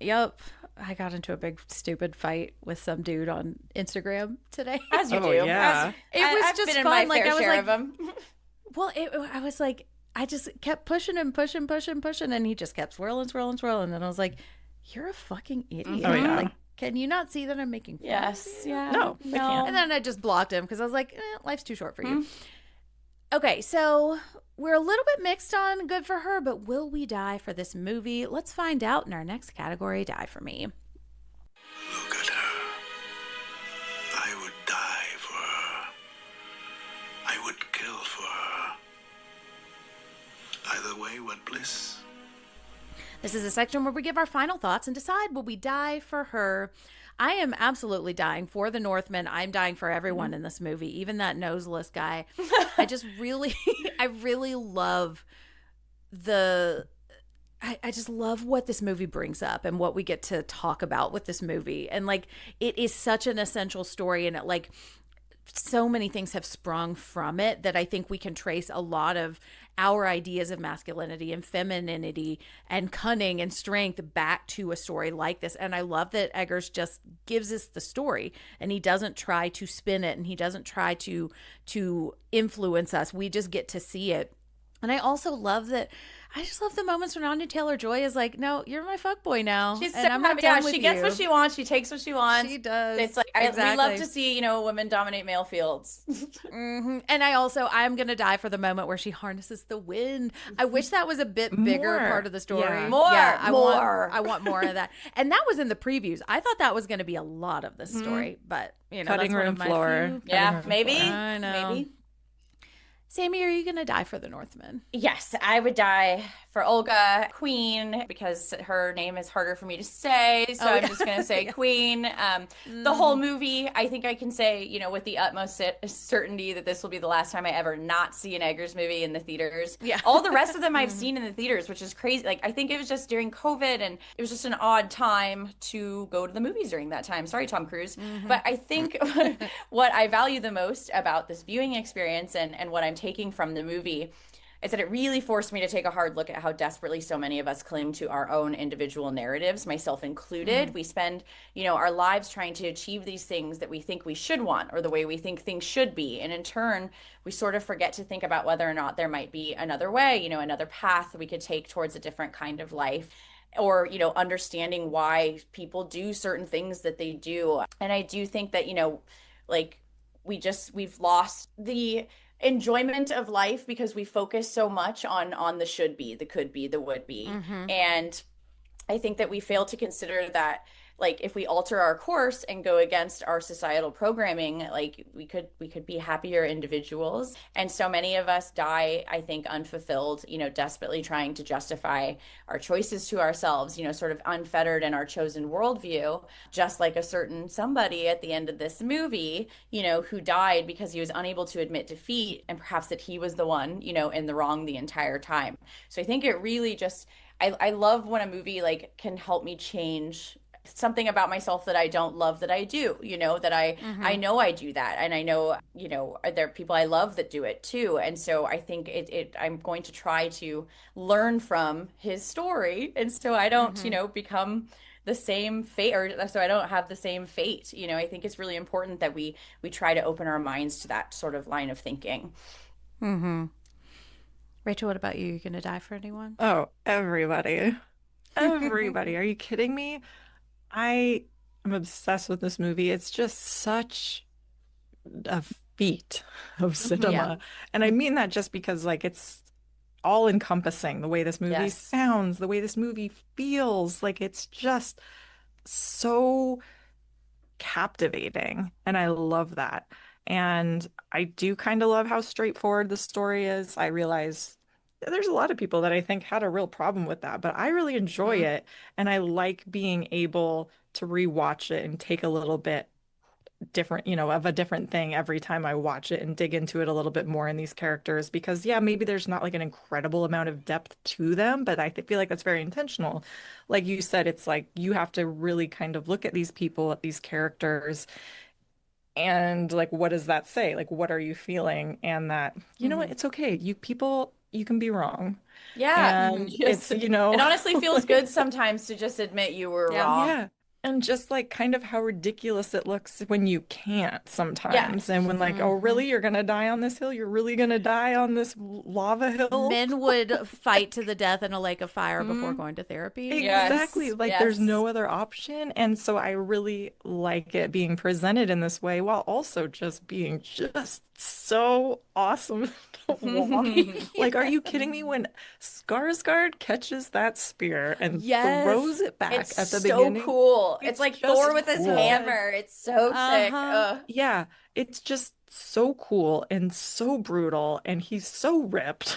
Yep. I got into a big stupid fight with some dude on Instagram today. As you Oh, do. yeah. It was I've just been in fun. my Like, fair I was share like- of them. Well, I was like, I just kept pushing him, and he just kept swirling. And I was like, you're a fucking idiot. Oh, yeah. Like, can you not see that I'm making fun of Yes. you? Yeah. No, I can't. And then I just blocked him because I was like, life's too short for you. Okay, so we're a little bit mixed on good for her, but will we die for this movie? Let's find out in our next category, Die For Me. Look at her. I would die for her. I would kill for her. Either way, what bliss. This is a section where we give our final thoughts and decide will we die for her. I am absolutely dying for the Northman. I'm dying for everyone in this movie, even that noseless guy. I just really, I really love I just love what this movie brings up and what we get to talk about with this movie. And like, it is such an essential story, and it like, so many things have sprung from it that I think we can trace a lot of our ideas of masculinity and femininity and cunning and strength back to a story like this. And I love that Eggers just gives us the story, and he doesn't try to spin it, and he doesn't try to influence us. We just get to see it. And I also love that. I just love the moments when Anya Taylor-Joy is like, "No, you're my fuckboy now, She's and so I'm not happy. done Yeah, with she gets you." what she wants. She takes what she wants. She does. It's like we love to see women dominate male fields. And I'm gonna die for the moment where she harnesses the wind. I wish that was a bit bigger More. part of the story. Yeah. More. I want more of that. And that was in the previews. I thought that was gonna be a lot of the story, but Cutting that's one room of my floor. few- Yeah, Cutting room maybe. floor. I know. Maybe. Sammy, are you going to die for the Northman? Yes, I would die for Olga, Queen, because her name is harder for me to say. So Oh, I'm yeah. just going to say Yeah. Queen. The whole Mhm. movie, I think I can say, with the utmost certainty that this will be the last time I ever not see an Eggers movie in the theaters. Yeah. All the rest of them I've Mhm. seen in the theaters, which is crazy. Like, I think it was just during COVID and it was just an odd time to go to the movies during that time. Sorry, Tom Cruise. Mhm. But I think what I value the most about this viewing experience and what I'm taking from the movie is that it really forced me to take a hard look at how desperately so many of us cling to our own individual narratives, myself included. Mhm. We spend, our lives trying to achieve these things that we think we should want or the way we think things should be. And in turn, we sort of forget to think about whether or not there might be another way, another path we could take towards a different kind of life or understanding why people do certain things that they do. And I do think that like we've lost the enjoyment of life because we focus so much on the should be, the could be, the would be. Mhm. And I think that we fail to consider that like if we alter our course and go against our societal programming, like we could be happier individuals. And so many of us die, I think, unfulfilled, desperately trying to justify our choices to ourselves, sort of unfettered in our chosen worldview, just like a certain somebody at the end of this movie, who died because he was unable to admit defeat and perhaps that he was the one, in the wrong the entire time. So I think it really just I love when a movie like can help me change something about myself that I don't love that I do, that I Mhm. know I do that and I know, there are people I love that do it too. And so I think it I'm going to try to learn from his story and so I don't, Mhm. become the same fate or so I don't have the same fate. I think it's really important that we try to open our minds to that sort of line of thinking. Mhm. Rachel, what about you? You going to die for anyone? Oh, everybody. Everybody. Are you kidding me? I am obsessed with this movie. It's just such a feat of Yeah. cinema. And I mean that just because like it's all encompassing, the way this movie Yes. sounds, the way this movie feels. Like it's just so captivating. And I love that. And I do kind of love how straightforward the story is. I realize there's a lot of people that I think had a real problem with that, but I really enjoy Mhm. it. And I like being able to rewatch it and take a little bit different, of a different thing every time I watch it and dig into it a little bit more in these characters because yeah, maybe there's not like an incredible amount of depth to them, but I feel like that's very intentional. Like you said, it's like you have to really kind of look at these people, at these characters, and like what does that say? Like what are you feeling? And that, you know what, Mhm. it's okay. You people, you can be wrong. Yeah. And Just it's, it honestly feels good like sometimes to just admit you were Yeah. wrong. yeah. And just like kind of how ridiculous it looks when you can't sometimes. Yes. And when like, oh, Mhm. really? You're gonna die on this hill? You're really gonna die on this lava hill? Men would fight to the death in a lake of fire before Mm, going to therapy. Exactly. yes. Like there's Yes. no other option. And so I really like it being presented in this way while also just being just so awesome to watch. Like, are you kidding me? When Skarsgård catches that spear and Yes. throws it It's back at the so beginning, cool. It's it's like Thor just with his So cool. good. hammer. It's so sick. Uh-huh. Yeah, it's just so cool and so brutal, and he's so ripped.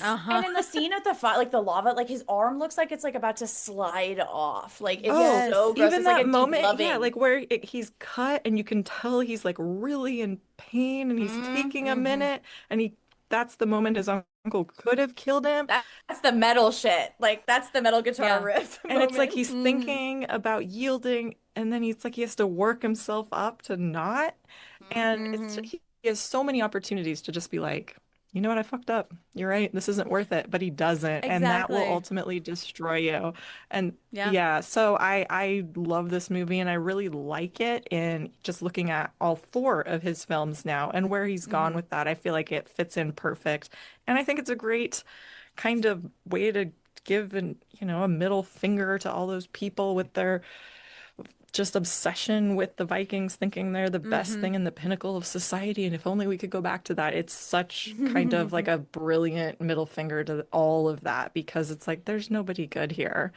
Uh-huh. And in the scene of the fire, like the lava, like his arm looks like it's like about to slide off. Like it's Oh, Yes. so gross. even It's like that a deep moment, yeah, loving. like where he's cut and you can tell he's like really in pain and he's Mm, taking a Mhm. minute and that's the moment his uncle could have killed him. that's the metal shit. Like that's the metal guitar Yeah. riff And it's like moment. he's Mhm. thinking about yielding and then he's like he has to work himself up to not. And Mhm. he has so many opportunities to just be like, you know what, I fucked up. You're right. This isn't worth it. But he doesn't. And that will Exactly. ultimately destroy you. And Yeah. yeah, so I love this movie and I really like it in just looking at all four of his films now and where he's gone Mhm. with that. I feel like it fits in perfect. And I think it's a great kind of way to give a middle finger to all those people with their just obsession with the Vikings, thinking they're the best Mhm. thing in the pinnacle of society. And if only we could go back to that. It's such kind of like a brilliant middle finger to all of that because it's like there's nobody good here.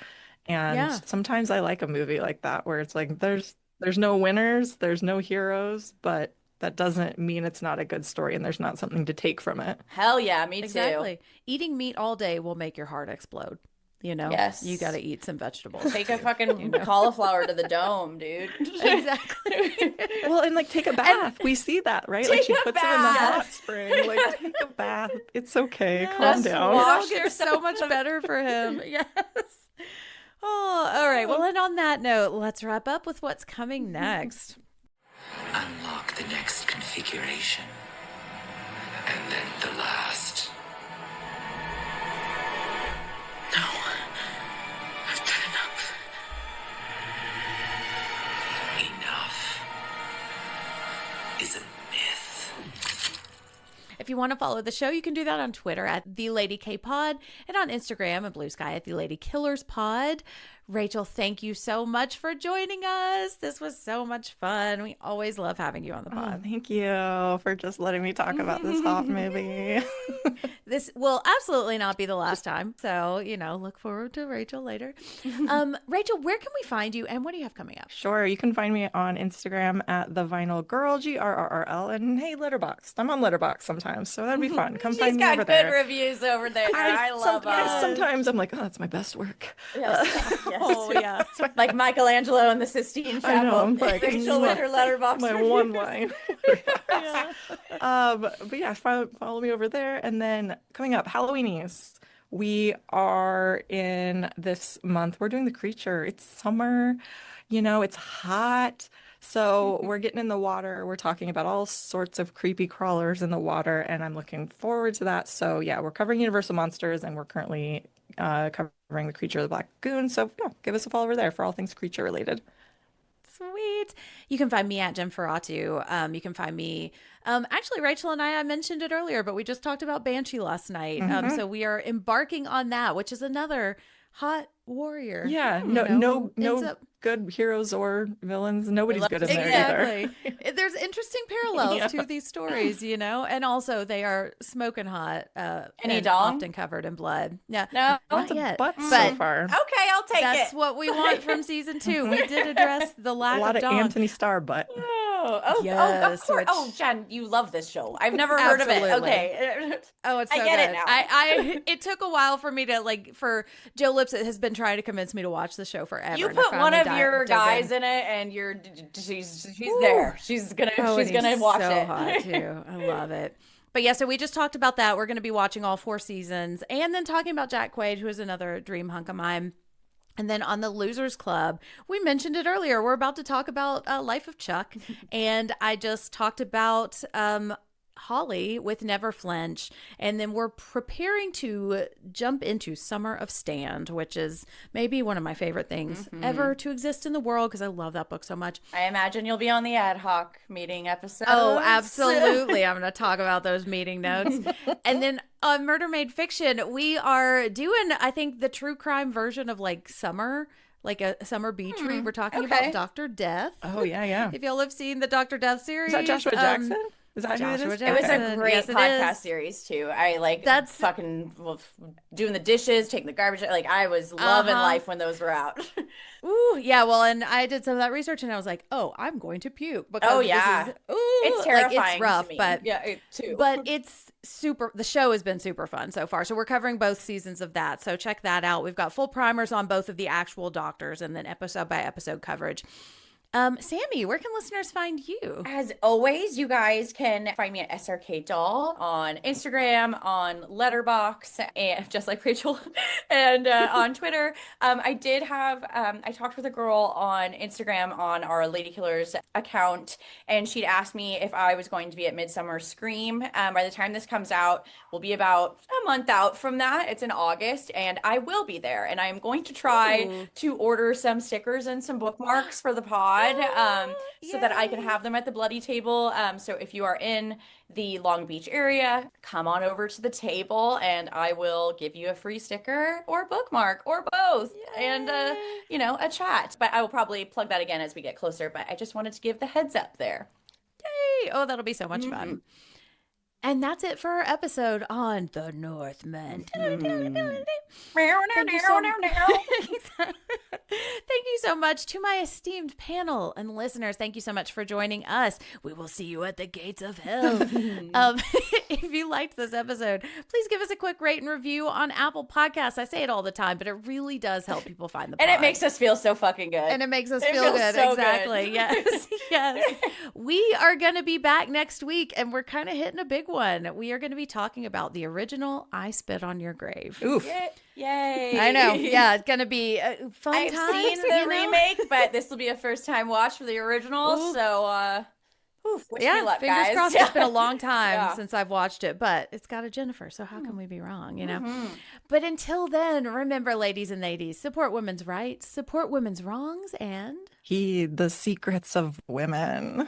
And Yeah. sometimes I like a movie like that where it's like there's no winners, there's no heroes, but that doesn't mean it's not a good story and there's not something to take from it. Hell yeah, me too. Exactly. Eating meat all day will make your heart explode. You know, Yes. you got to eat some vegetables. Take a fucking cauliflower to the dome, dude. Exactly. Well, and like take a bath. We see that, right? Like Take she a puts him in the bath. hot spring. Like take a bath. It's okay. Yes. Calm Just down. wash It'll get so much better for him. Yes. Oh, all right. Well, and on that note, let's wrap up with what's coming next. Unlock the next configuration. And then the last. No. I've done enough. Enough is a myth. If you want to follow the show, you can do that on Twitter at The Lady K Pod and on Instagram and Blue Sky at The Lady Killers Pod. Rachel, thank you so much for joining us. This was so much fun. We always love having you on the Oh, pod. thank you for just letting me talk about this hot movie. This will absolutely not be the last time. So, look forward to Rachel later. Rachel, where can we find you and what do you have coming up? Sure, you can find me on Instagram at the Vinyl Girl, GRRRL, and hey, Letterboxd. I'm on Letterboxd sometimes, so that'd be fun. Come She's find me got over good there. reviews over there. I love us. Sometimes I'm like, oh, that's my best work. Yes. Oh, yeah. Like Michelangelo in the Sistine Chapel. I know. I'm like, Rachel with her letterbox. my reviews. one line. But yeah, follow me over there. And then coming up, Halloweenies. We are in this month. We're doing The Creature. It's summer, it's hot. So we're getting in the water. We're talking about all sorts of creepy crawlers in the water, and I'm looking forward to that. So yeah, we're covering Universal Monsters, and we're currently covering The Creature of the Black Lagoon. So yeah, give us a follow over there for all things creature related. Sweet. You can find me at Jem Ferratu. You can find me. Actually, Rachel and I mentioned it earlier, but we just talked about Banshee last night. So we are embarking on that, which is another hot warrior. Yeah, who ends no up- good heroes or villains. Nobody's good in there either. Exactly. There's interesting parallels to these stories, and also they are smoking hot. Any and dong? often covered in blood. Yeah, No. not Lots of yet. butts so But far. Okay, I'll take that's it. what we want from season 2. We did address the A lack lot of dong. Anthony Starr butt. Of Yes, course. which- Oh, Jen, you love this show. I've never heard of it. Absolutely. Okay. Oh, it's so I get it good. now. I it took a while for me to for Joe Lipsett has been trying to convince me to watch the show forever. You and I put one finally of your dove guys in. in it, and she's there. She's gonna Oh, and he's watch so it. hot too. I love it. But yeah, so we just talked about that. We're going to be watching all 4 seasons, and then talking about Jack Quaid, who is another dream hunk of mine. And then on the Losers Club, we mentioned it earlier. We're about to talk about Life of Chuck, and I just talked about Holly with Never Flinch, and then we're preparing to jump into Summer of Stand, which is maybe one of my favorite things ever to exist in the world because I love that book so much. I imagine you'll be on the ad hoc meeting episode. Oh, absolutely. I'm going to talk about those meeting notes. And then on Murder Made Fiction, we are doing, I think, the true crime version of Summer, like a summer beach read. We're talking about Dr. Death. Oh yeah. If y'all have seen the Dr. Death series. Is that Joshua Jackson? Is that who it Joshua is? It was a Jackson. great Yes, it podcast is. series too. I That's- fucking doing the dishes, taking the garbage. I was loving life when those were out. Ooh, yeah. Well, and I did some of that research, and I was like, "Oh, I'm going to puke." Because Oh, yeah. this is, ooh, It's terrifying. it's rough, to me. but yeah, it too. but it's super. The show has been super fun so far. So we're covering both seasons of that. So check that out. We've got full primers on both of the actual doctors, and then episode by episode coverage. Sammy, where can listeners find you? As always, you guys can find me at SRK Doll on Instagram, on Letterbox, and just like Rachel, and on Twitter. I did have I talked with a girl on Instagram on our Lady Killers account, and she'd asked me if I was going to be at Midsummer Scream. By the time this comes out, we'll be about a month out from that. It's in August, and I will be there, and I'm going to try to order some stickers and some bookmarks for the pod. So that I can have them at the bloody table. So if you are in the Long Beach area, come on over to the table and I will give you a free sticker or bookmark or both. And, a chat. But I will probably plug that again as we get closer. But I just wanted to give the heads up there. Yay! Oh, that'll be so much fun. And that's it for our episode on the Northman. Thank you so much to my esteemed panel and listeners. Thank you so much for joining us. We will see you at the gates of hell. If you liked this episode, please give us a quick rate and review on Apple Podcasts. I say it all the time, but it really does help people find the pod. And it makes us feel so fucking good. And it makes us It feel feels good. so Exactly. good. Yes. Yes. We are going to be back next week, and we're kind of hitting a big one. We are going to be talking about the original I Spit on Your Grave. Oof. Yay. I know. Yeah, it's going to be fun I've times. seen the remake, but this will be a first time watch for the original. Ooh. So, wish me luck, fingers guys. crossed. It's been a long time Yeah. since I've watched it, but it's got a Jennifer, so how can we be wrong, you know? But until then, remember, ladies and ladies, support women's rights, support women's wrongs, and Heed the secrets of women.